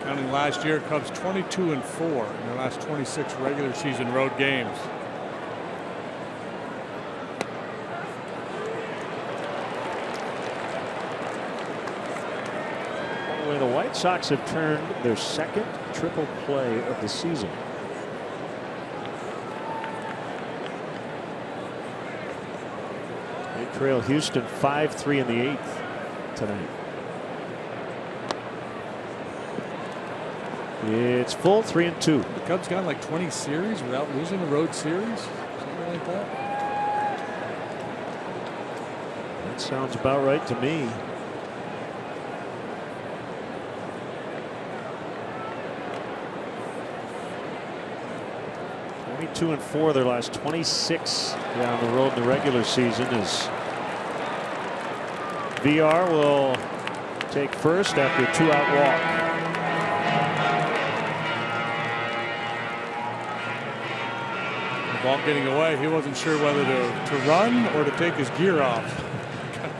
Counting last year, Cubs 22-4 in their last 26 regular season road games. By the way, the White Sox have turned their second triple play of the season. They trail Houston 5-3 in the 8th tonight. It's full 3-2. The Cubs got like 20 series without losing a road series, something like that. That sounds about right to me. and 4 their last 26 down the road in the regular season, as VR will take first after a 2-out walk. Ball getting away. He wasn't sure whether to run or to take his gear off.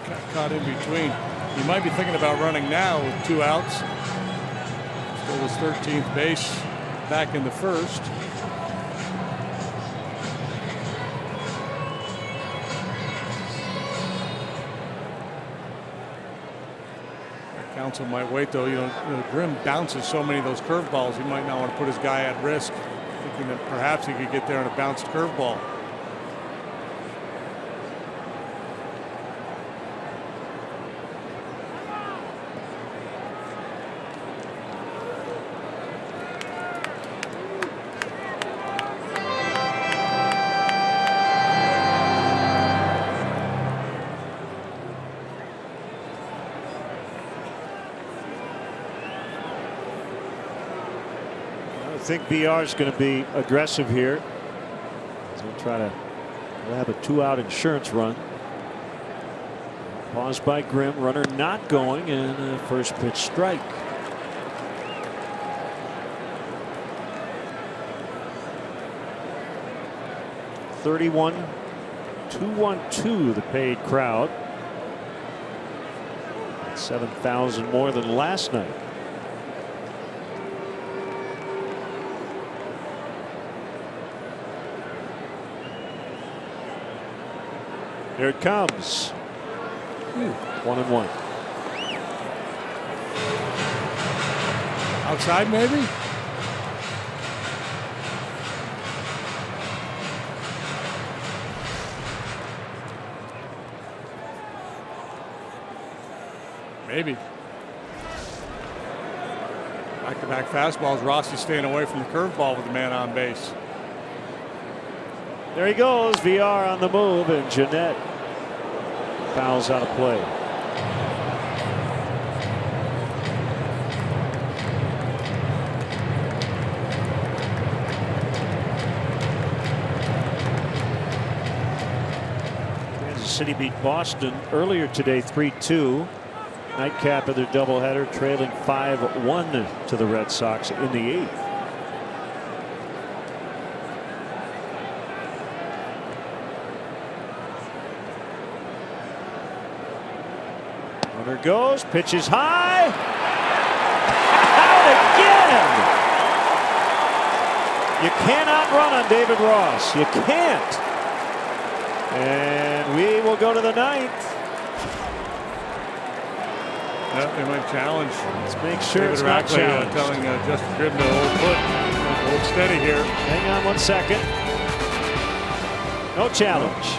Got caught in between. He might be thinking about running now with 2 outs. Stole his 13th base back in the first. Counsell might wait, though. You know, Grimm bounces so many of those curveballs, he might not want to put his guy at risk, thinking that perhaps he could get there on a bounced curveball. I think BR is going to be aggressive here. He'll try to grab a 2-out insurance run. Paused by Grimm, runner not going, and a first pitch strike. $31,212 the paid crowd. 7,000 more than last night. Here it comes. 1-1. Outside, maybe? Maybe. Back-to-back fastballs. Rossi staying away from the curveball with the man on base. There he goes. VR on the move, and Jeanette fouls out of play. Kansas City beat Boston earlier today 3-2. Nightcap of their doubleheader, trailing 5-1 to the Red Sox in the 8th. Runner goes, pitches high. Out again. You cannot run on David Ross. You can't. And we will go to the 9th. They might challenge. Let's make sure David it's not Rackley, challenged. telling Justin Grimm to hold steady here. Hang on 1 second. No challenge.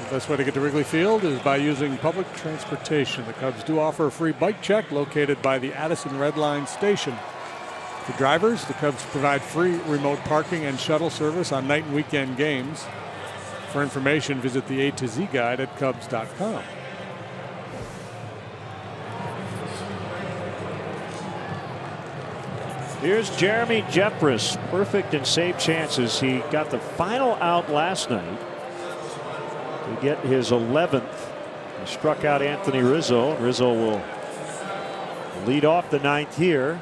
The best way to get to Wrigley Field is by using public transportation. The Cubs do offer a free bike check located by the Addison Red Line station. For drivers, the Cubs provide free remote parking and shuttle service on night and weekend games. For information, visit the A to Z guide at Cubs.com. Here's Jeremy Jeffress, perfect in save chances. He got the final out last night to get his 11th. He struck out Anthony Rizzo. Rizzo will lead off the 9th here.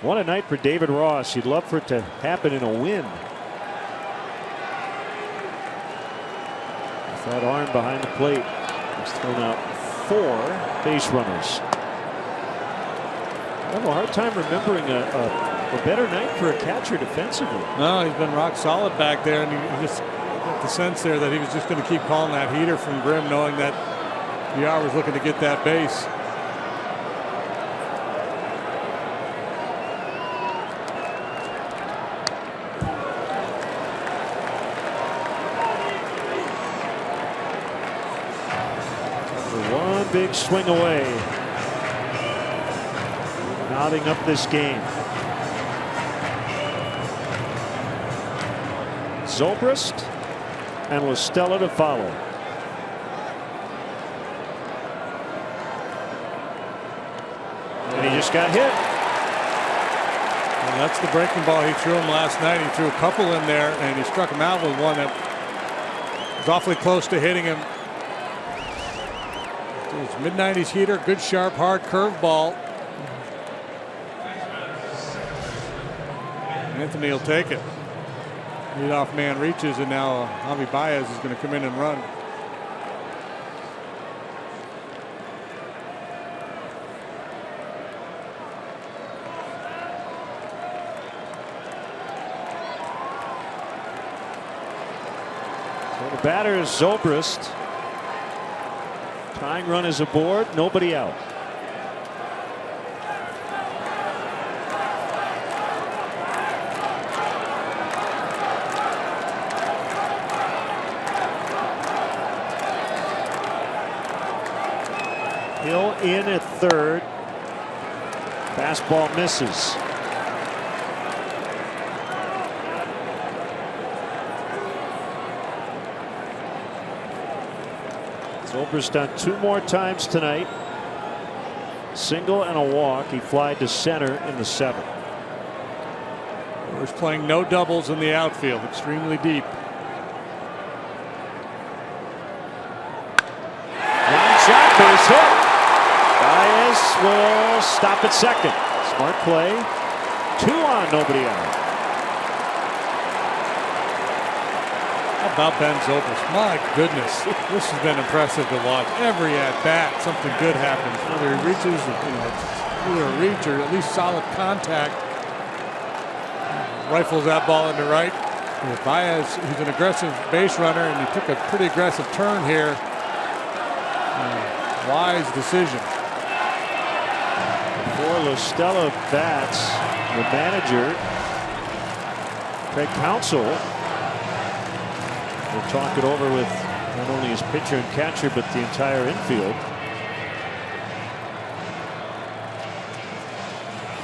What a night for David Ross. You'd love for it to happen in a win. With that arm behind the plate, he's thrown out 4 base runners. I have a hard time remembering a better night for a catcher defensively. No, he's been rock solid back there, and you just get the sense there that he was just going to keep calling that heater from Grimm, knowing that BR was looking to get that base. One big swing away. Knotting up this game. Zobrist and La Stella to follow. And he just got hit. And that's the breaking ball he threw him last night. He threw a couple in there, and he struck him out with one that was awfully close to hitting him. It's mid-90s heater, good sharp hard curveball. Anthony will take it. Leadoff man reaches, and now Javi Baez is going to come in and run. So the batter is Zobrist. Tying run is aboard, nobody out. Hill in at third. Fastball misses. Zobrist done 2 more times tonight. Single and a walk. He flied to center in the 7th. We're playing no doubles in the outfield. Extremely deep. Line shot, base hit. Baez will stop at second. Smart play. 2 on, nobody out. How about Ben Zobrist? My goodness, this has been impressive to watch. Every at bat, something good happens. Whether he reaches, either a reach or at least solid contact. Rifles that ball into right. Baez, he's an aggressive base runner, and he took a pretty aggressive turn here. Wise decision. For La Stella bats, the manager, Craig Counsell, will talk it over with not only his pitcher and catcher, but the entire infield.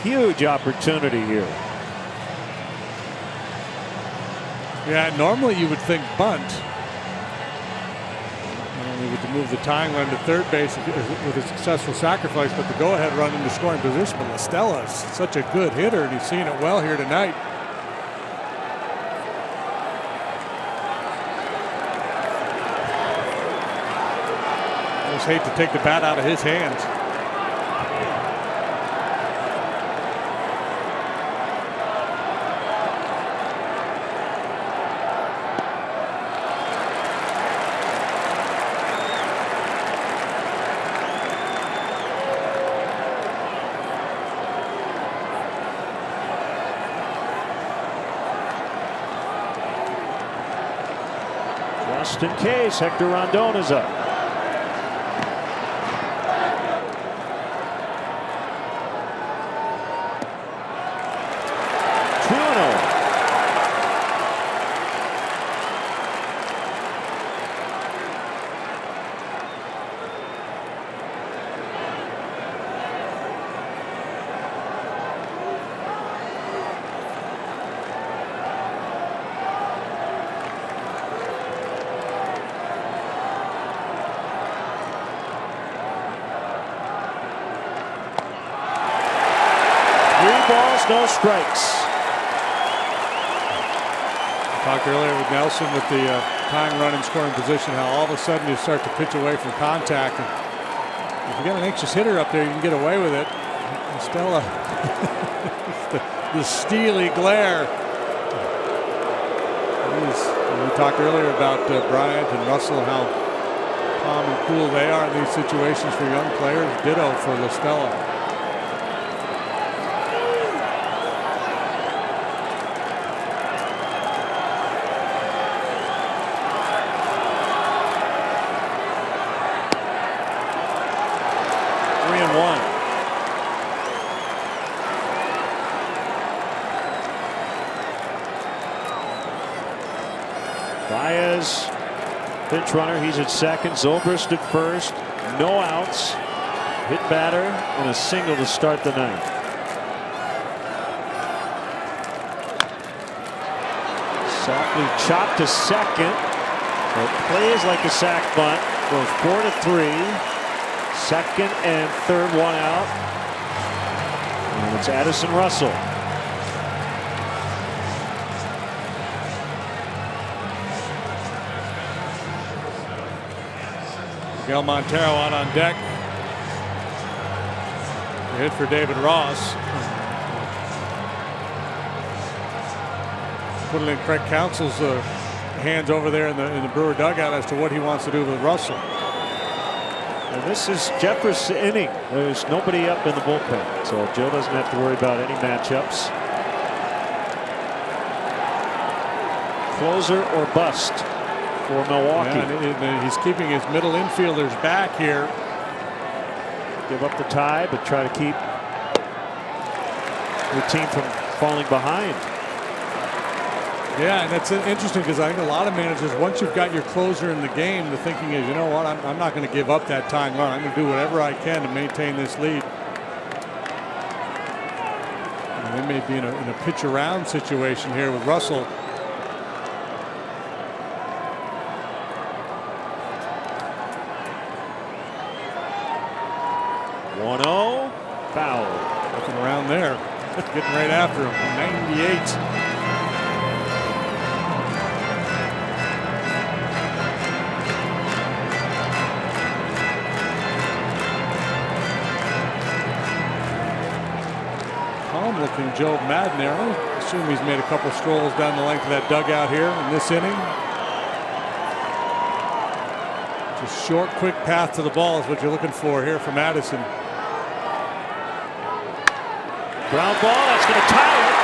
Huge opportunity here. Yeah, normally you would think bunt. To move the tying run to third base with a successful sacrifice, but the go-ahead run into scoring position. But La Stella is such a good hitter, and he's seen it well here tonight. I just hate to take the bat out of his hands. Just in case, Hector Rondon is up. balls, no strikes. Talked earlier with Nelson with the tying run in scoring position, how all of a sudden you start to pitch away from contact. And if you got an anxious hitter up there, you can get away with it. Stella, the steely glare. We talked earlier about Bryant and Russell and how calm and cool they are in these situations for young players. Ditto for LaStella. Baez, pinch runner, he's at second. Zobrist at first. No outs. Hit batter and a single to start the ninth. Softly chopped to second. It plays like a sac bunt. Goes 4-3. Second and third, one out. And it's Addison Russell. Miguel Montero out on deck. A hit for David Ross. Putting in Craig Counsell's hands over there in the Brewer dugout as to what he wants to do with Russell. And this is Jeffress' inning. There's nobody up in the bullpen, so Joe doesn't have to worry about any matchups. Closer or bust for Milwaukee. Yeah, and he's keeping his middle infielders back here. Give up the tie, but try to keep the team from falling behind. Yeah, and that's interesting because I think a lot of managers, once you've got your closer in the game, the thinking is, you know what, I'm not going to give up that tying run. I'm going to do whatever I can to maintain this lead. And they may be in a pitch around situation here with Russell. Foul. Looking around there. Getting right after him. 98. Calm looking Joe Madden there. I assume he's made a couple strolls down the length of that dugout here in this inning. Just short, quick path to the ball is what you're looking for here from Addison. Ground ball, that's going to tie it.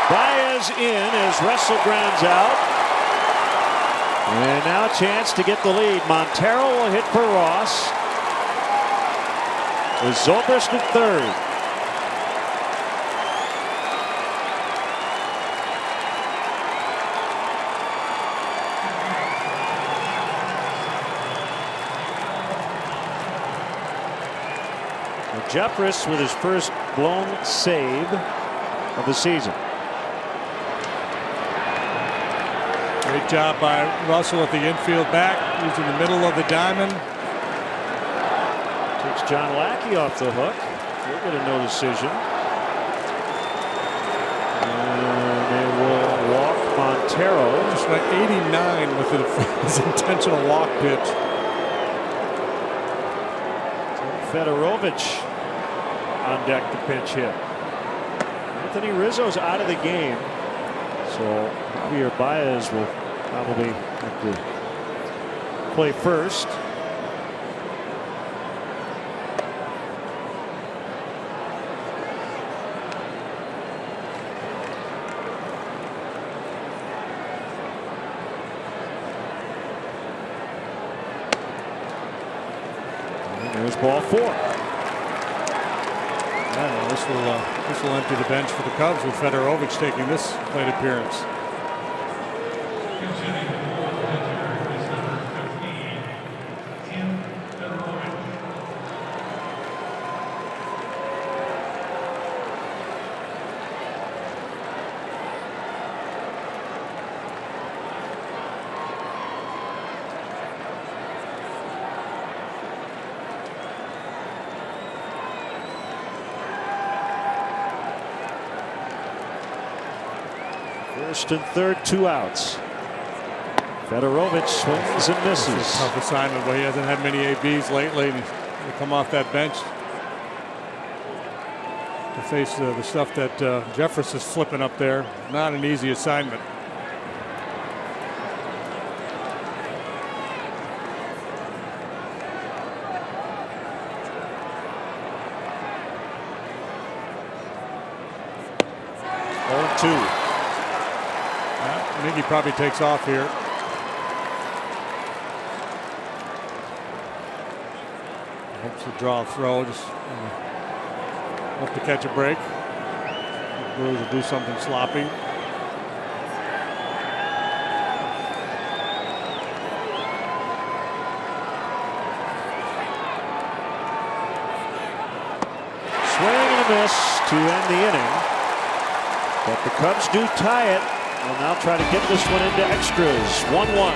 1-1. Baez in as Russell grounds out. And now a chance to get the lead. Montero will hit for Ross. With Zobrist at third. Jeffress with his first blown save of the season. Great job by Russell at the infield back, using the middle of the diamond. Takes John Lackey off the hook. He'll get a no decision. And they will walk Montero. Just like 89 with his intentional walk pitch. Fedorovich on deck to pinch hit. Anthony Rizzo's out of the game, so Javier Baez will probably have to play first. And there's ball four. This will empty the bench for the Cubs with Fedorovich taking this plate appearance. First and third, 2 outs. Fedorovich swings and misses. It's a tough assignment, but he hasn't had many ABs lately. And he's come off that bench to face the stuff that Jeffress is flipping up there. Not an easy assignment. I think he probably takes off here. Hopes to draw a throw. Just hope to catch a break. The Brewers will do something sloppy. Swing and a miss to end the inning. But the Cubs do tie it. They'll now try to get this one into extras. 1-1.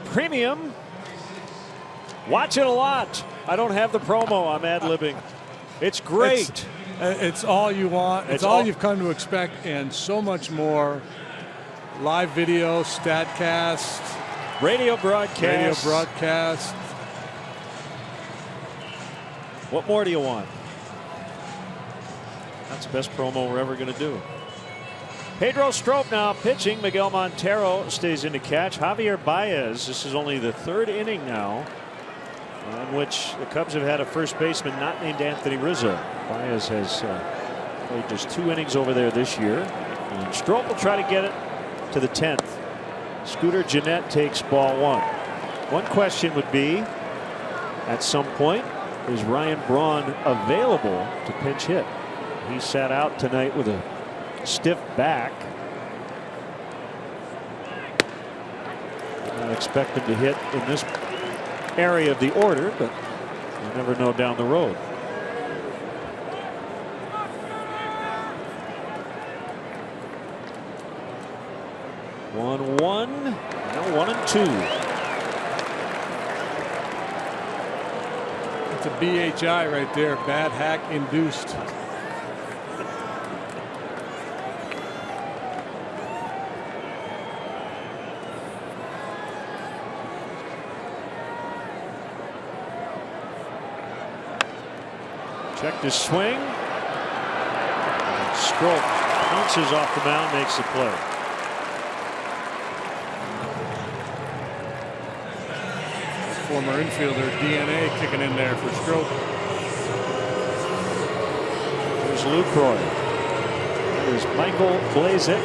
Premium. Watch it a lot. I don't have the promo. I'm ad-libbing. It's great. It's all you want. It's all you've come to expect and so much more. Live video, StatCast. Radio broadcast. What more do you want? That's the best promo we're ever going to do. Pedro Strop now pitching. Miguel Montero stays in to catch. Javier Baez. This is only the 3rd inning now in which the Cubs have had a first baseman not named Anthony Rizzo. Baez has played just 2 innings over there this year. And Strop will try to get it to the 10th. Scooter Gennett takes ball 1. One question would be, at some point, is Ryan Braun available to pinch hit? He sat out tonight with a stiff back. I expect him to hit in this area of the order, but you never know down the road. One, now 1-2. It's a BHI right there, bad hack induced. Checked his swing. Strop bounces off the mound, makes the play. Former infielder DNA kicking in there for Strop. There's Lucroy. is Michael Blazek.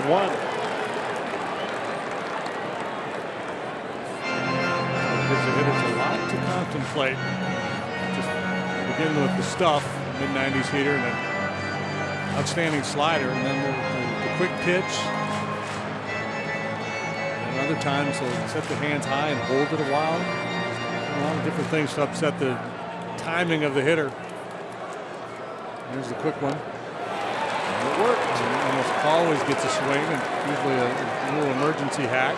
One. Gives the hitters a lot to contemplate. Just begin with the stuff, mid-90s heater, and an outstanding slider, and then the quick pitch. And other times they'll set the hands high and hold it a while. A lot of different things to upset the timing of the hitter. Here's the quick one. And it worked. Almost always gets a swing, and usually a little emergency hack.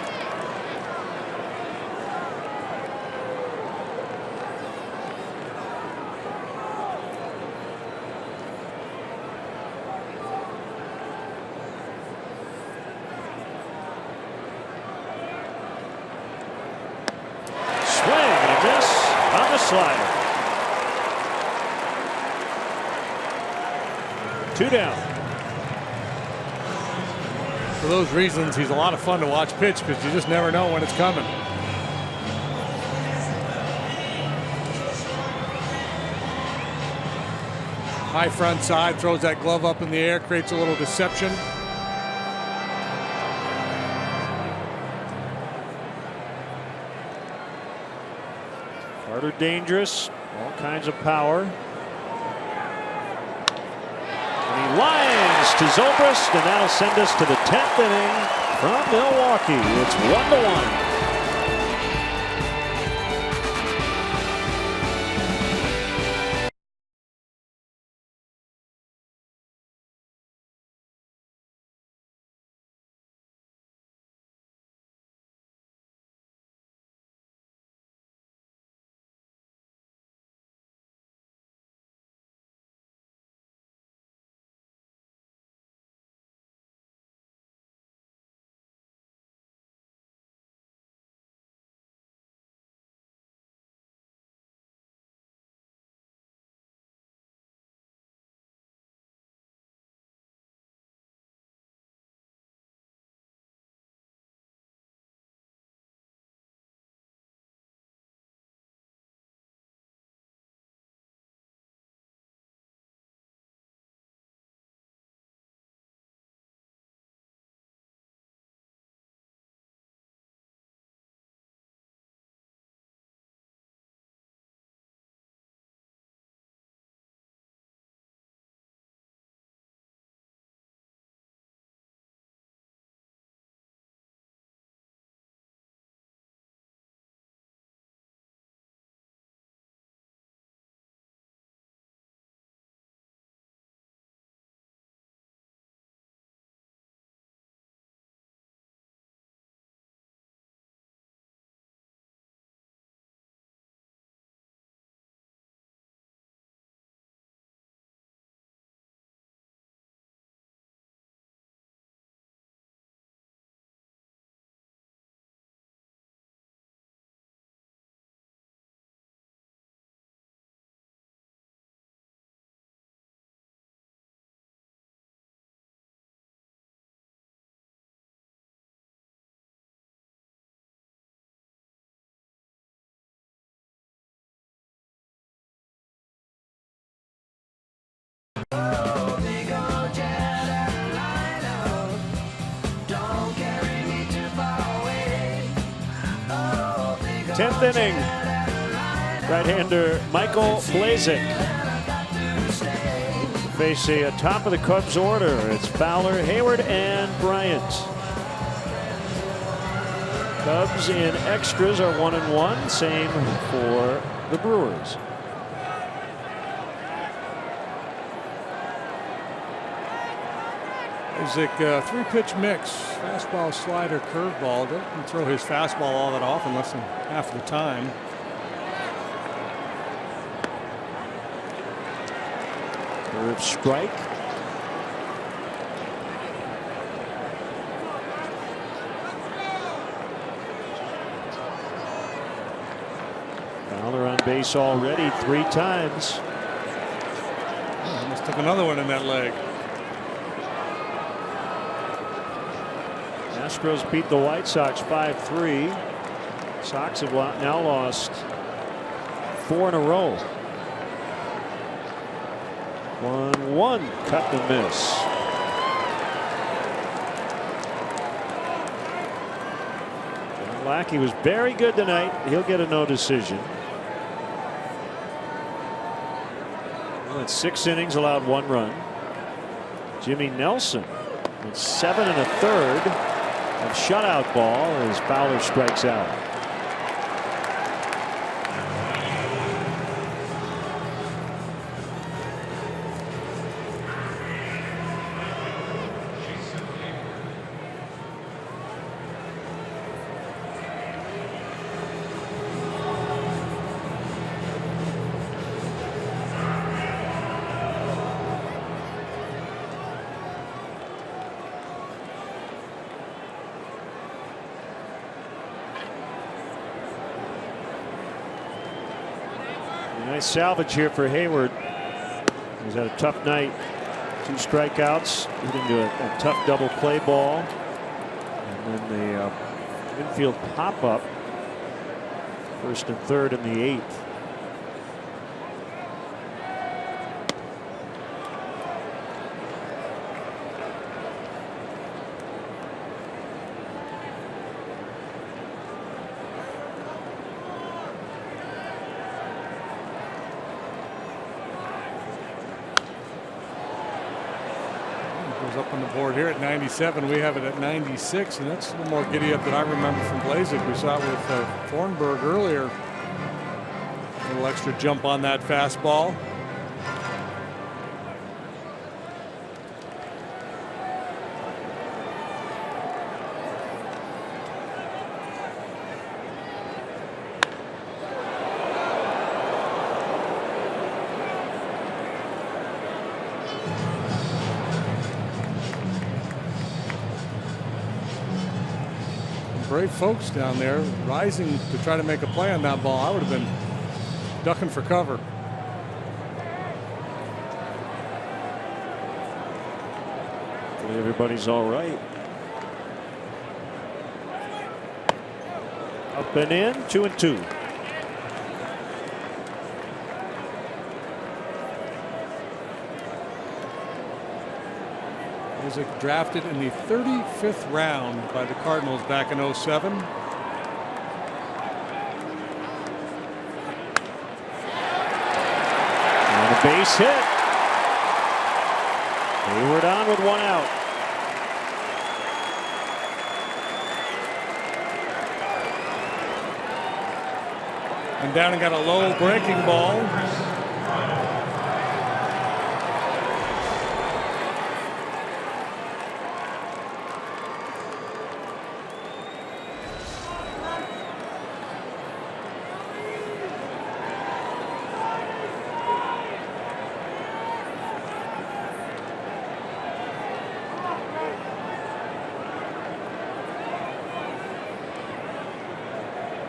Swing and a miss on the slider. 2 down. For those reasons, he's a lot of fun to watch pitch because you just never know when it's coming. High front side, throws that glove up in the air, creates a little deception. Carter dangerous, all kinds of power. And he lines to Zobrist, and that'll send us to the 10th inning from Milwaukee. It's 1-1. Tenth inning. Right-hander Michael Blazek face a top of the Cubs order. It's Fowler, Hayward, and Bryant. Cubs in extras are 1-1. Same for the Brewers. Isaac, three-pitch mix, fastball, slider, curveball. Doesn't throw his fastball all that often, less than half the time. Curve strike. Fowler on base already 3 times. Almost took another one in that leg. Astros beat the White Sox 5-3. Sox have now lost 4 in a row. 1-1, cut and miss. Lackey was very good tonight. He'll get a no decision. Well, it's 6 innings, allowed 1 run. Jimmy Nelson with 7 1/3 of shutout ball as Fowler strikes out. Nice salvage here for Hayward. He's had a tough night. 2 strikeouts. Hit into a tough double play ball. And then the infield pop up. 1st and 3rd in the 8th. Up on the board here at 97. We have it at 96, and that's a little more giddy up than I remember from Blazek. We saw it with Thornburg earlier. A little extra jump on that fastball. Brave folks down there rising to try to make a play on that ball. I would have been ducking for cover. Everybody's all right. Up and in, 2-2. Isaac drafted in the 35th round by the Cardinals back in 07. On a base hit. Hayward on with 1 out. And down and got a low breaking ball.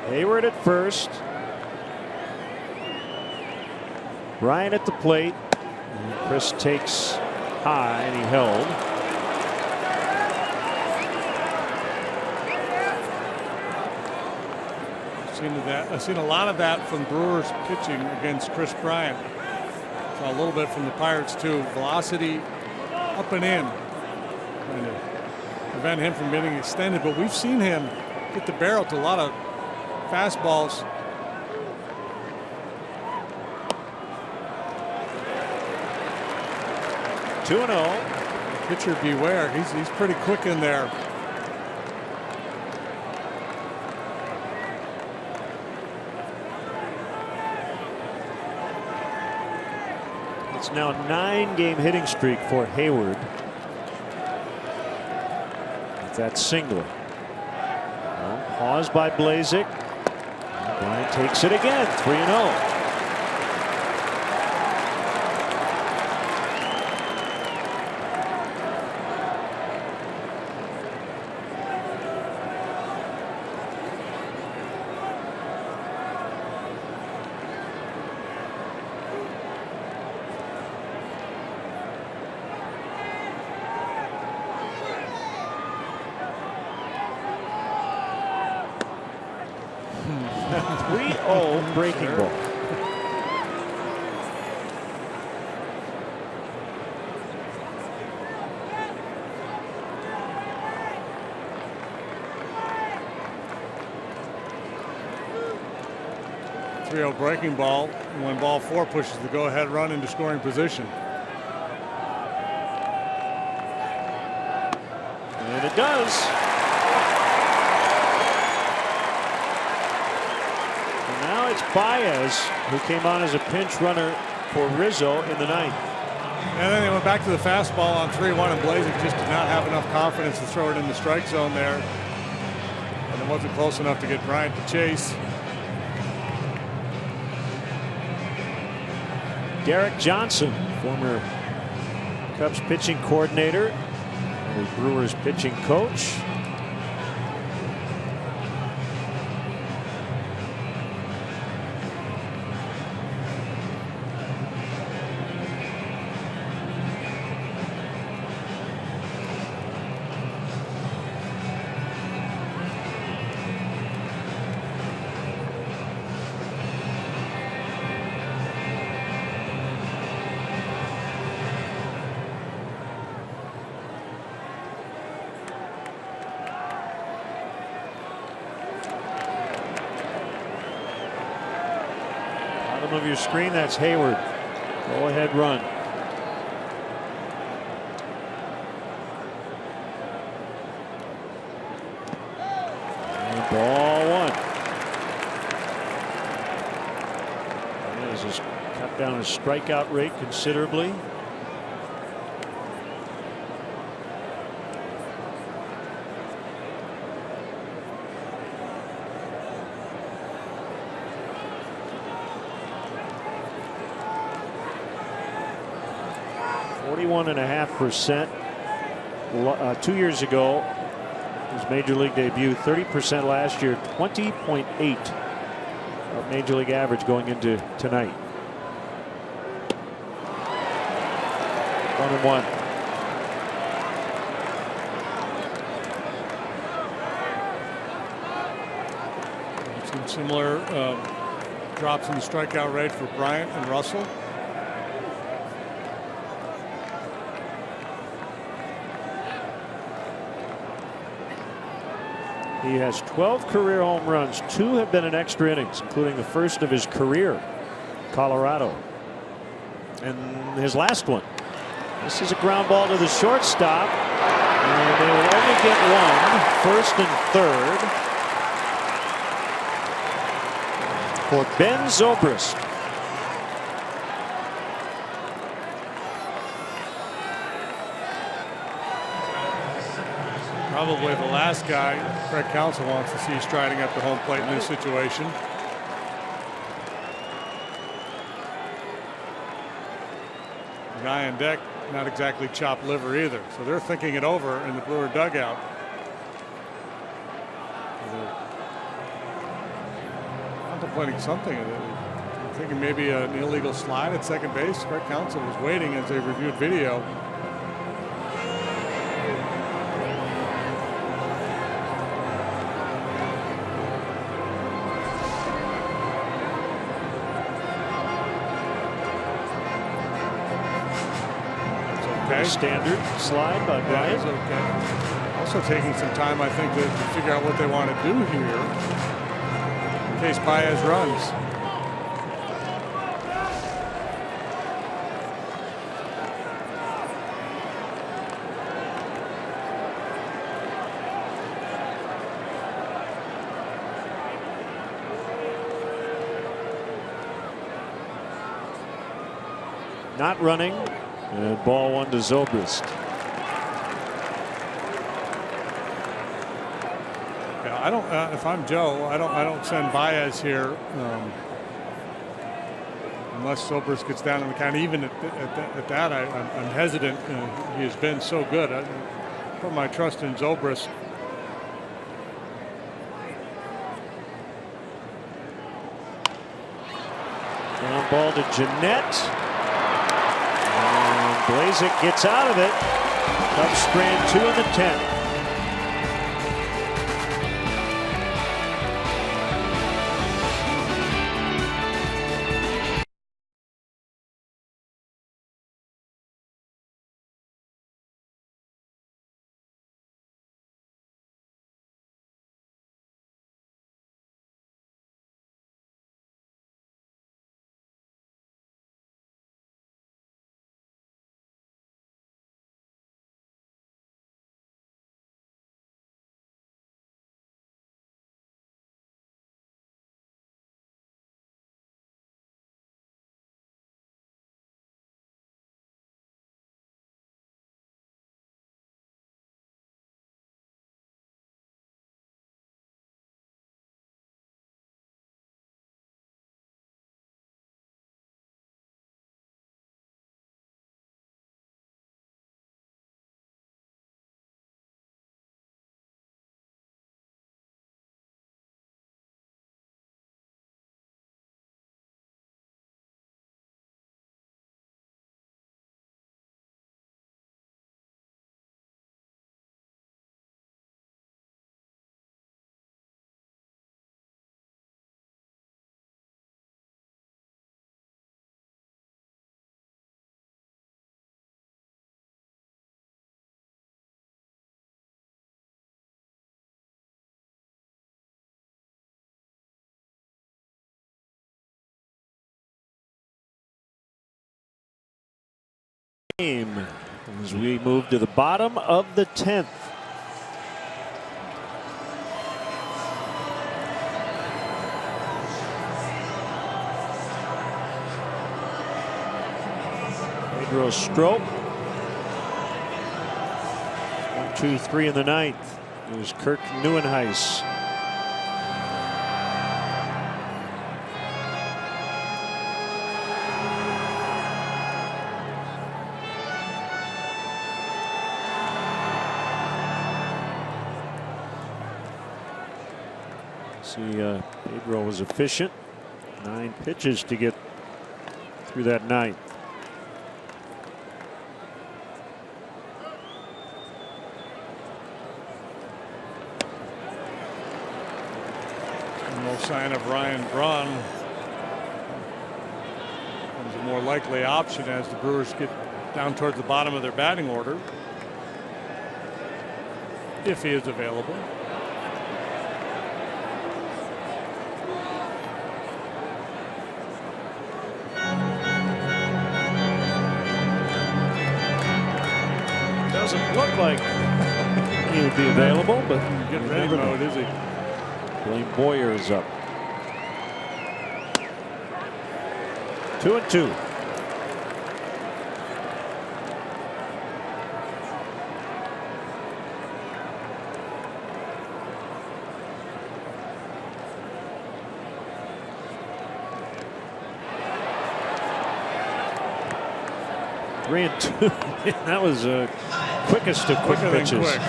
Hayward at first. Ryan at the plate. And Chris takes high and he held. I've seen a lot of that from Brewers pitching against Chris Bryant. Saw a little bit from the Pirates too. Velocity up and in, trying to prevent him from getting extended. But we've seen him hit the barrel to a lot of fastballs. Two 2-0. Pitcher beware. He's pretty quick in there. It's now a 9-game hitting streak for Hayward. that single. Pause by Blazek. Bryant takes it again. 3-0. Breaking ball. Breaking ball when ball 4 pushes the go-ahead run into scoring position. And it does. It's Baez who came on as a pinch runner for Rizzo in the ninth. And then they went back to the fastball on 3-1, and Blazek just did not have enough confidence to throw it in the strike zone there. And it wasn't close enough to get Bryant to chase. Derek Johnson, former Cubs pitching coordinator, and the Brewers pitching coach. Of your screen, that's Hayward. Go ahead run. And ball 1. This has cut down his strikeout rate considerably. .5%. 2 years ago, his major league debut. 30% last year. 20.8 of major league average going into tonight. 1-1. Some similar drops in the strikeout rate for Bryant and Russell. He has 12 career home runs. 2 have been in extra innings, including the first of his career, Colorado. And his last one. This is a ground ball to the shortstop. And they will only get one, first and third, for Ben Zobrist. Probably the last guy Craig Counsell wants to see striding up the home plate in this situation. The guy on deck, not exactly chopped liver either. So they're thinking it over in the Brewer dugout. They're contemplating something. They're thinking maybe an illegal slide at second base. Craig Counsell was waiting as they reviewed video. Standard slide by Bryant. Okay. Also taking some time, I think, to figure out what they want to do here in case Baez runs. Not running. And ball 1 to Zobrist. I don't. If I'm Joe, I don't send Baez here unless Zobrist gets down in the count. Even at that, I'm hesitant. He has been so good. I put my trust in Zobrist. Ground ball to Jeanette. And Blazek gets out of it. Cubs strand 2 in the 10th. As we move to the bottom of the 10th. Pedro Strop. 1, 2, 3 in the 9th. There's Kirk Neuenhuis. See, Pedro was efficient. 9 pitches to get through that 9th. No sign of Ryan Braun. Becomes a more likely option as the Brewers get down towards the bottom of their batting order, if he is available. Doesn't look like he would be available, but Get ready mode, is he? Blaine Boyer is up. 2-2. Three and 2. That was quickest of quick pitches. Quick.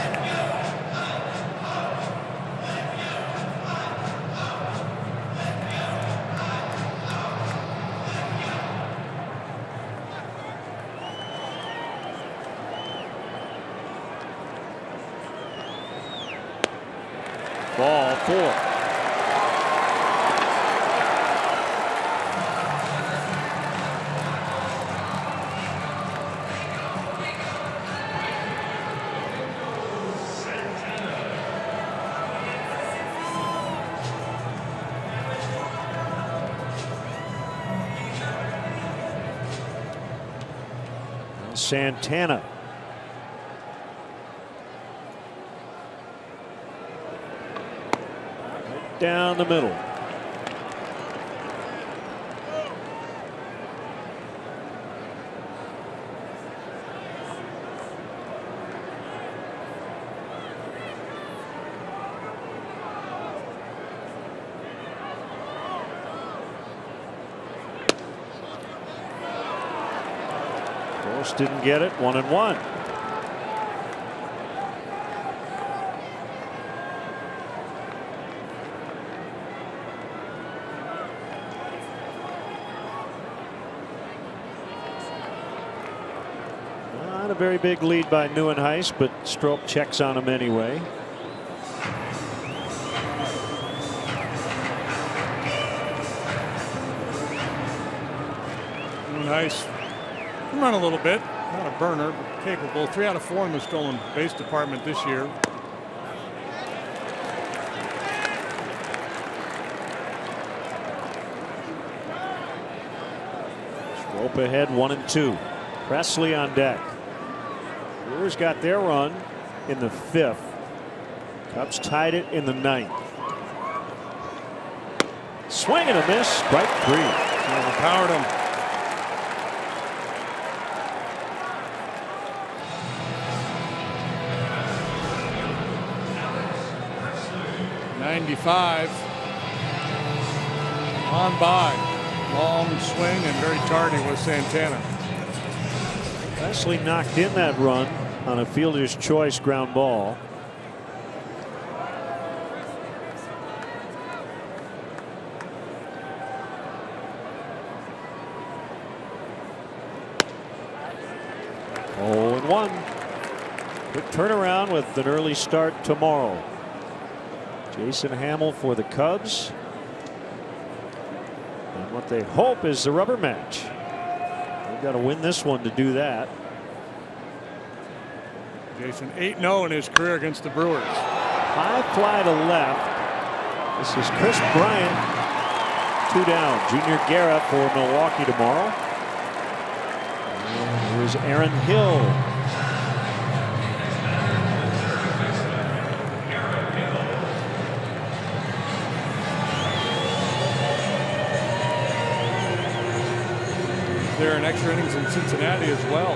Ball 4. Santana. Right down the middle. Most didn't get it. 1-1. Not a very big lead by Neuenhuis, but Strop checks on him anyway. Neuenhuis can run a little bit. Not a burner, but capable. 3 out of 4 in the stolen base department this year. Strop ahead 1-2. Presley on deck. Brewers got their run in the 5th. Cubs tied it in the 9th. Swing and a miss. Strike 3. Overpowered him. '95 on by. Long swing and very tardy with Santana. Presley knocked in that run on a fielder's choice ground ball. Oh, and 1. Quick turnaround with an early start tomorrow. Jason Hammel for the Cubs. And what they hope is the rubber match. They've got to win this one to do that. Jason 8-0 in his career against the Brewers. High fly to left. This is Chris Bryant. 2 down. Junior Guerra for Milwaukee tomorrow. And here's Aaron Hill. There in extra innings in Cincinnati as well.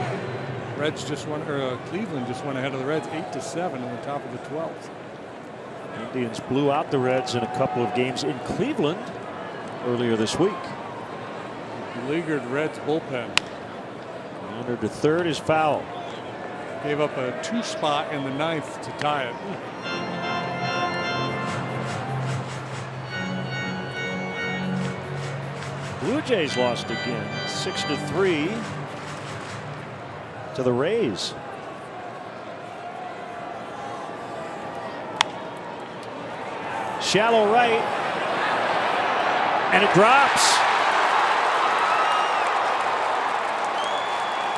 Reds just won, or Cleveland just went ahead of the Reds 8-7 in the top of the 12th. Indians blew out the Reds in a couple of games in Cleveland earlier this week. Beleaguered Reds bullpen. Under to third is foul. Gave up a 2 spot in the 9th to tie it. Blue Jays lost again, 6-3 to the Rays. Shallow right, and it drops.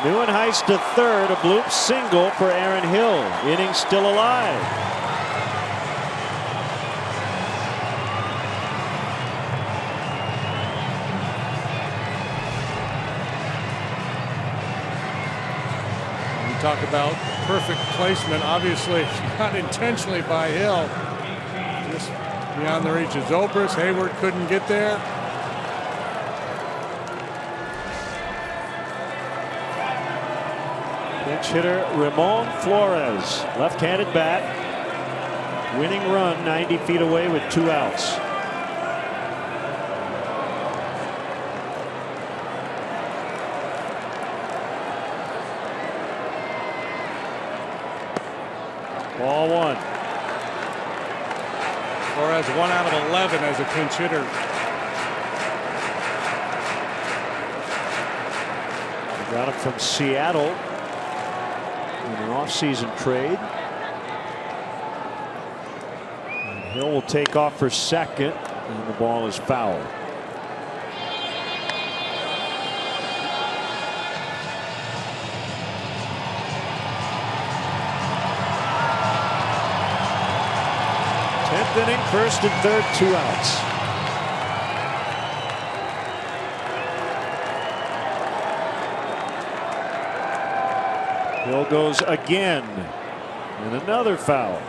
Neuenhuis to third, a bloop single for Aaron Hill. Inning still alive. Talk about perfect placement. Obviously not intentionally by Hill. Just beyond the reach of Zobrist. Hayward couldn't get there. Pinch hitter Ramon Flores, left-handed bat. Winning run 90 feet away with 2 outs. Ball 1. Flores 1 out of 11 as a pinch hitter. We got him from Seattle in an offseason trade. And Hill will take off for second, and the ball is foul. Inning, first and third, 2 outs. Hill goes again, and another foul.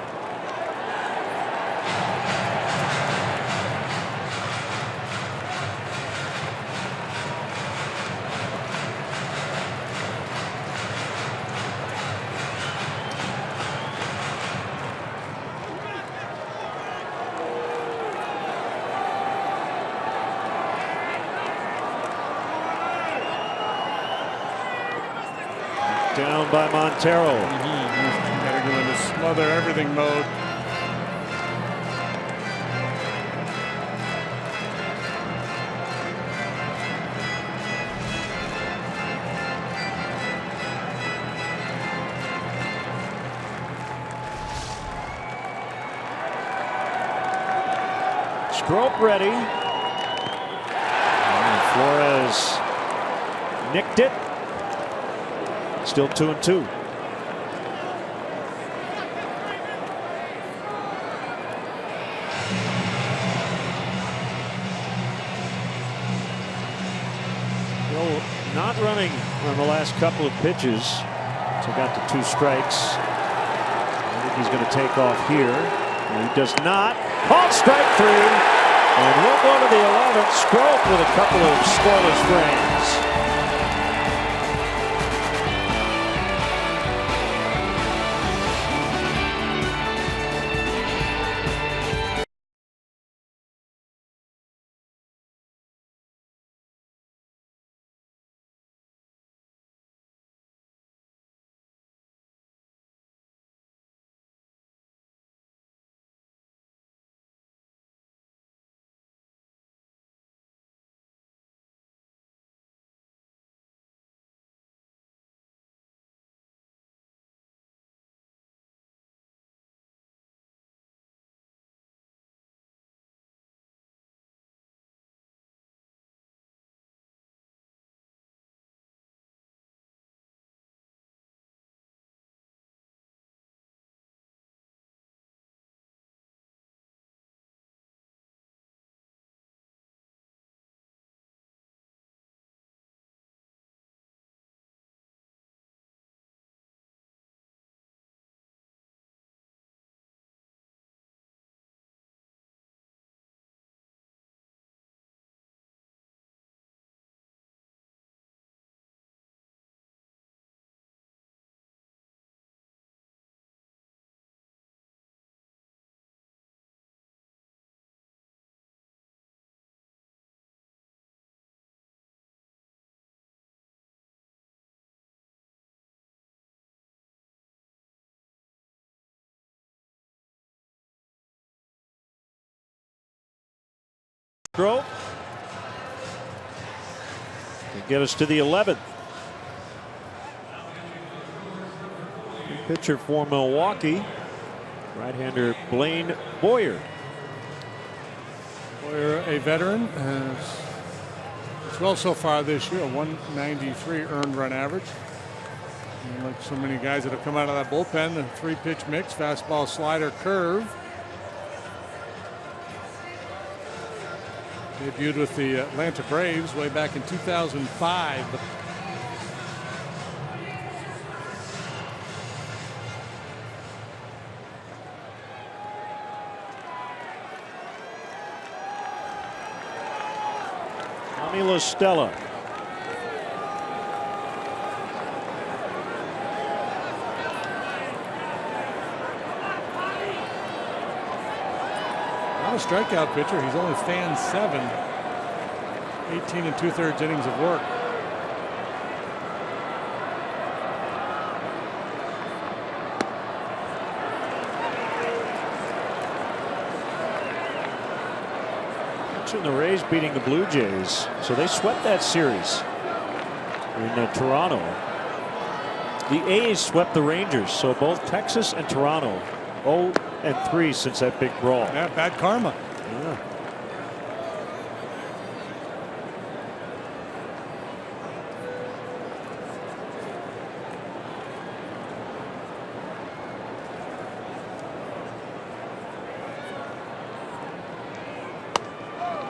down by Montero. Got to go into smother everything mode. Strop ready. And Flores nicked it. Still 2-2. Well, not running on the last couple of pitches. So got to 2 strikes. I think he's going to take off here. And he does not. Called strike 3. And we'll go to the 11th. Strop with a couple of scoreless frames. Strop to get us to the 11th. Pitcher for Milwaukee, right-hander Blaine Boyer. Boyer, a veteran, has well so far this year, a 193 earned run average. And like so many guys that have come out of that bullpen, the 3-pitch mix, fastball, slider, curve. Debuted with the Atlanta Braves way back in 2005. Tommy La Stella. Not a strikeout pitcher. He's only fanned 7. 18 2/3 innings of work. Watching the Rays beating the Blue Jays, so they swept that series in Toronto. The A's swept the Rangers, so both Texas and Toronto 0-3 since that big brawl. Yeah, bad karma. Yeah.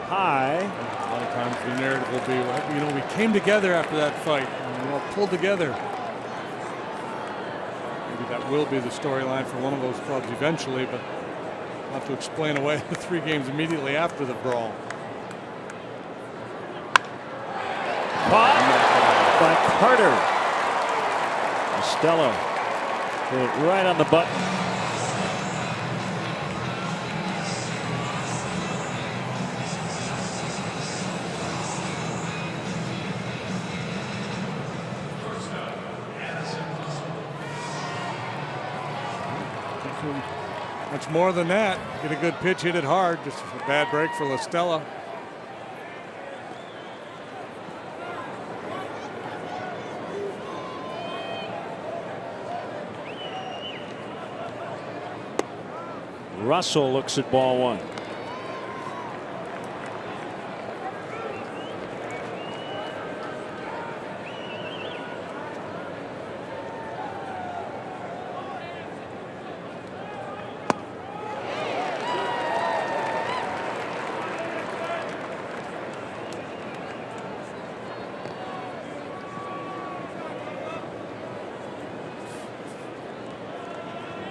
High. A lot of times the narrative will be, you know, we came together after that fight. And we all pulled together. Maybe that will be the storyline for one of those clubs eventually, but I'll have to explain away the 3 games immediately after the brawl. Caught by Carter. Costello hit it right on the button. Much more than that. Get a good pitch, hit it hard. Just a bad break for La Stella. Russell looks at ball one.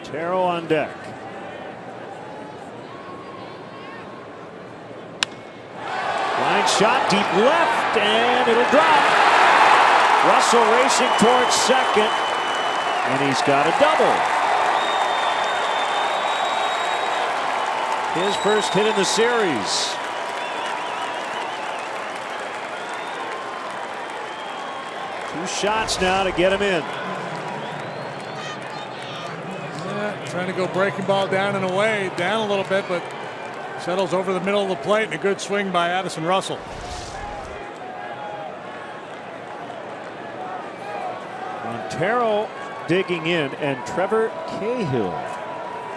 Taro on deck. Line shot deep left, and it'll drop. Russell racing towards second, and he's got a double. His first hit in the series. Two shots now to get him in. Trying to go breaking ball down and away, down a little bit, but settles over the middle of the plate, and a good swing by Addison Russell. Montero digging in, and Trevor Cahill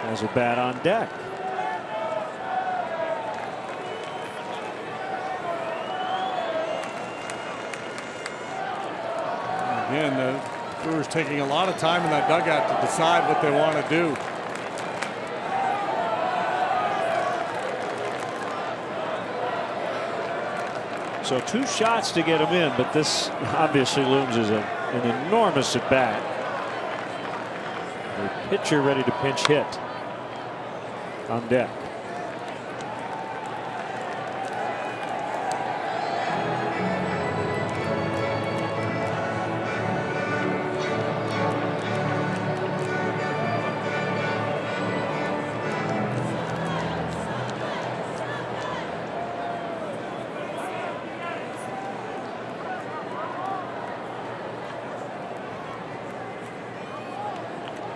has a bat on deck. Again, the Brewers taking a lot of time in that dugout to decide what they want to do. So two shots to get him in, but this obviously looms as an enormous at bat. The pitcher ready to pinch hit on deck.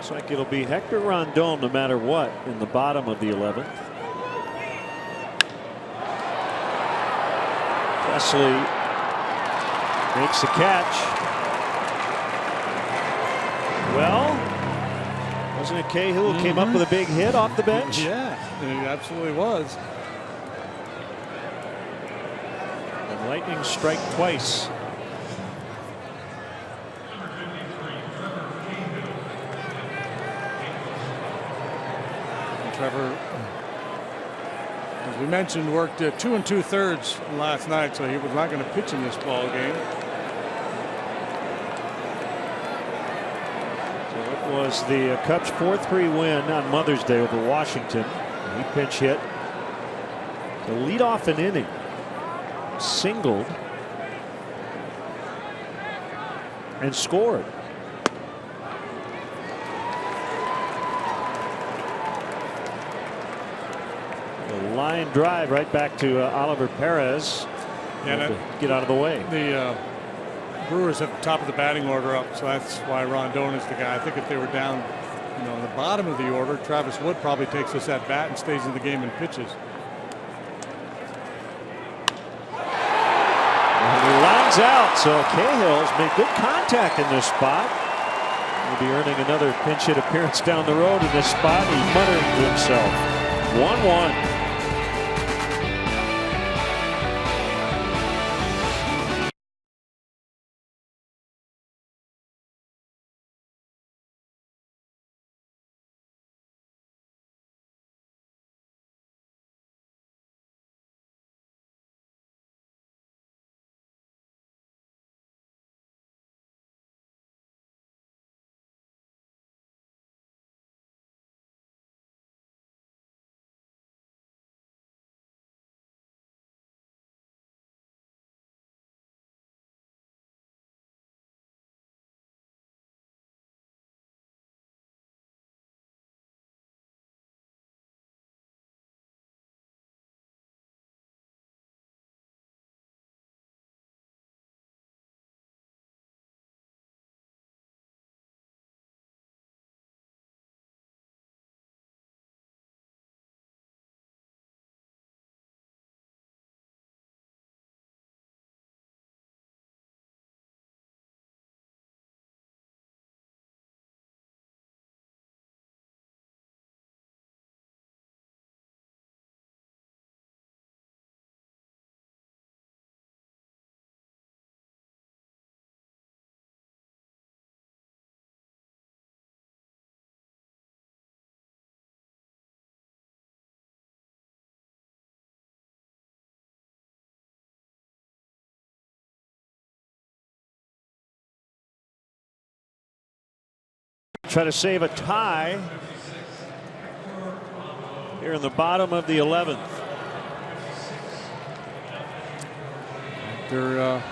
Looks like it'll be Hector Rondon no matter what in the bottom of the 11th. Presley makes the catch. Well, wasn't it Cahill who came up with a big hit off the bench? Yeah, it absolutely was. And Lightning strike twice. Trevor, as we mentioned, worked 2 2/3 last night, so he was not going to pitch in this ball game. So it was the Cubs 4-3 win on Mother's Day over Washington. He pinch hit to lead off an inning, singled, and scored. Line drive right back to Oliver Perez. Yeah, to get out of the way. The Brewers have the top of the batting order up, so that's why Rondon is the guy. I think if they were down, in the bottom of the order, Travis Wood probably takes this at bat and stays in the game and pitches. And he lines out, so Cahill's made good contact in this spot. He'll be earning another pinch hit appearance down the road in this spot. He's muttering to himself. 1-1. try to save a tie here in the bottom of the 11th. They're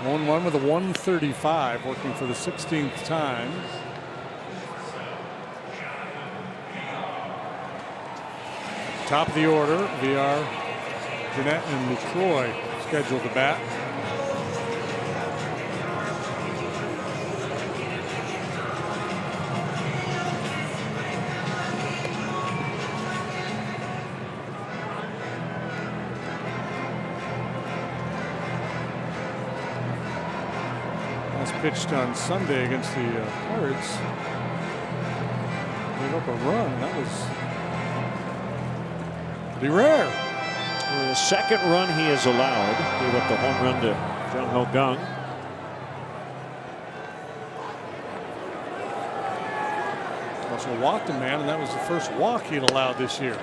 1-1 with a 135, working for the 16th time. Top of the order, VR, Jeanette, and LaCroix scheduled to bat. Pitched on Sunday against the Pirates. Gave up a run. That was pretty rare. The second run he has allowed. Gave up the home run to Jung Ho Kang. Also walked a man, and that was the first walk he'd allowed this year.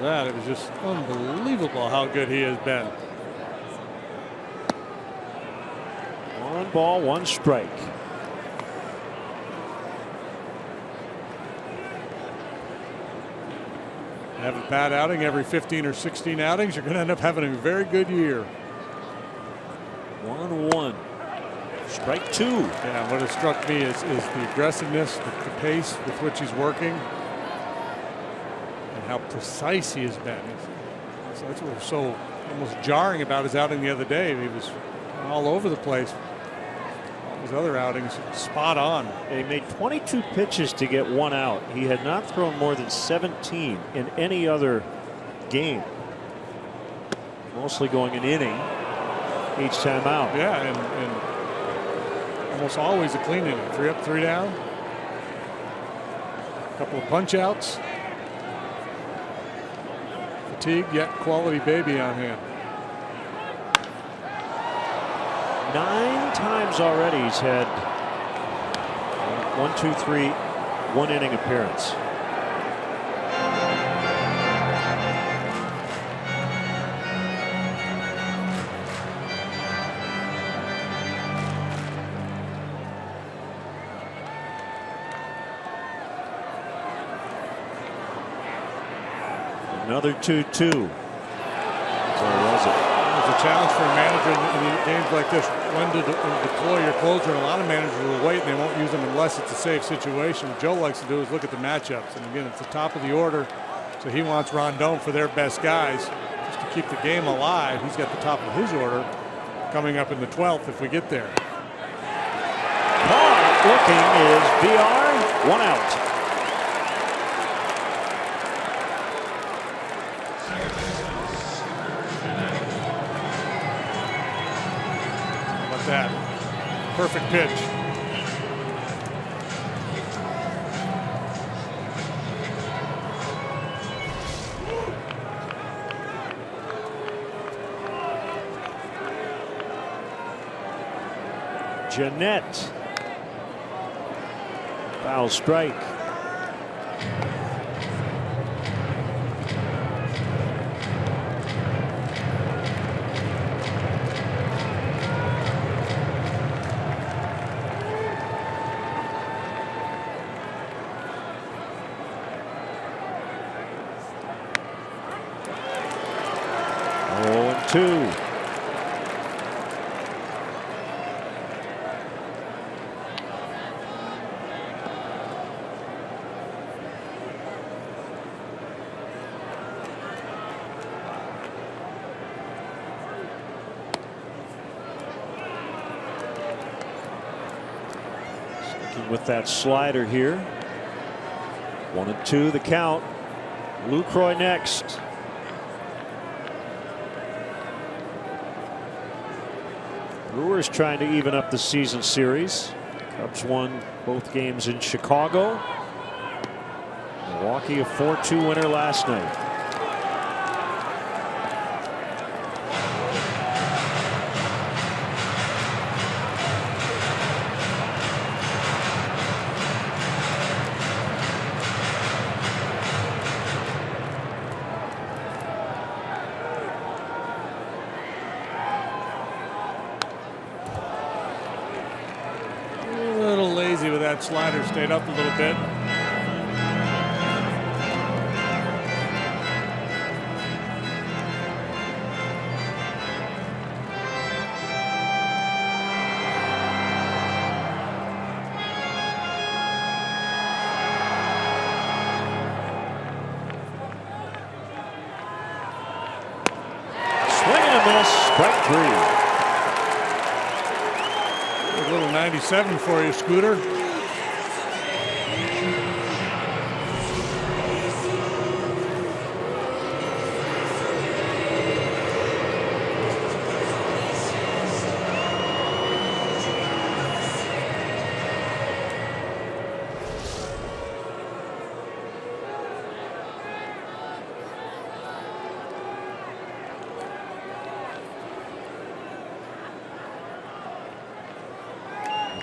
That it was just unbelievable how good he has been. 1 ball, 1 strike. Have a bad outing every 15 or 16 outings, you're going to end up having a very good year. 1-1. Strike 2. Yeah, what has struck me is the aggressiveness, the pace with which he's working. How precise he has been. So that's what was so almost jarring about his outing the other day. He was all over the place. All his other outings, spot on. He made 22 pitches to get 1 out. He had not thrown more than 17 in any other game. Mostly going an inning each time out. Yeah, and almost always a clean inning. 3 up, 3 down. A couple of punch outs. Fatigued yet quality baby on hand. 9 times already he's had 1, 2, 3, 1 inning appearance. Another 2-2. So was it? It's a challenge for a manager in games like this. When to deploy your closer, and a lot of managers will wait and they won't use them unless it's a safe situation. What Joe likes to do is look at the matchups. And again, it's the top of the order. So he wants Rondon for their best guys just to keep the game alive. He's got the top of his order coming up in the 12th if we get there. Caught looking is VR. 1 out. That perfect pitch. Jeanette. Foul strike. Two. Sticking with that slider here. 1-2 the count. LaCroix next. Brewers trying to even up the season series. Cubs won both games in Chicago. Milwaukee a 4-2 winner last night. That slider stayed up a little bit. Strike 3. A little 97 for you, Scooter.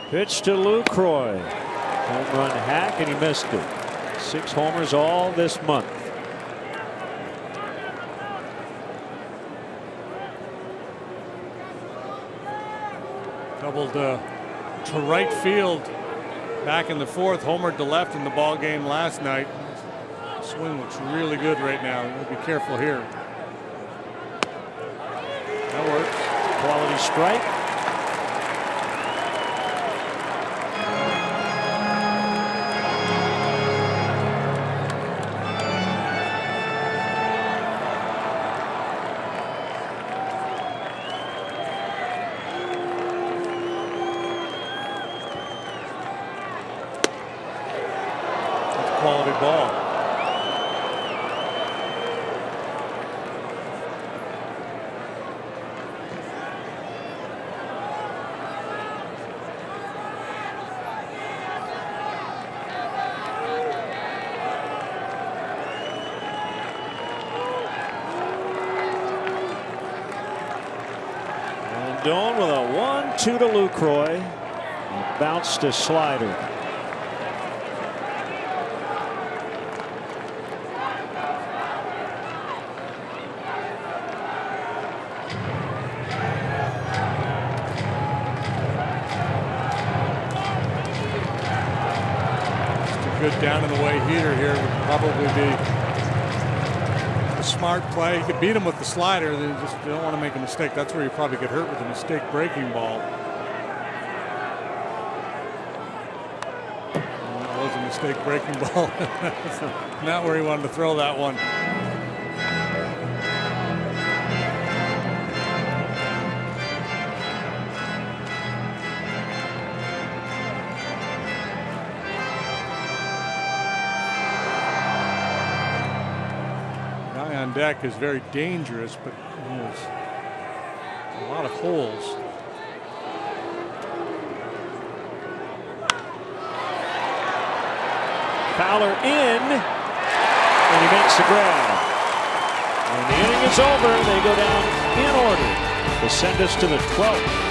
Pitch to Lucroy. Home run hack, and he missed it. 6 homers all this month. Doubled to right field back in the 4th. Homered to left in the ball game last night. Swing looks really good right now. We'll be careful here. That works. Quality strike. Quality ball. Rendon with a 1-2 to Lucroy. Bounce to slider. Good down and away heater here would probably be a smart play. You could beat him with the slider. They don't want to make a mistake. That's where you probably get hurt with a mistake breaking ball. That was a mistake breaking ball. Not where he wanted to throw that one. On deck is very dangerous, but there's a lot of holes. Fowler in, and he makes the grab. When the inning is over, they go down in order to send us to the 12th.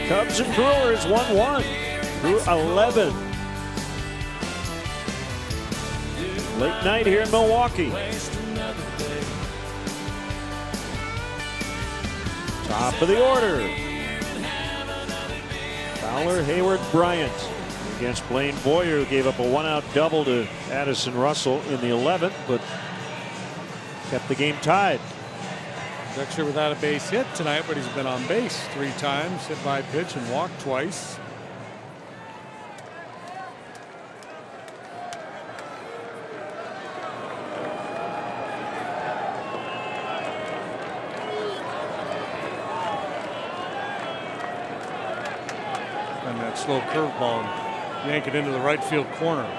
Cubs and Brewers 1-1 through 11. Late night here in Milwaukee. Top of the order. Fowler, Hayward, Bryant against Blaine Boyer, who gave up a one-out double to Addison Russell in the 11th, but kept the game tied. Dexter without a base hit tonight, but he's been on base 3 times, hit by pitch and walked twice. And that slow curveball, yank it into the right field corner.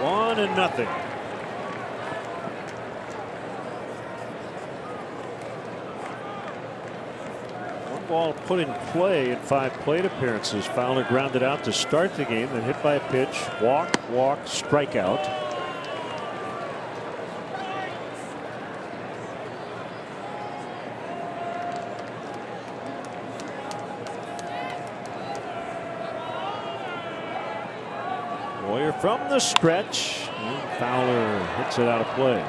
1-0. Ball put in play in 5 plate appearances. Fowler grounded out to start the game, then hit by a pitch, walk, strikeout. Boyer from the stretch, and Fowler hits it out of play.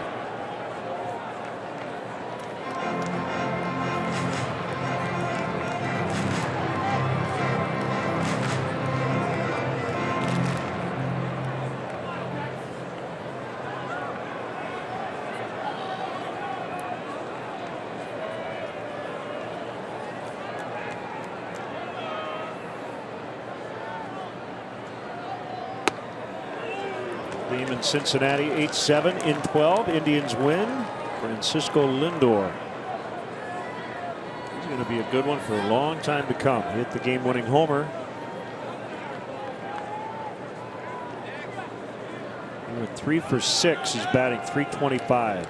Game in Cincinnati 8-7 in 12. Indians win. Francisco Lindor. He's going to be a good one for a long time to come. Hit the game-winning homer. He went 3 for 6. He's batting .325.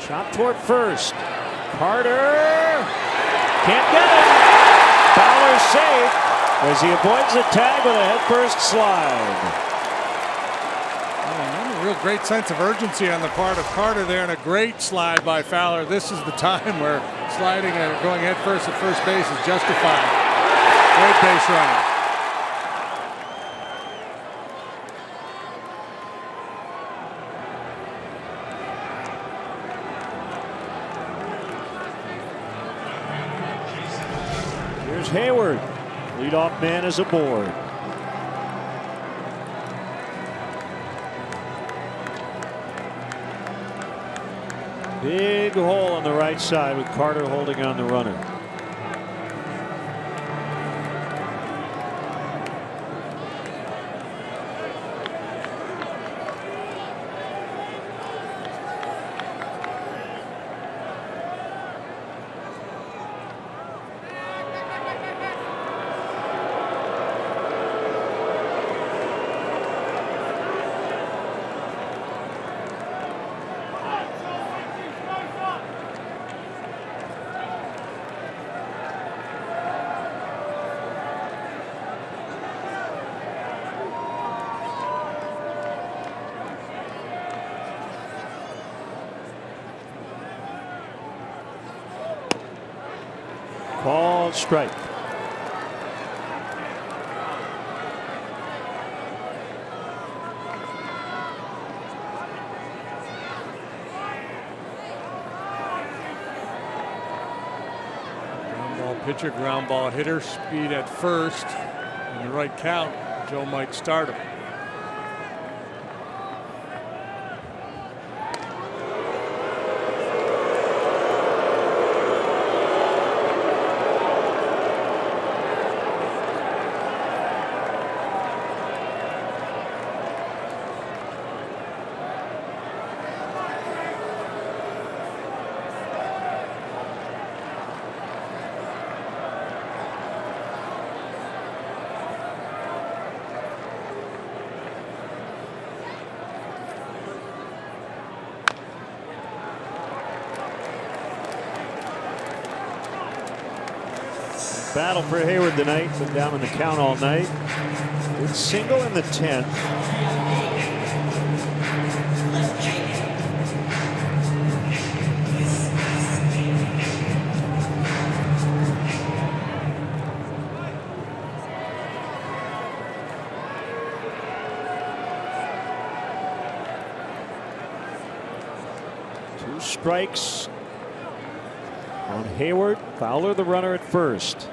Chop toward first. Carter can't get it. Fowler safe as he avoids the tag with a headfirst slide. A real great sense of urgency on the part of Carter there, and a great slide by Fowler. This is the time where sliding and going headfirst at first base is justified. Great base running. Here's Hayward. Leadoff man is aboard. Big hole on the right side with Carter holding on the runner. Called strike. Ground ball pitcher, ground ball hitter, speed at first. In the right count, Joe might start him. Battle for Hayward tonight. Been down in the count all night. Good single in the 10th. 2 strikes on Hayward. Fowler the runner at first.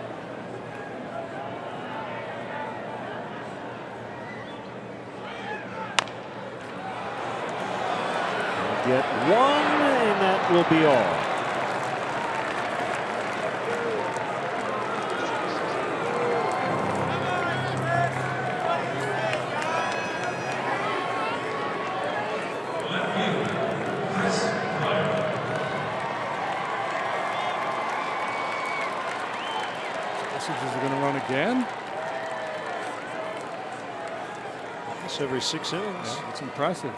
Get 1, and that will be all. Sausages are going to run again. That's every 6 innings. Yeah, that's impressive.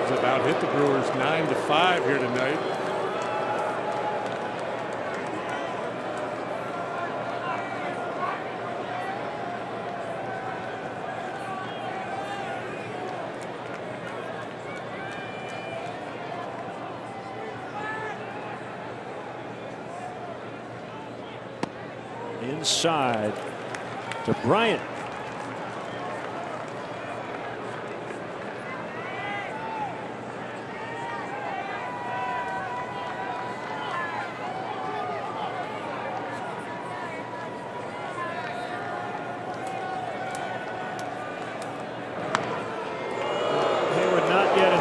About hit the Brewers 9-5 here tonight. Inside to Bryant.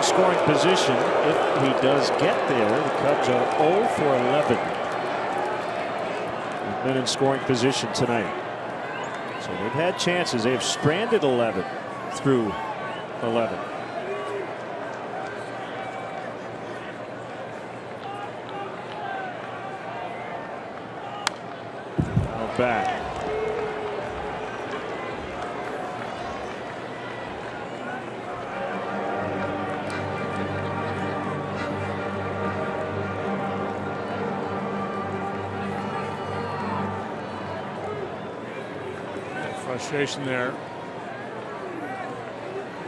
Scoring position. If he does get there, the Cubs are 0 for 11. They've been in scoring position tonight. So they've had chances. They've stranded 11 through 11. Now back. Frustration there.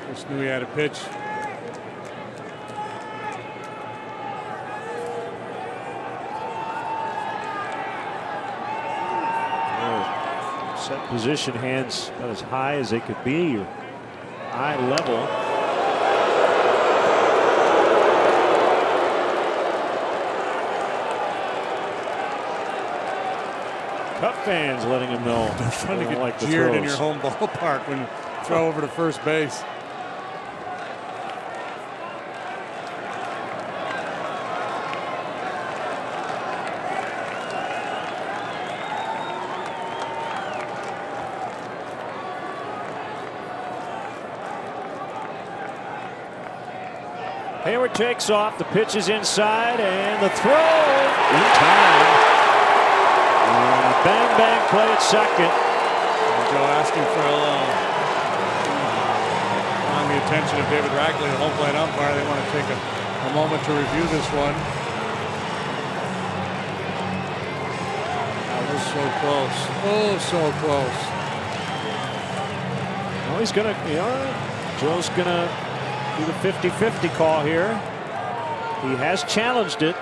Just knew he had a pitch. Set position, hands about as high as they could be, or eye level. Cub fans letting him know. They're trying to get like jeered in your home ballpark when you throw over to first base. Hayward takes off. The pitch is inside, and the throw in time. Bang, bang, play at second. Joe asking for a on the attention of David Rackley, the home plate umpire. They want to take a moment to review this one. That was so close. Oh, so close. Well, he's going to, Joe's going to do the 50-50 call here. He has challenged it,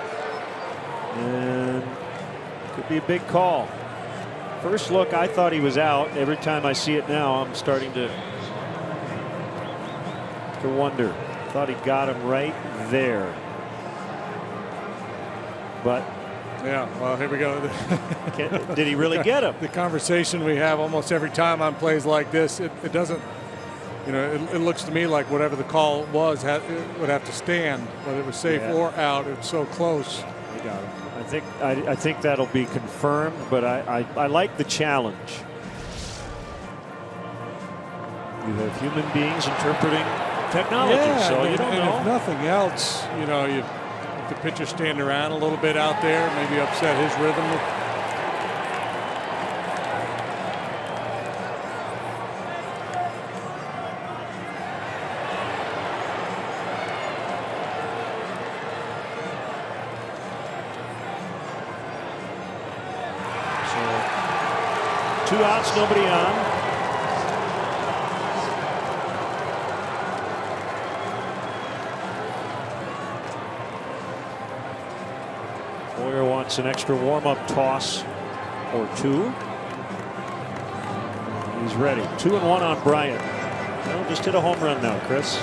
and could be a big call. First look, I thought he was out. Every time I see it now, I'm starting to wonder. Thought he got him right there. But yeah, well, here we go. did he really get him? The conversation we have almost every time on plays like this, it doesn't, it looks to me like whatever the call was it would have to stand, whether it was safe or out. It's so close. They got him. I think that'll be confirmed, but I like the challenge. You have human beings interpreting technology, so you don't know. If nothing else, if the pitcher standing around a little bit out there, maybe upset his rhythm. So 2 outs, nobody on. gets an extra warm-up toss or two. He's ready. 2-1 on Bryant. Well, just hit a home run now, Chris.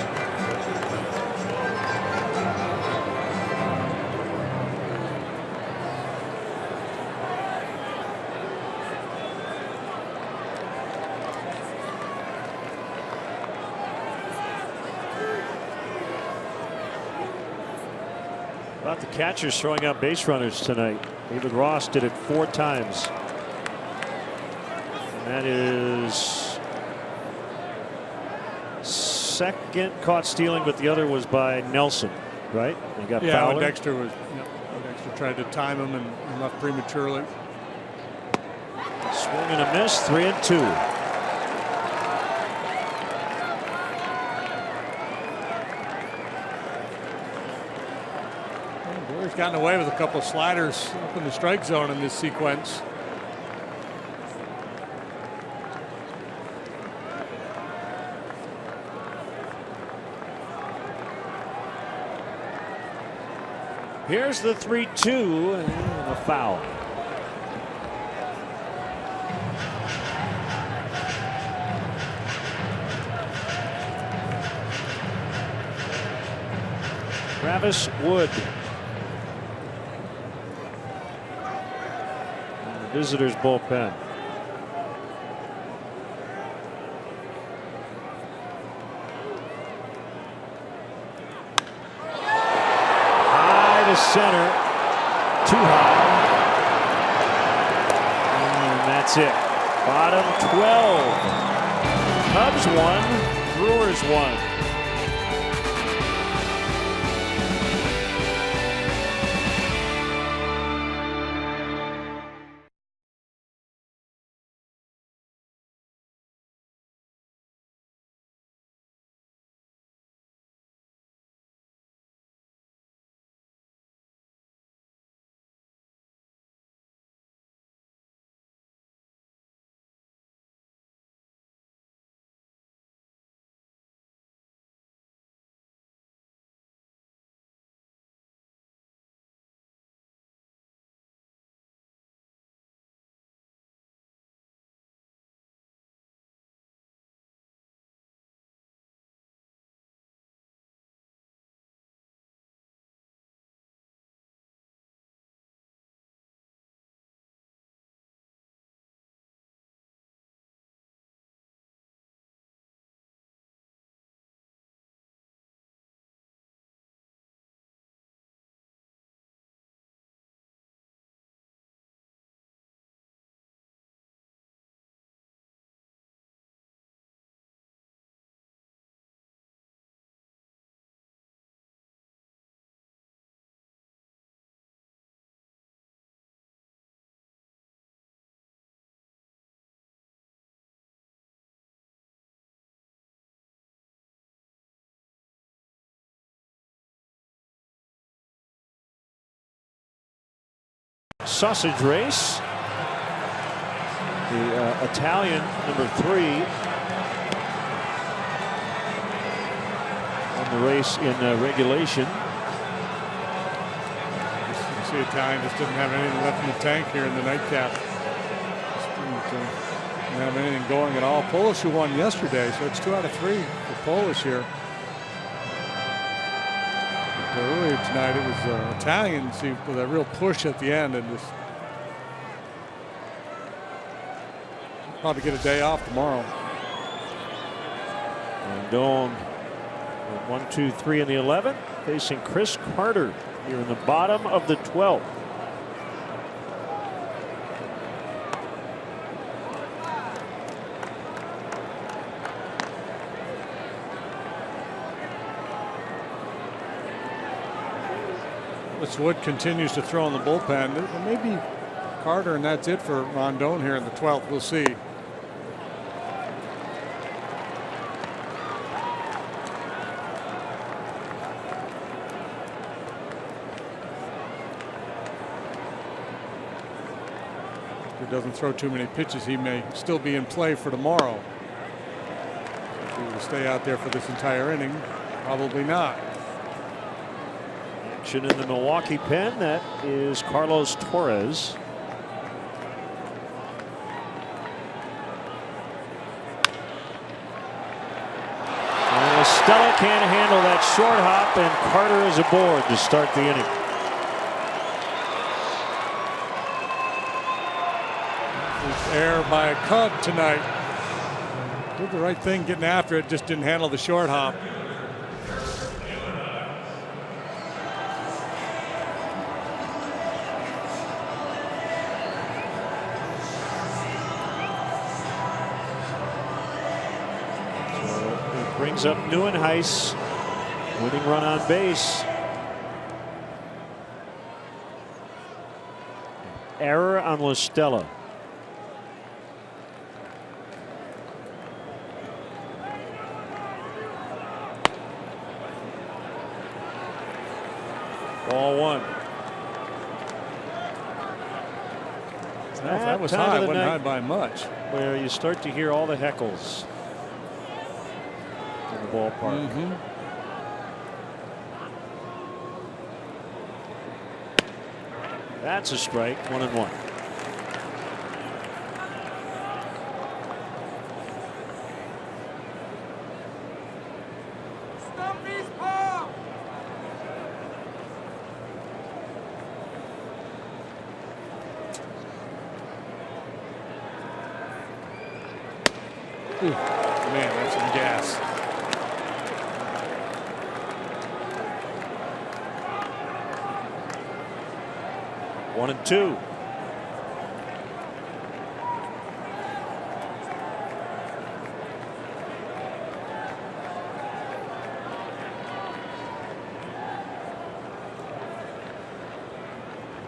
About the catchers throwing out base runners tonight. David Ross did it 4 times. And that is second caught stealing, but the other was by Nelson, right? He got Fowler. Dexter was. Dexter tried to time him and left prematurely. Swing and a miss. 3-2. He's gotten away with a couple of sliders up in the strike zone in this sequence. Here's the 3-2 and a foul. Travis Wood. Visitors bullpen. High to center. Too high. And that's it. Bottom 12. Cubs 1. Brewers 1. Sausage race. The Italian number 3 on the race in regulation. You see Italian just didn't have anything left in the tank here in the nightcap. Just didn't have anything going at all. Polish who won yesterday, so it's 2 out of 3 for Polish here. Earlier tonight it was Italian with a real push at the end and just probably get a day off tomorrow. Rendon 1, 2, 3 in the 11th, facing Chris Carter here in the bottom of the 12th. Wood continues to throw in the bullpen. Maybe Carter, and that's it for Rondon here in the 12th. We'll see. If he doesn't throw too many pitches, he may still be in play for tomorrow. If he will stay out there for this entire inning, probably not. action in the Milwaukee pen. That is Carlos Torres. And Estella can't handle that short hop, and Carter is aboard to start the inning. Error by a Cub tonight. Did the right thing getting after it, just didn't handle the short hop. So it brings up Neuenhuis, winning run on base. Error on La Stella. Ball one. That was high. It wasn't high by much. Where you start to hear all the heckles in the ballpark. That's a strike. 1-1. Ooh, man, that's some gas. One and two.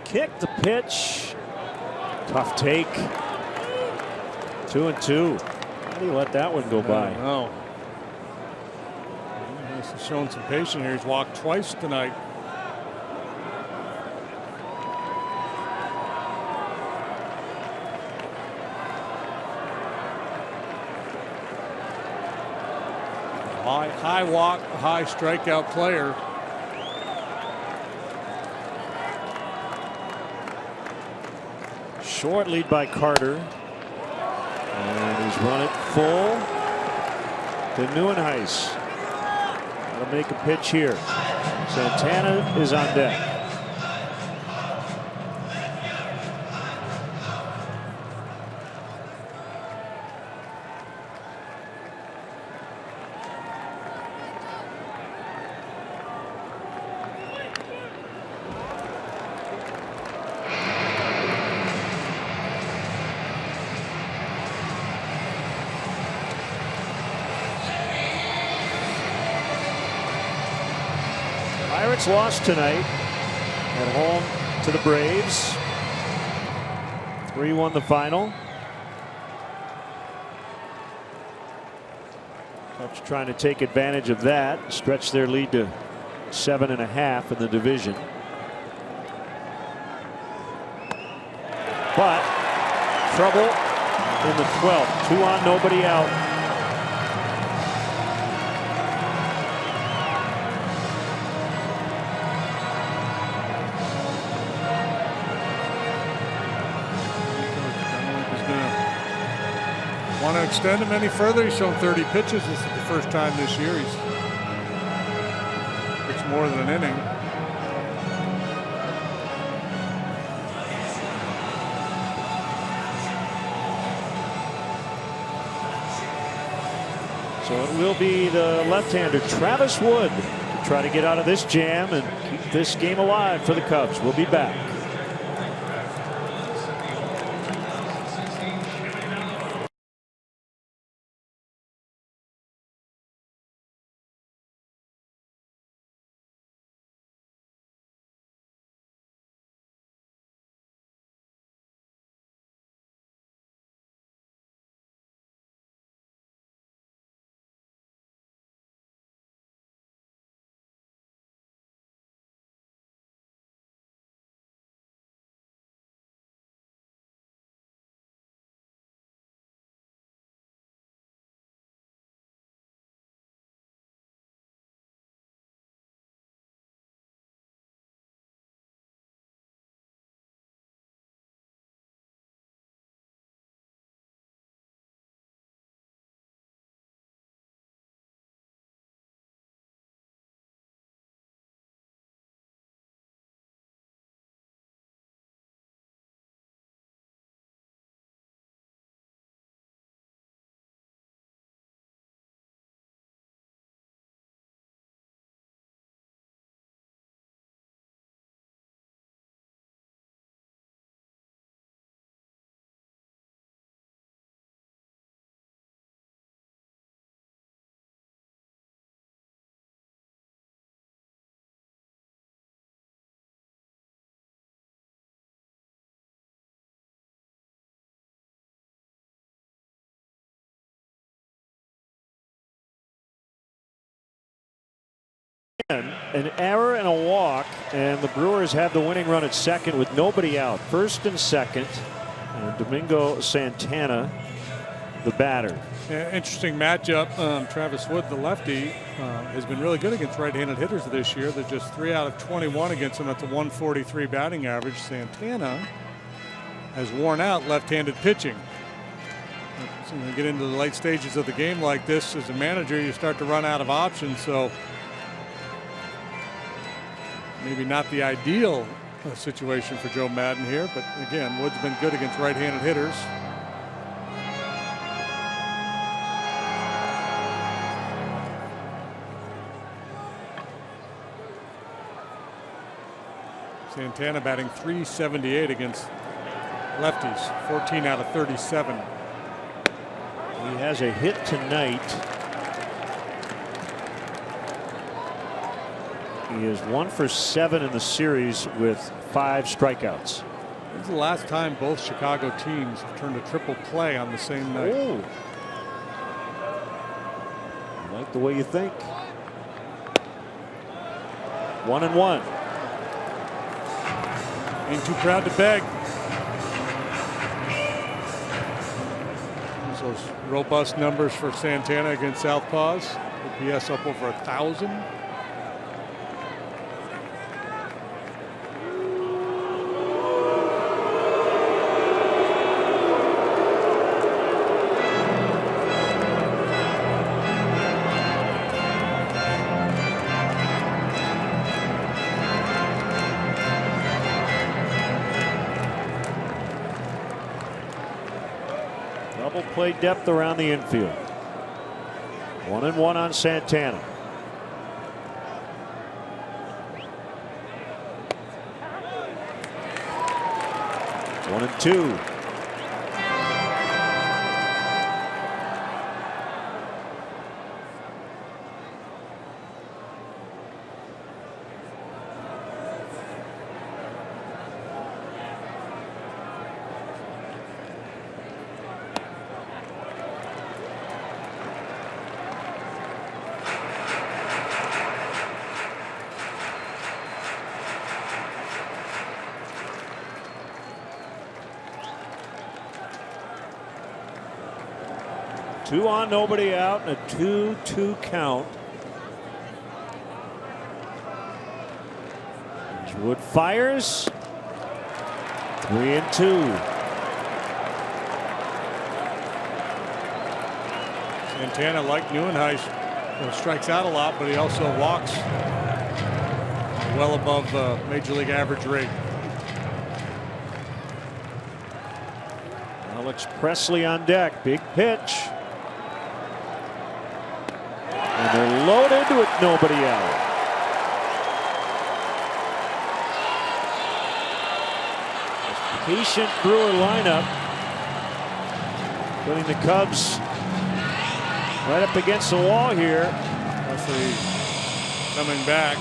Kick the pitch. Tough take. 2-2. How do you let that one go by? No. He's shown some patience here. He's walked twice tonight. High walk, high strikeout player. Short lead by Carter. And he's run it full to Neuenhuis. That'll make a pitch here. Santana is on deck. Pirates lost tonight at home to the Braves. 3-1 the final. Cubs trying to take advantage of that, stretch their lead to 7.5 in the division. But trouble in the 12th. 2 on, nobody out. Want to extend him any further? He's shown 30 pitches. This is the first time this year he's pitched more than an inning. So it will be the left-hander Travis Wood to try to get out of this jam and keep this game alive for the Cubs. We'll be back. An error and a walk, and the Brewers have the winning run at second with nobody out. First and second, and Domingo Santana, the batter. Yeah, interesting matchup. Travis Wood, the lefty, has been really good against right-handed hitters this year. They're just 3 out of 21 against him. That's a 143 batting average. Santana has worn out left-handed pitching. So when you get into the late stages of the game like this, as a manager, you start to run out of options. So maybe not the ideal situation for Joe Maddon here, but again, Wood's been good against right-handed hitters. Santana batting .378 against lefties, 14 out of 37. He has a hit tonight. He is 1 for 7 in the series with 5 strikeouts. This is the last time both Chicago teams have turned a triple play on the same night. Oh. I like the way you think. 1-1. Ain't too proud to beg. Those robust numbers for Santana against Southpaws. OPS up over 1,000. Double play depth around the infield. 1-1 on Santana. One and two. Two on, nobody out, and a 2-2 count. As Wood fires. 3-2. Santana, like Neuenhuis, strikes out a lot, but he also walks well above major league average rate. Alex Presley on deck. Big pitch. And they're loaded with nobody out. Patient Brewer lineup, putting the Cubs right up against the wall here. Presley coming back.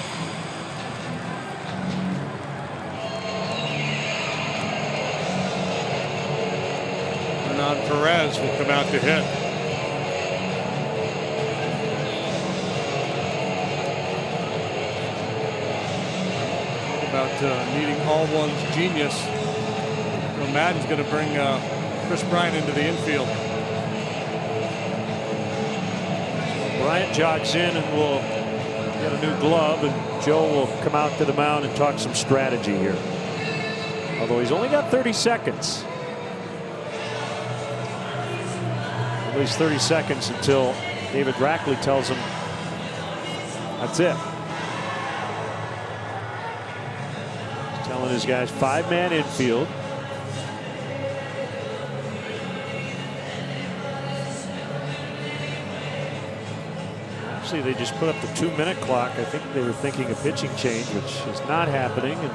Hernan Perez will come out to hit. About needing all one's genius. So Maddon's going to bring Chris Bryant into the infield. So Bryant jogs in and will get a new glove, and Joe will come out to the mound and talk some strategy here. Although he's only got 30 seconds. At least 30 seconds until David Rackley tells him that's it. Telling his guys 5-man infield. Actually, they just put up the 2-minute clock. I think they were thinking a pitching change, which is not happening, and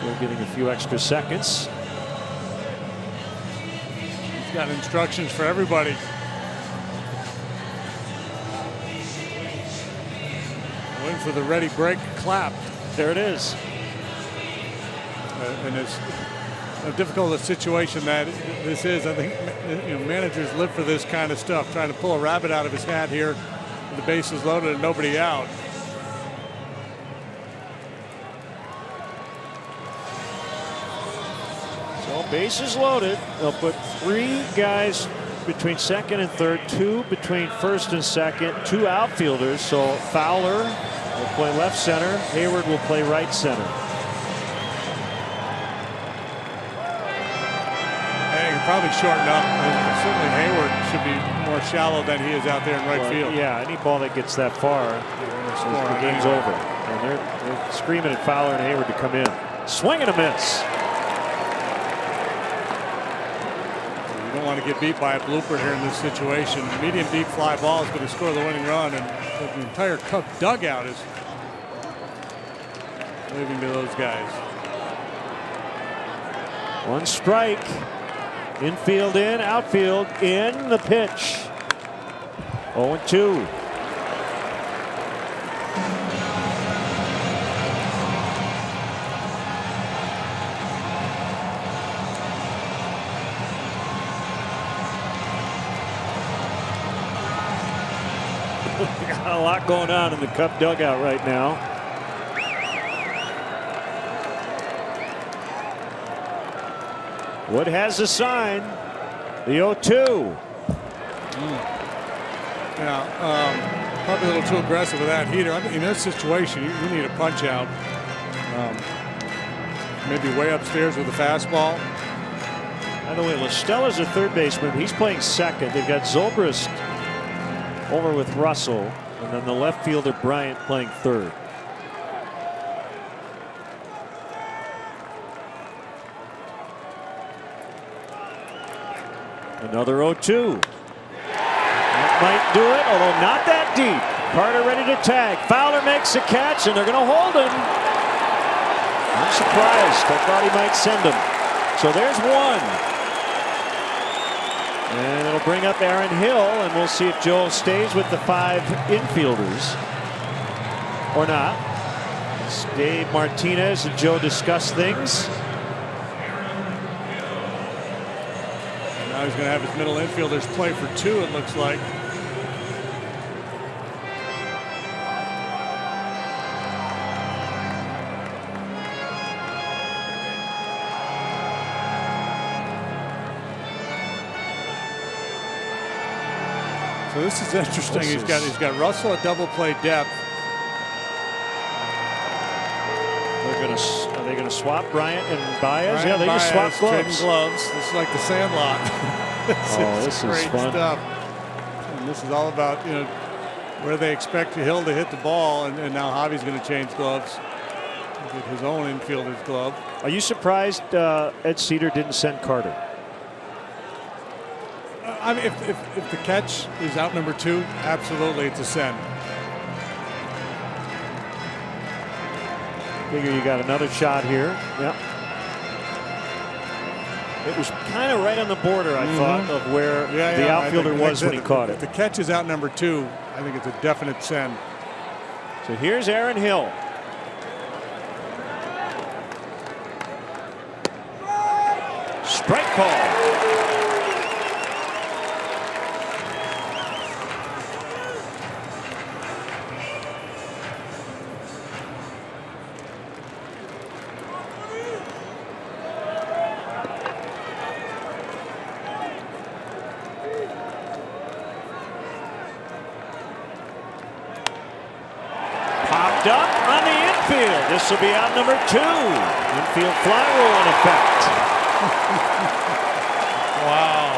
they're getting a few extra seconds. He's got instructions for everybody. Waiting for the ready break clap. There it is. And as difficult a situation that this is, I think managers live for this kind of stuff, trying to pull a rabbit out of his hat here with the bases loaded and nobody out. bases loaded. They'll put 3 guys between second and third, 2 between first and second, 2 outfielders. So Fowler will play left center. Hayward will play right center. Hey, he probably shorten up. Certainly Hayward should be more shallow than he is out there in right field. Yeah, any ball that gets that far, the game's over. And they're screaming at Fowler and Hayward to come in. Swing and a miss. You don't want to get beat by a blooper here in this situation. Medium deep fly ball is going to score the winning run, and the entire Cub dugout is leaving to those guys. 1 strike. Infield in, outfield in, the pitch. 0-2. Got a lot going on in the Cub dugout right now. Wood has the sign. The 0-2. Yeah, probably a little too aggressive with that heater. I mean, in this situation, you need a punch out. Maybe way upstairs with a fastball. By the way, Lestella's a third baseman. He's playing second. They've got Zobrist over with Russell, and then the left fielder Bryant playing third. Another 0-2. That might do it, although not that deep. Carter ready to tag. Fowler makes a catch, and they're going to hold him. I'm surprised. I thought he might send him. So there's 1. And it'll bring up Aaron Hill, and we'll see if Joe stays with the 5 infielders or not. As Dave Martinez and Joe discuss things. Now he's going to have his middle infielders play for 2, it looks like. So this is interesting. He's got Russell at double play depth. Are they going to swap Bryant and Baez? Bryant Yeah, they just swap gloves. Trading gloves. This is like the Sandlot. This is great fun stuff. And this is all about, you know, where they expect Hill to hit the ball, and now Javi's going to change gloves. Get his own infielder's glove. Are you surprised Ed Cedar didn't send Carter? I mean, if the catch is out number 2, absolutely it's a send. Figure you got another shot here. Yep. It was kind of right on the border, I thought, of where the outfielder was when he caught it. If the catch is out number 2, I think it's a definite send. So here's Aaron Hill. Strike ball. Popped up on the infield. This will be out number 2. Infield fly rule in effect. Wow.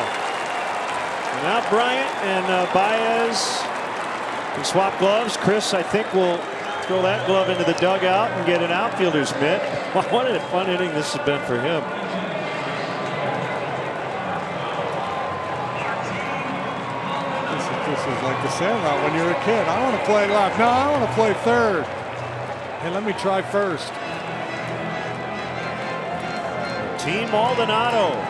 And now Bryant and Baez can swap gloves. Chris, I think, will throw that glove into the dugout and get an outfielder's mitt. What a fun inning this has been for him. This is like the Sandlot when you were a kid. I want to play left. No, I want to play third. Hey, let me try first. Team Maldonado.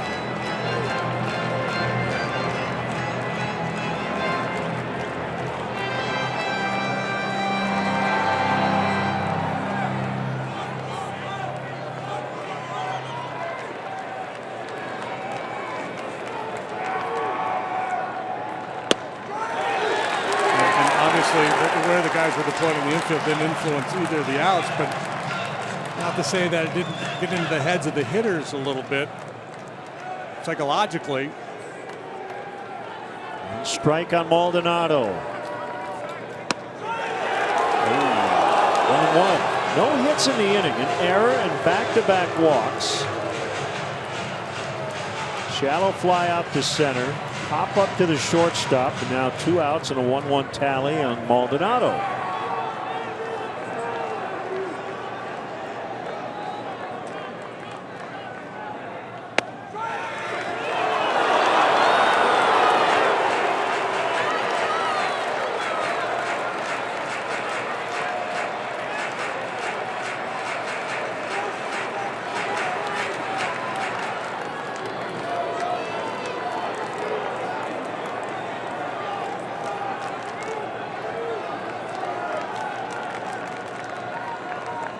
Where the guys were deployed in the infield didn't influence either of the outs, but not to say that it didn't get into the heads of the hitters a little bit. psychologically. Strike on Maldonado. 1-1. No hits in the inning. An error and back-to-back walks. Shallow fly out to center. Pop up to the shortstop. And now 2 outs and a 1-1 tally on Maldonado.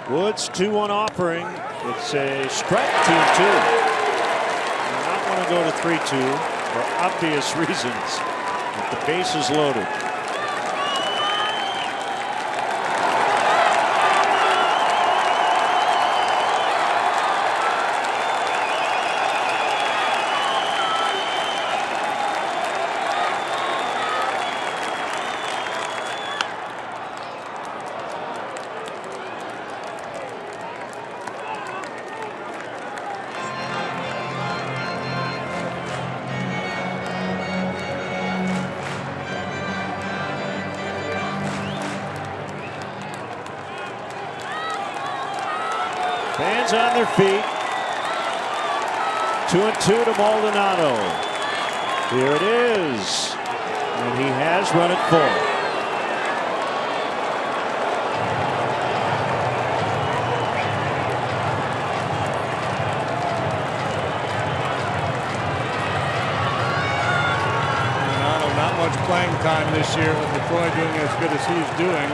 Woods 2-1 offering. It's a strike 2-2. Not want to go to 3-2 for obvious reasons. With the bases loaded. Fans on their feet. 2-2 to Maldonado. Here it is. And he has run it full. Maldonado, not much playing time this year with LaCroix doing as good as he's doing.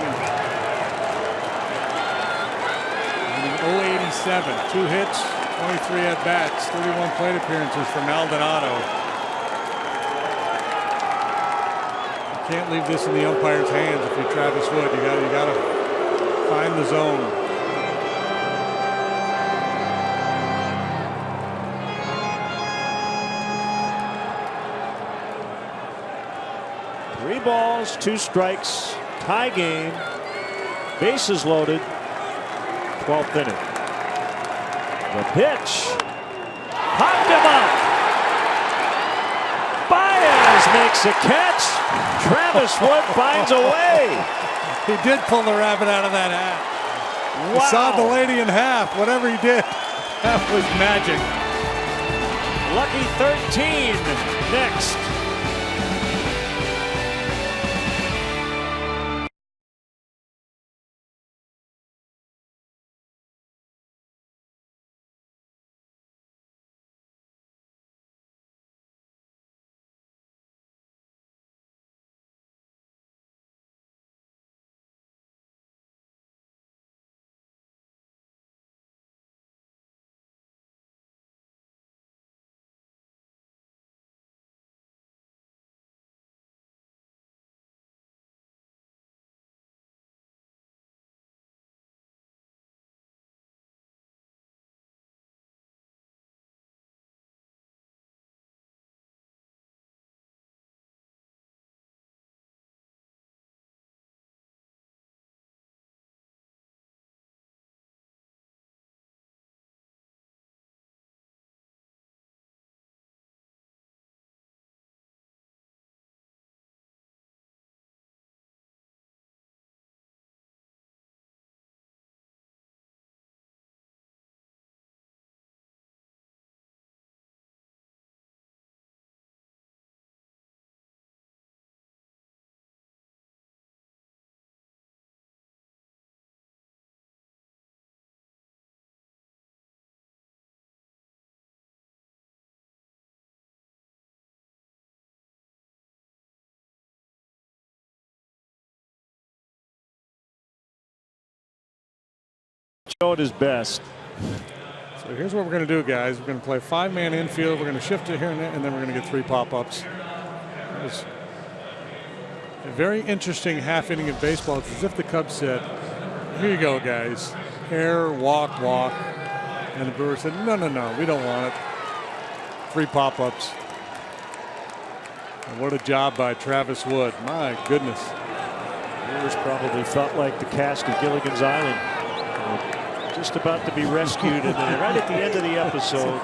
087, 2 hits, 23 at bats, 31 plate appearances for Maldonado. You can't leave this in the umpire's hands if you're Travis Wood. You got to find the zone. Three balls, 2 strikes, tie game, bases loaded. 12th inning. The pitch. Popped him up. Baez makes a catch. Travis Wood finds a way. He did pull the rabbit out of that hat. Wow. He sawed the lady in half. Whatever he did, that was magic. Lucky 13 next. Showed his best. So here's what we're going to do, guys. We're going to play 5-man infield. We're going to shift it here and then we're going to get 3 pop-ups. It was a very interesting half inning of baseball. It's as if the Cubs said, here you go, guys. Error, walk, walk. And the Brewers said, no, we don't want it. 3 pop-ups. And what a job by Travis Wood. My goodness. Viewers probably felt like the cast of Gilligan's Island just about to be rescued, and then right at the end of the episode.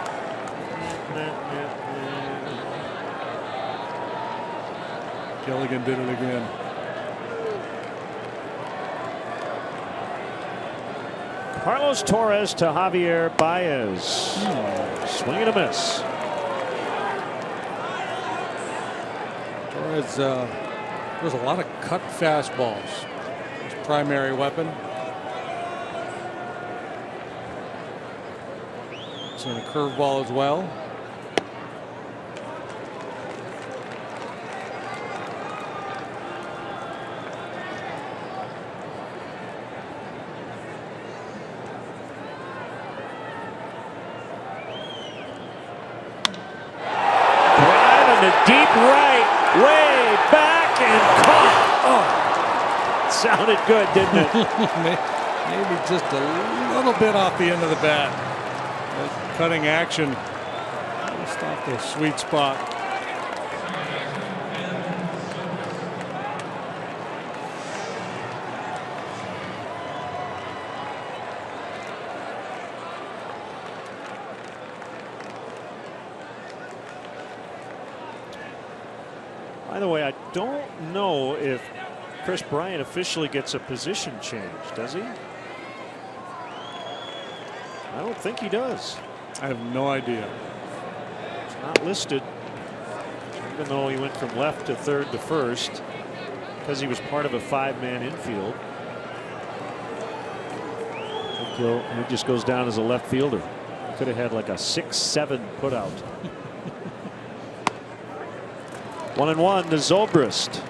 Gilligan did it again. Carlos Torres to Javier Baez. Swing and a miss. Torres, there's a lot of cut fastballs. His primary weapon. It's in a curveball as well. Deep right, way back and caught. Oh, sounded good, didn't it? Maybe just a little bit off the end of the bat. That cutting action just off the sweet spot. By the way, I don't know if Kris Bryant officially gets a position change, does he? I don't think he does. I have no idea. It's not listed, even though he went from left to third to first, because he was part of a 5-man infield. I think he just goes down as a left fielder. He could have had like a 6-7 put out. 1-1 to Zobrist.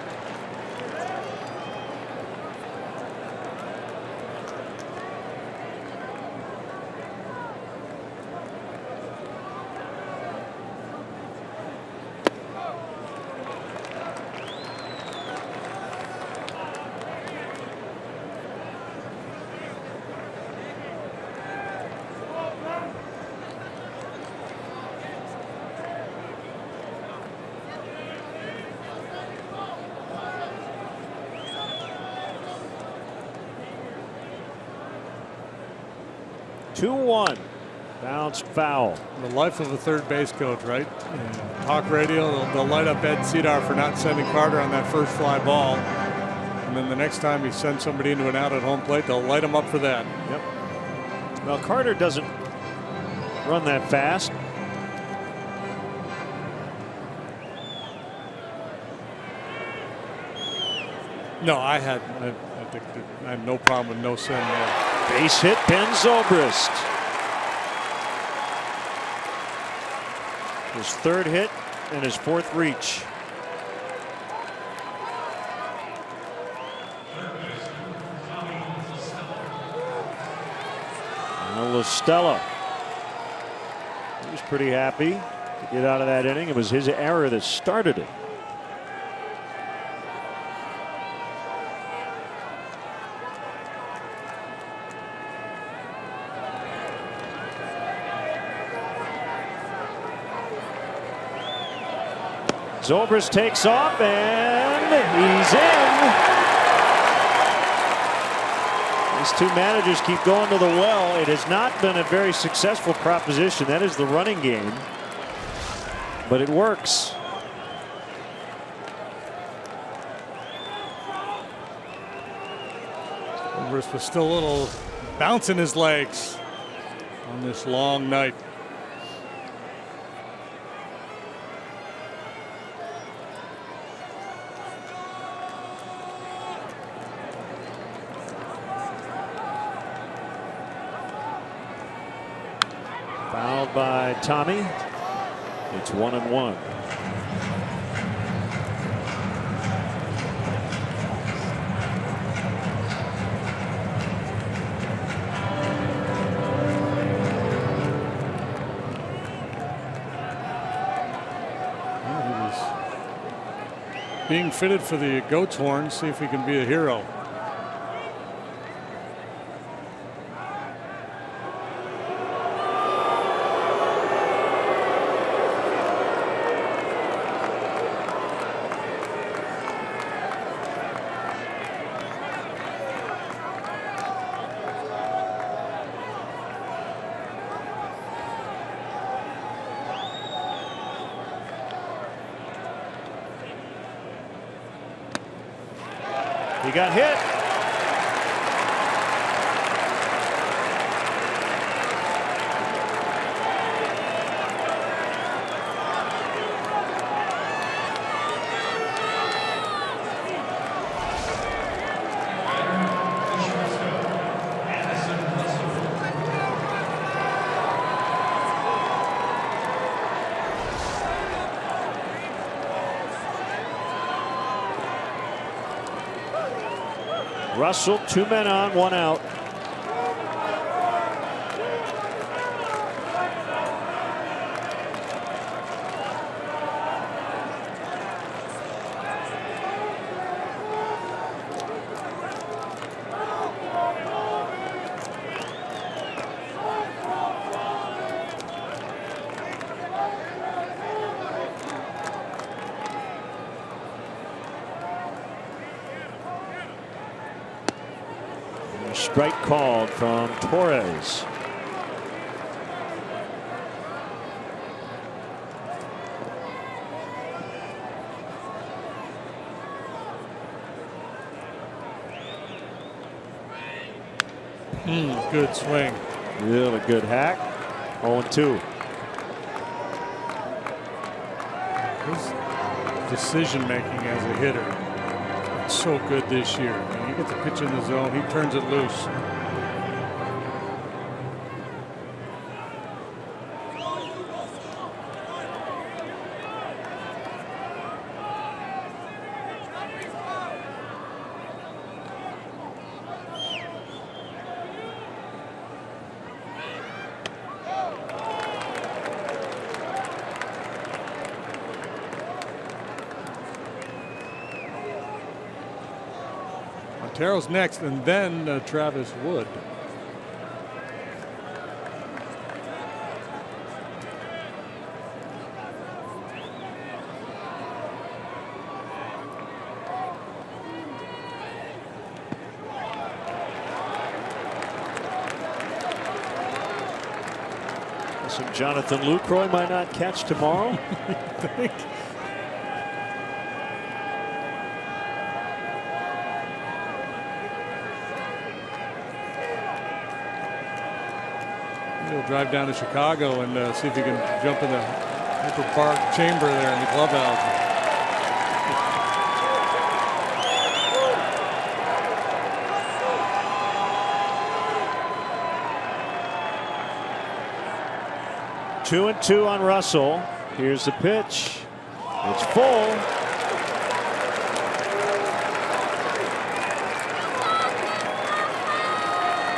Bounced foul. The life of a third base coach, right? Talk radio, they'll light up Ed Cedar for not sending Carter on that first fly ball. And then the next time he sends somebody into an out at home plate, they'll light him up for that. Yep. Well, Carter doesn't run that fast. No, I had no problem with no sin there. Base hit, Ben Zobrist. His 3rd hit and his 4th reach. Now LaStella. He was pretty happy to get out of that inning. It was his error that started it. Zobrist takes off and he's in. These two managers keep going to the well. It has not been a very successful proposition. That is the running game, but it works. Zobrist was still a little bounce in his legs on this long night. Fouled by Tommy. It's 1-1. He was being fitted for the goat's horn. See if he can be a hero. He got hit. Russell, 2 men on, 1 out. Strike called from Torres. Good swing. Really good hack. 0-2. His decision making as a hitter, it's so good this year. I mean, he gets a pitch in the zone, he turns it loose. Montero's next, and then Travis Wood. So Jonathan Lucroy might not catch tomorrow. I think. He'll drive down to Chicago and see if he can jump in the upper park chamber there in the clubhouse. Two and two on Russell. Here's the pitch. It's full.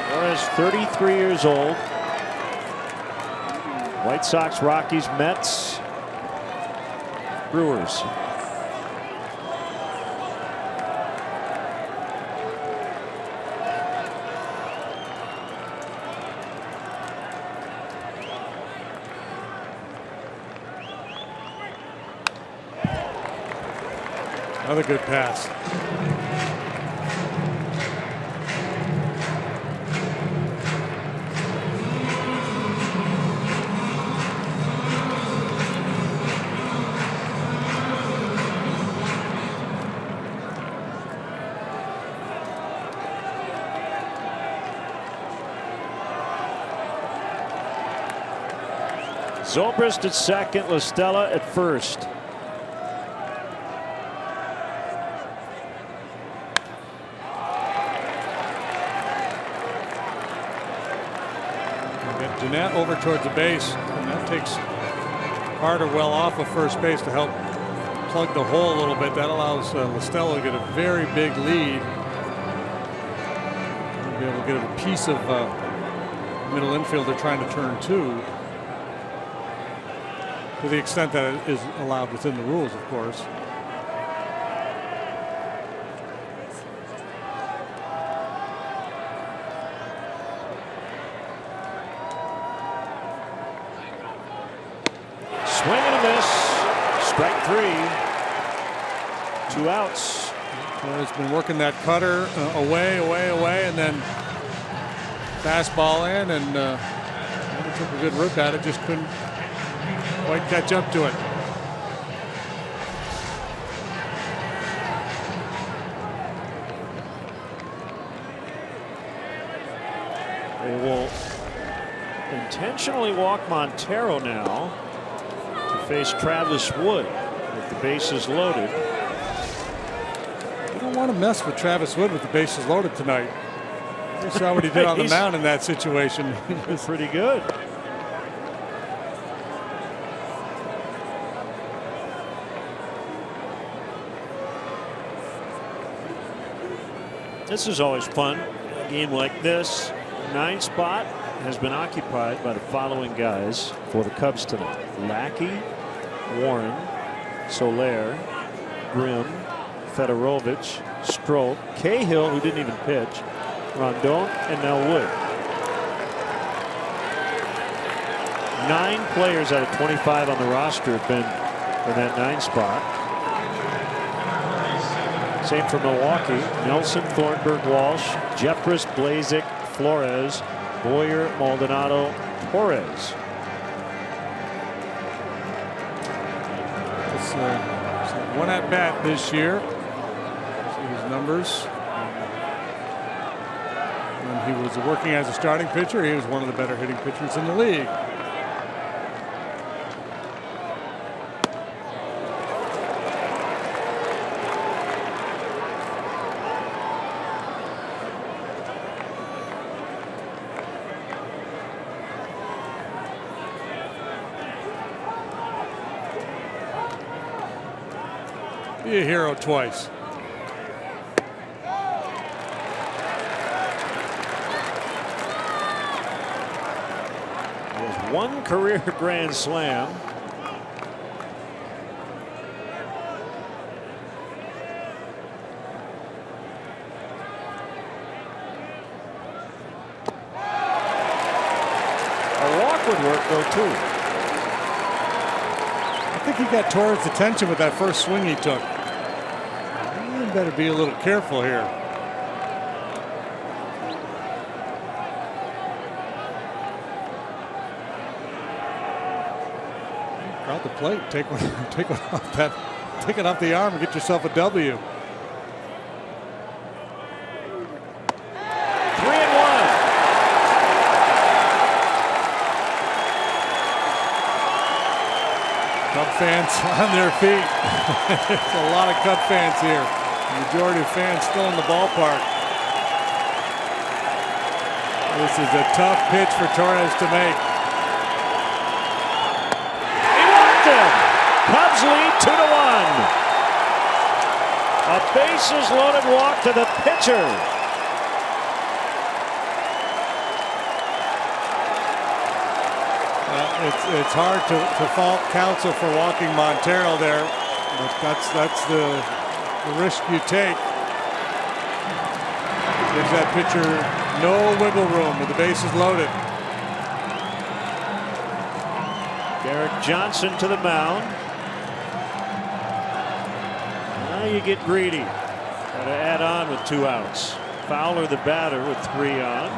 Torres, 33 years old. White Sox, Rockies, Mets, Brewers. Another good pass. Zobrist at second, La Stella at first. Jeanette over towards the base, and that takes Carter well off of first base to help plug the hole a little bit. That allows La Stella to get a very big lead. We'll be able to get a piece of middle infielder trying to turn two, to the extent that it is allowed within the rules, of course. Swing and a miss. Strike three. 2 outs. He's been working that cutter away, and then fastball in, and he took a good rip at it, just couldn't quite catch up to it. They will intentionally walk Montero now to face Travis Wood with the bases loaded. You don't want to mess with Travis Wood with the bases loaded tonight. You saw what he did on the mound in that situation. It's pretty good. This is always fun. A game like this, 9 spot has been occupied by the following guys for the Cubs tonight: Lackey, Warren, Soler, Grimm, Fedorovich, Strop, Cahill, who didn't even pitch, Rondon, and now Wood. 9 players out of 25 on the roster have been in that 9 spot. Same for Milwaukee: Nelson, Thornburg, Walsh, Jeffress, Blazik, Flores, Boyer, Maldonado, Torres. It's one at bat this year. See his numbers. When he was working as a starting pitcher, he was one of the better hitting pitchers in the league. Be a hero twice. He has 1 career grand slam. A walk would work though too. I think he got Torres' attention with that first swing he took. You better be a little careful here. Crowd the plate. Take one off that. Take it off the arm and get yourself a W. 3-1. Cub fans on their feet. There's a lot of Cub fans here. The majority of fans still in the ballpark. This is a tough pitch for Torres to make. He walked him. Cubs lead 2-1. A bases loaded walk to the pitcher. It's hard to fault Counsell for walking Montero there, but that's the risk you take. Gives that pitcher no wiggle room with the bases loaded. Derek Johnson to the mound. Now you get greedy. Got to add on with 2 outs. Fowler the batter with 3 on.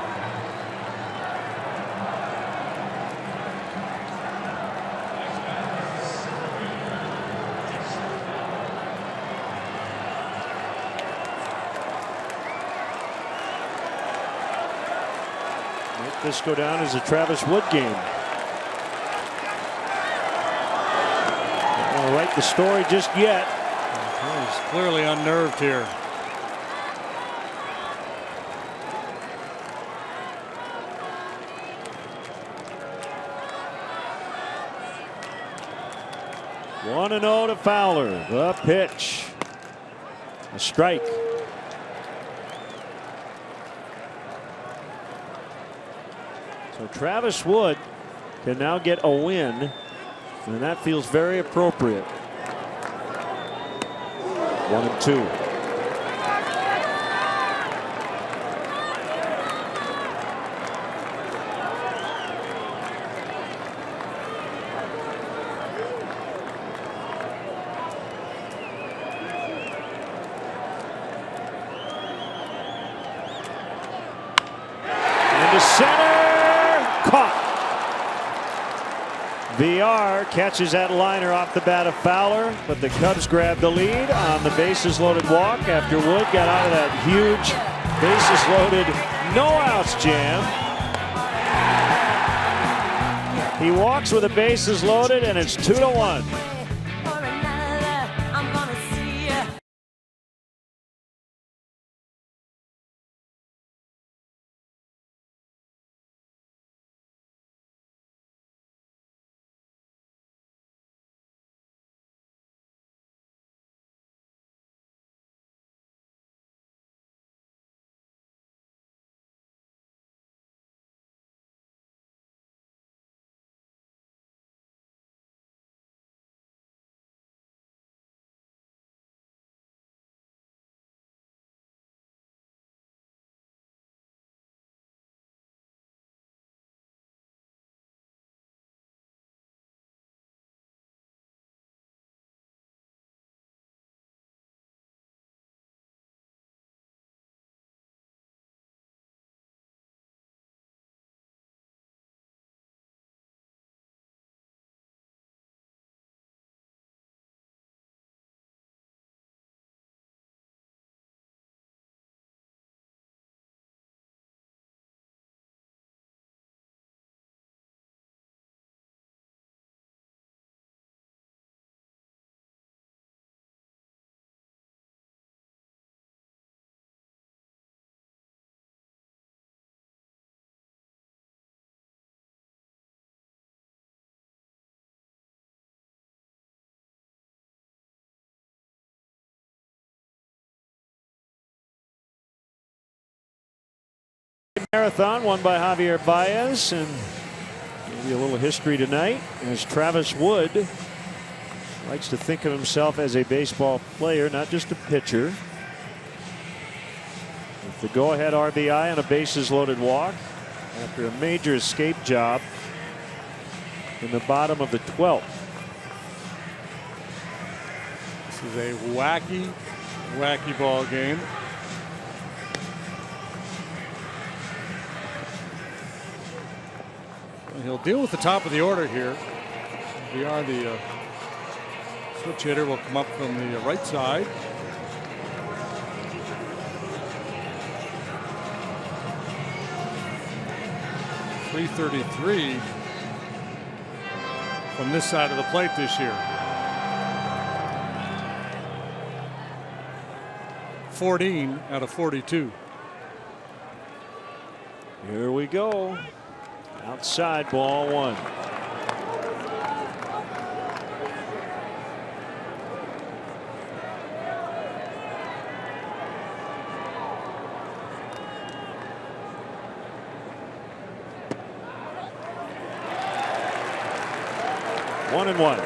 Make this go down as a Travis Wood game. Don't want to write the story just yet. He's clearly unnerved here. One 1-0 to Fowler. The pitch. A strike. So Travis Wood can now get a win, and that feels very appropriate. 1-2. Into center, caught. VR catches that liner off the bat of Fowler, but the Cubs grab the lead on the bases loaded walk after Wood got out of that huge bases loaded no outs jam. He walks with the bases loaded, and it's 2-1. Marathon won by Javier Baez, and maybe a little history tonight as Travis Wood likes to think of himself as a baseball player, not just a pitcher. With the go-ahead RBI on a bases-loaded walk after a major escape job in the bottom of the 12th. This is a wacky ball game. He'll deal with the top of the order here. VR, the switch hitter, will come up from the right side. .333 from this side of the plate this year. 14 out of 42. Here we go. Outside, ball one. One and one.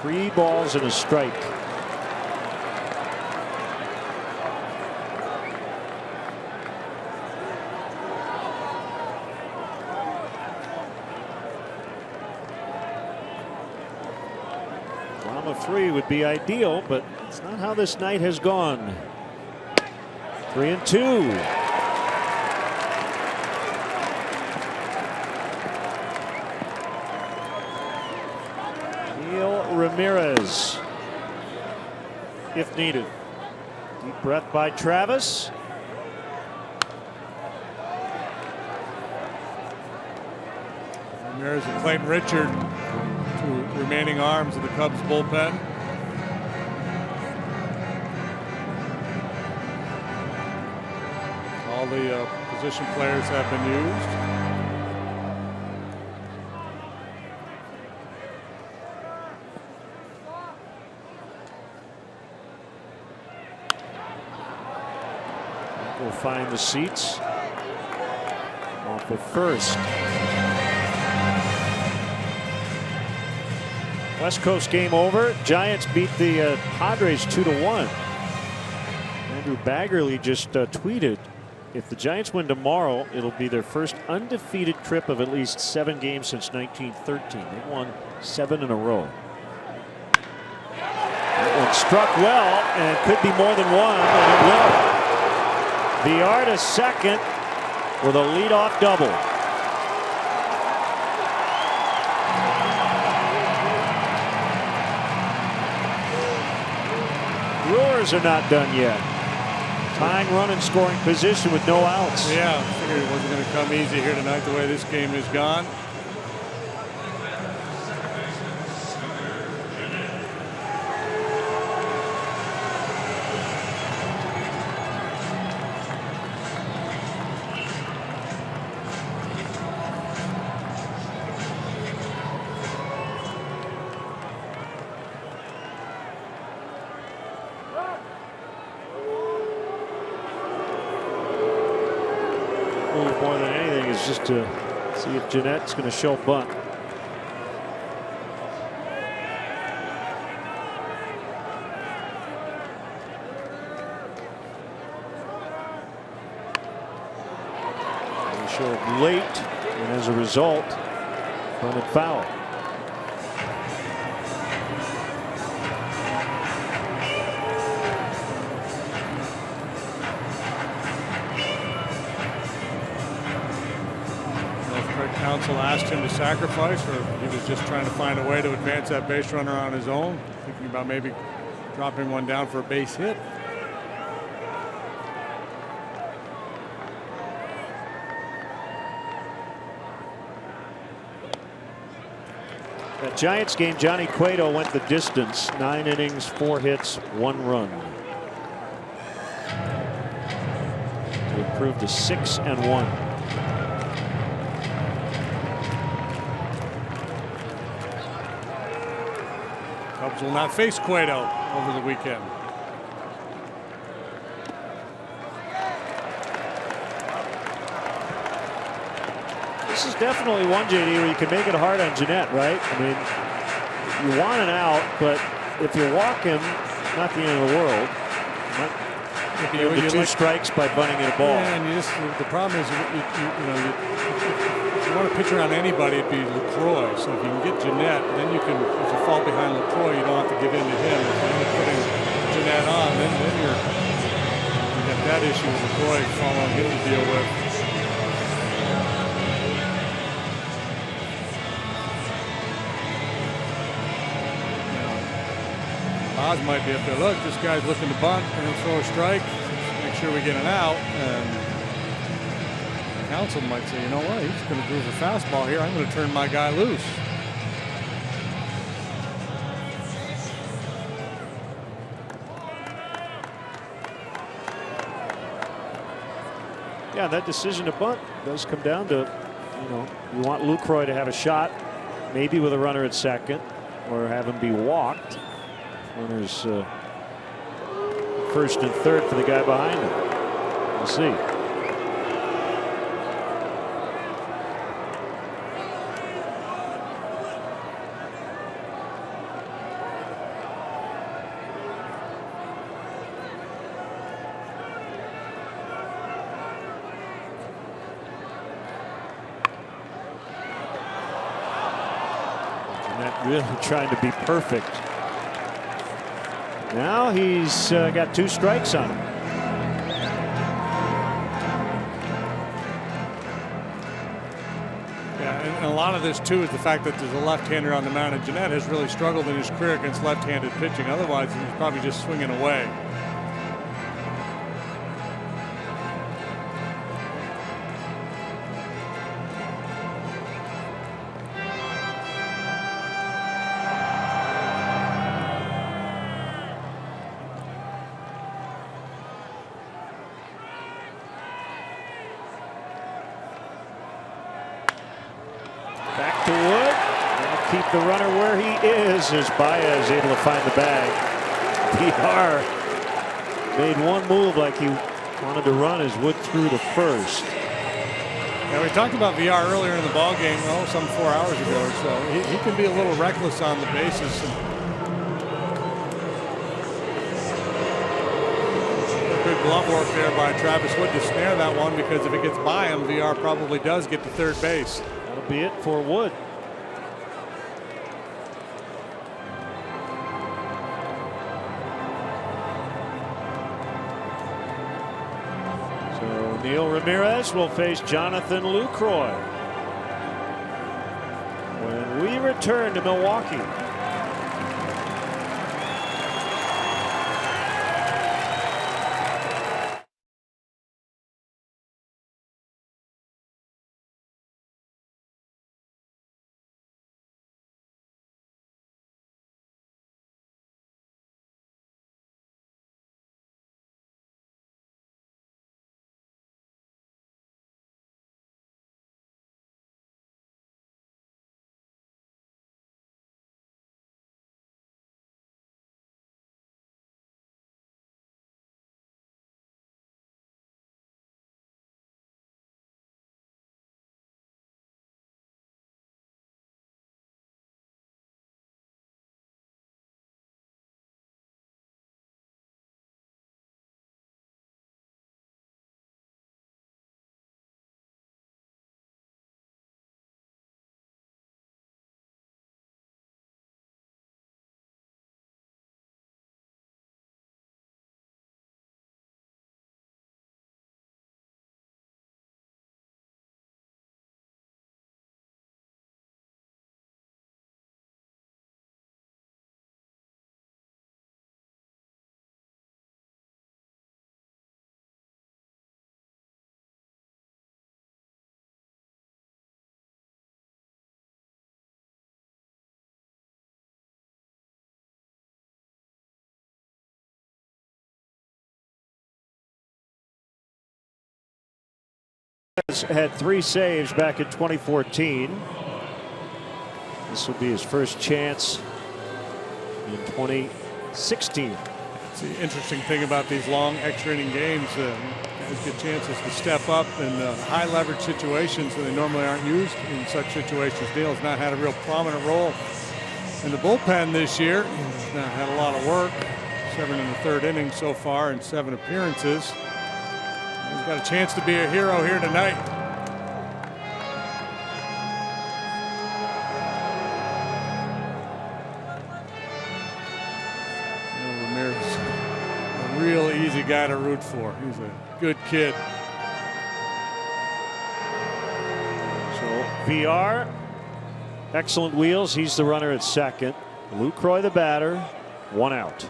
Three balls and a strike. Drama free would be ideal, but it's not how this night has gone. 3-2. Ramirez, if needed. Deep breath by Travis. Ramirez and Clayton Richard, two remaining arms of the Cubs bullpen. All the position players have been used. Will find the seats off of first. West Coast game over. Giants beat the Padres 2-1. Andrew Baggerly just tweeted If the Giants win tomorrow, it'll be their first undefeated trip of at least 7 games since 1913. They won 7 in a row. That one struck well, and it could be more than one, and it will. Villar to second with a leadoff double. Brewers are not done yet. Tying run in scoring position with no outs. Yeah, I figured it wasn't going to come easy here tonight the way this game is gone. More than anything is just to see if Jeanette's going to show bunt. They showed late, and as a result, bunted foul. Counsel asked him to sacrifice, or he was just trying to find a way to advance that base runner on his own, thinking about maybe dropping one down for a base hit. That Giants game, Johnny Cueto went the distance. 9 innings, 4 hits, 1 run. To improve to 6-1. Cubs will not face Cueto over the weekend. This is definitely one, JD, where you can make it hard on Jeanette, right? I mean, you want an out, but if you walk him, not the end of the world. You 2 strikes by bunting at a ball. Yeah, and the problem is, if you want to pitch around anybody, it'd be LaCroix. So if you can get Jeanette, then you can, if you fall behind LaCroix, you don't have to give in to him. If you're putting Jeanette on, then you got that issue with LaCroix following him to deal with. Oz might be up there. Look, this guy's looking to bunt and then throw a strike. Make sure we get an out. And Counsell might say, you know what, he's going to groove a fastball here. I'm going to turn my guy loose. Yeah, that decision to bunt does come down to, you want LaCroix to have a shot, maybe with a runner at second, or have him be walked. Runners first and third for the guy behind him. We'll see. Jeanette really trying to be perfect. Now he's got 2 strikes on him. Yeah, and a lot of this too is the fact that there's a left-hander on the mound, and Jeanette has really struggled in his career against left-handed pitching. Otherwise, he's probably just swinging away. Back to Wood. They'll keep the runner where he is as Baez able to find the bag. Villar made one move like he wanted to run as Wood threw to first. Yeah, we talked about Villar earlier in the ball game, some 4 hours ago or so. He can be a little reckless on the bases. Good glove work there by Travis Wood to snare that one, because if it gets by him, VR probably does get to third base. That'll be it for Wood. So Neil Ramirez will face Jonathan Lucroy when we return to Milwaukee. Had 3 saves back in 2014. This will be his first chance in 2016. It's the interesting thing about these long extra inning games. Guys get chances to step up in high leverage situations that they normally aren't used in such situations. Neil's not had a real prominent role in the bullpen this year. He's not had a lot of work. 7 in the 3rd inning so far in 7 appearances. He's got a chance to be a hero here tonight. Ramirez, a real easy guy to root for. He's a good kid. So VR, excellent wheels. He's the runner at second. Lucroy the batter, 1 out.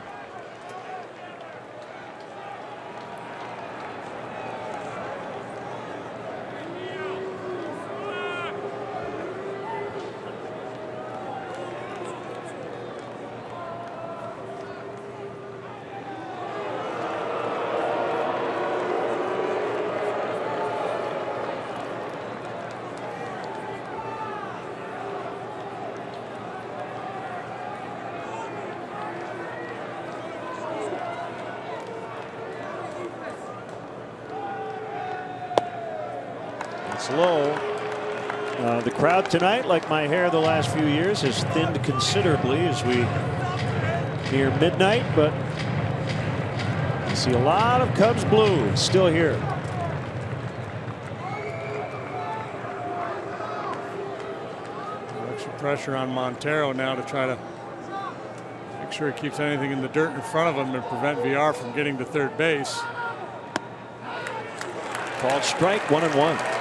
Low. The crowd tonight, like my hair the last few years, has thinned considerably as we near midnight, but I see a lot of Cubs blue still here. Extra pressure on Montero now to try to make sure he keeps anything in the dirt in front of him to prevent VR from getting to third base. Called strike, 1-1.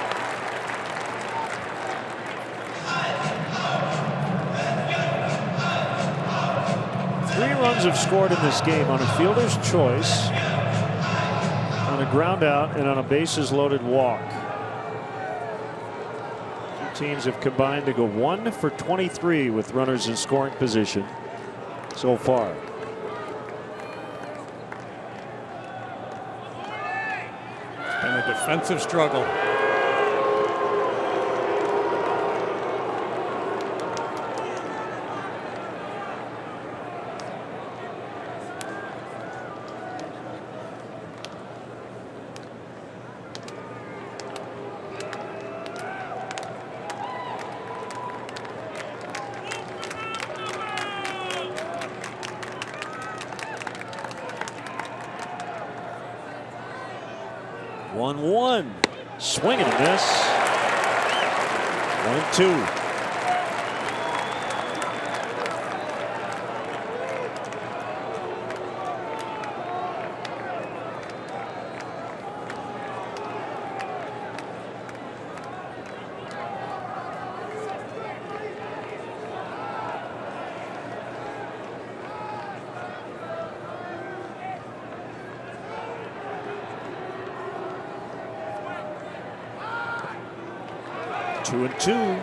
Runs have scored in this game on a fielder's choice, on a ground out, and on a bases loaded walk. Two teams have combined to go 1 for 23 with runners in scoring position so far. It's been a defensive struggle. 1-1. Swing and a miss. 1-2. Two and two.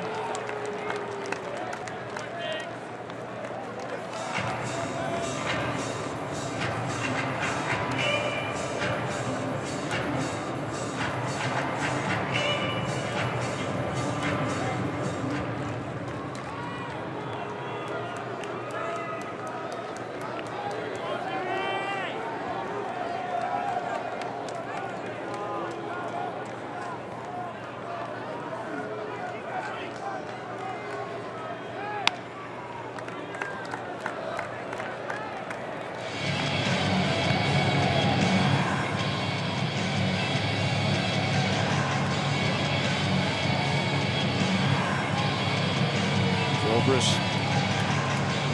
Zobrist,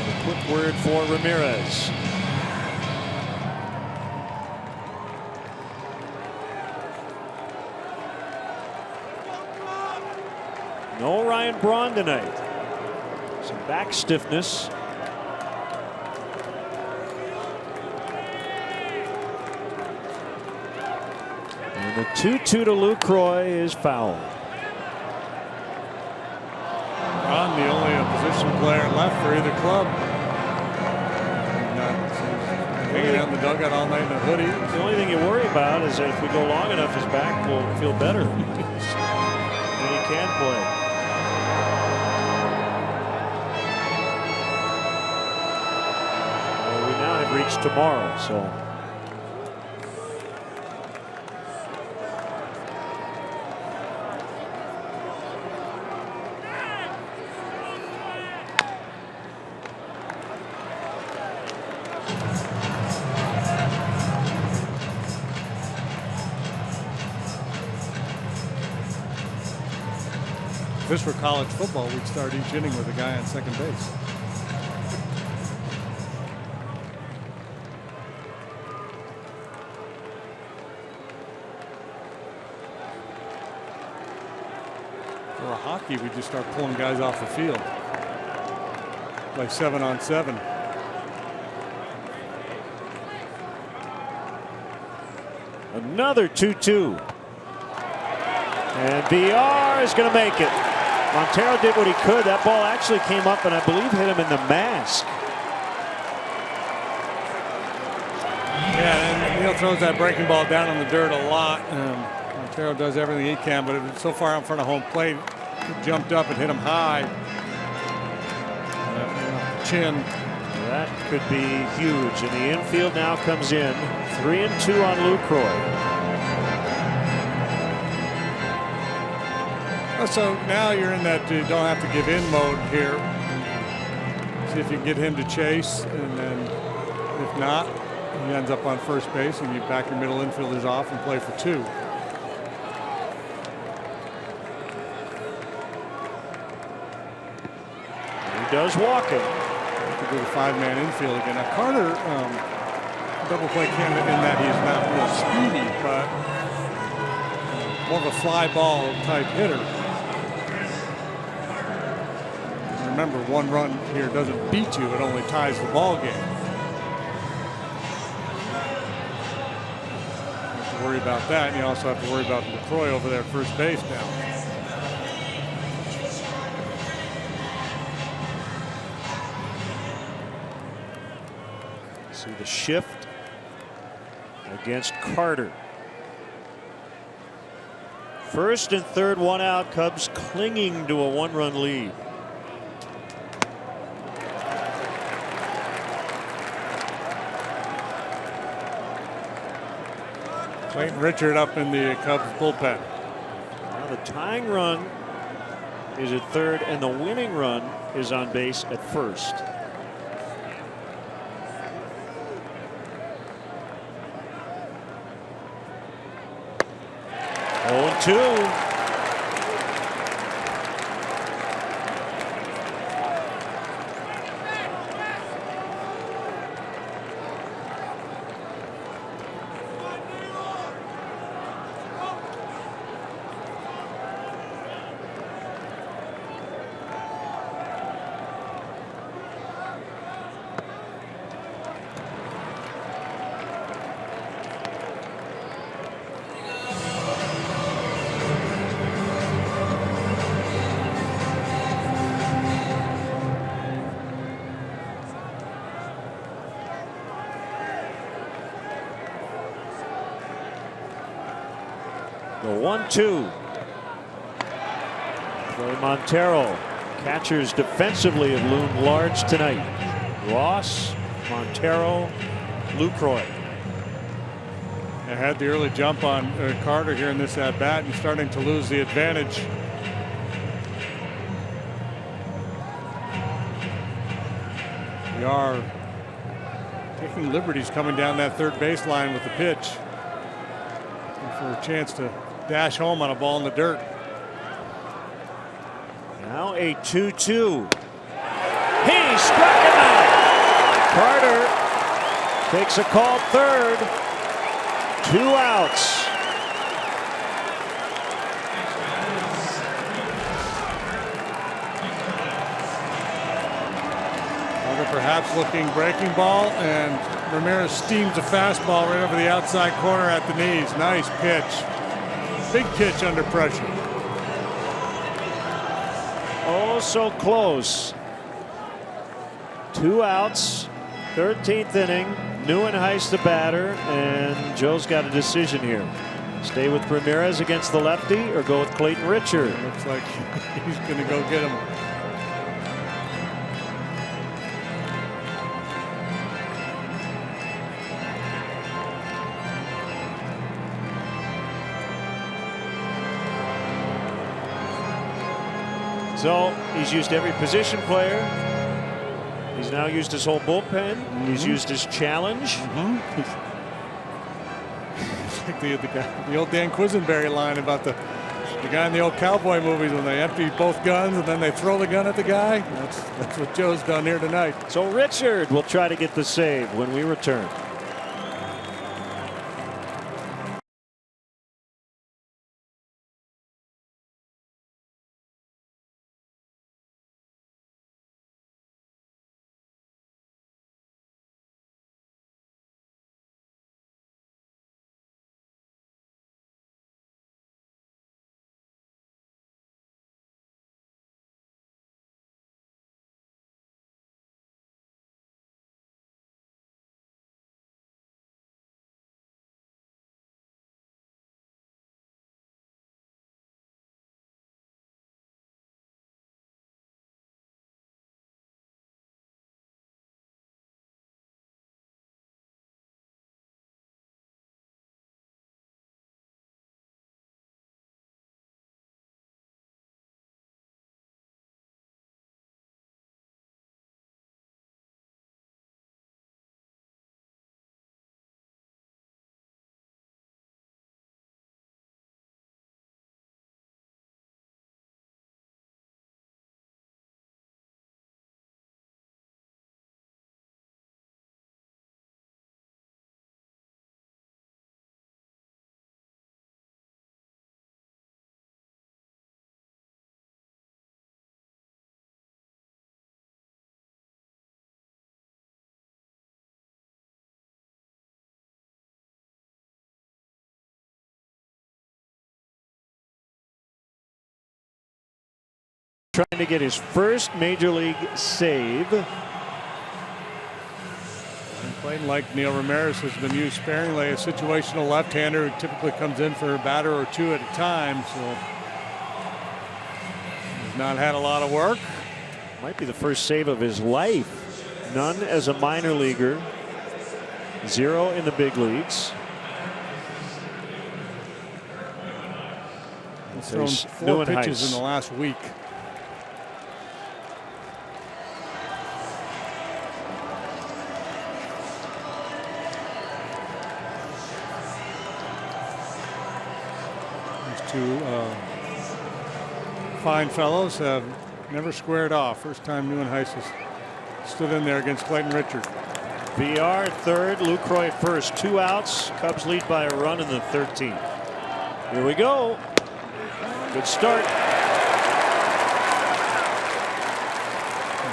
a quick word for Ramirez. No Ryan Braun tonight. Some back stiffness. And the 2-2 to Lucroy is fouled. Braun, the only position player left for either club. Hanging out in the dugout all night in a hoodie. The only thing you worry about is that if we go long enough, his back will feel better. And he can play. Well, we now have reached tomorrow, so. If this were college football, we'd start each inning with a guy on second base. For hockey, we just start pulling guys off the field. Like 7-on-7. Another 2-2. And VR is going to make it. Montero did what he could. That ball actually came up and I believe hit him in the mask. Yeah, and Neal throws that breaking ball down on the dirt a lot. Montero does everything he can, but it was so far out in front of home plate, he jumped up and hit him high. Chin. That could be huge. And the infield now comes in. 3-2 on Lucroy. So now you're in that you don't have to give in mode here. See if you can get him to chase, and then if not, he ends up on first base, and you back your middle infielders off and play for two. He does walk it. To do the five-man infield again. Now Carter, double play candidate in that he's not real speedy, but more of a fly ball type hitter. Remember, one run here doesn't beat you, it only ties the ball game. You have to worry about that, and you also have to worry about Lucroy over there at first base now. See the shift against Carter. First and third, one out. Cubs clinging to a one-run lead. Clayton Richard up in the Cubs bullpen. Now the tying run is at third, and the winning run is on base at first. 1-2. The 1-2. Play Montero. Catchers defensively have loomed large tonight. Ross, Montero, Lucroy. I had the early jump on Carter here in this at bat and starting to lose the advantage. We are taking liberties coming down that third baseline with the pitch. For a chance to dash home on a ball in the dirt. Now a 2-2. He struck him out. Carter takes a called third. 2 outs. Carter perhaps looking breaking ball, and Ramirez steams a fastball right over the outside corner at the knees. Nice pitch. Big pitch under pressure. Oh, so close. 2 outs. 13th inning. Neuenhuis the batter, and Joe's got a decision here. Stay with Ramirez against the lefty or go with Clayton Richard? Looks like he's going to go get him. So he's used every position player. He's now used his whole bullpen. He's used his challenge. It's like the old Dan Quisenberry line about the guy in the old cowboy movies when they empty both guns and then they throw the gun at the guy. That's what Joe's done here tonight. So Richard will try to get the save when we return. Trying to get his first major league save. And playing like Neil Ramirez has been used sparingly, a situational left-hander who typically comes in for a batter or two at a time. So he's not had a lot of work. Might be the first save of his life. None as a minor leaguer. 0 in the big leagues. He's thrown 4 pitches in the last week. two fine fellows have never squared off. First time Nieuwenhuis has stood in there against Clayton Richard. VR third, Lucroy first. 2 outs. Cubs lead by a run in the 13th. Here we go. Good start.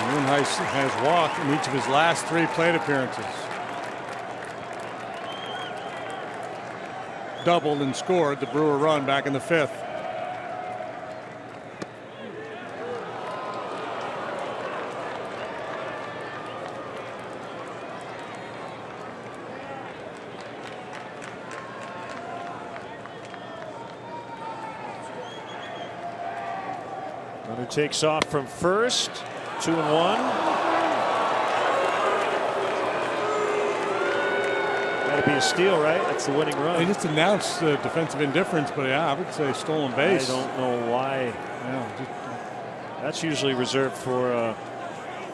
Nieuwenhuis has walked in each of his last 3 plate appearances. Doubled and scored the Brewer run back in the 5th. Runner takes off from first. 2-1. That'd be a steal, right? That's the winning run. They just announced defensive indifference, but yeah, I would say stolen base. I don't know why. Yeah, that's usually reserved for a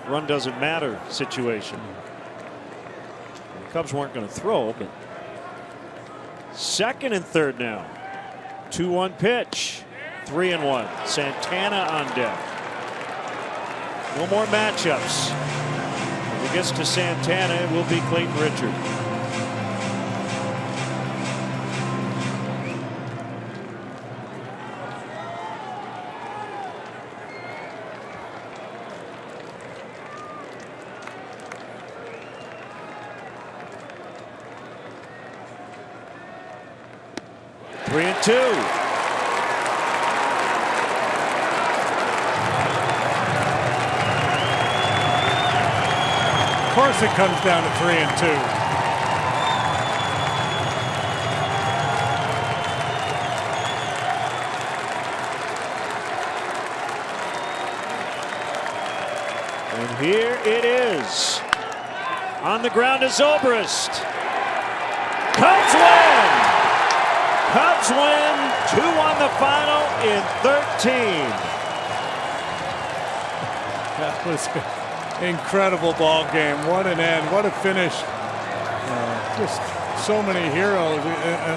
run doesn't matter situation. The Cubs weren't going to throw, but second and third now. 2-1 pitch. 3-1. Santana on deck. No more matchups. If it gets to Santana, it will be Clayton Richard. Three and two. Of course it comes down to 3 and 2. And here it is. On the ground is Zobrist. Cubs win! Cubs win. 2-1 the final in 13. That was incredible ball game. What an end. What a finish. Just so many heroes.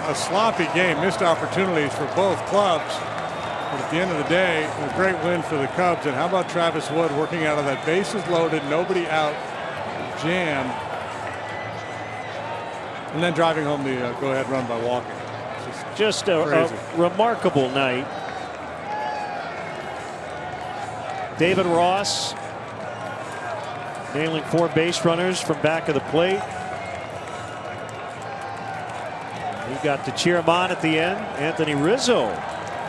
A sloppy game. Missed opportunities for both clubs. But at the end of the day, a great win for the Cubs. And how about Travis Wood working out of that bases loaded, nobody out jam, and then driving home the go-ahead run by walking. Just a remarkable night. David Ross nailing 4 base runners from back of the plate. He got to cheer him on at the end. Anthony Rizzo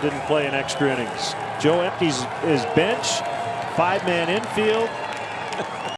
didn't play in extra innings. Joe empties his bench. 5-man infield.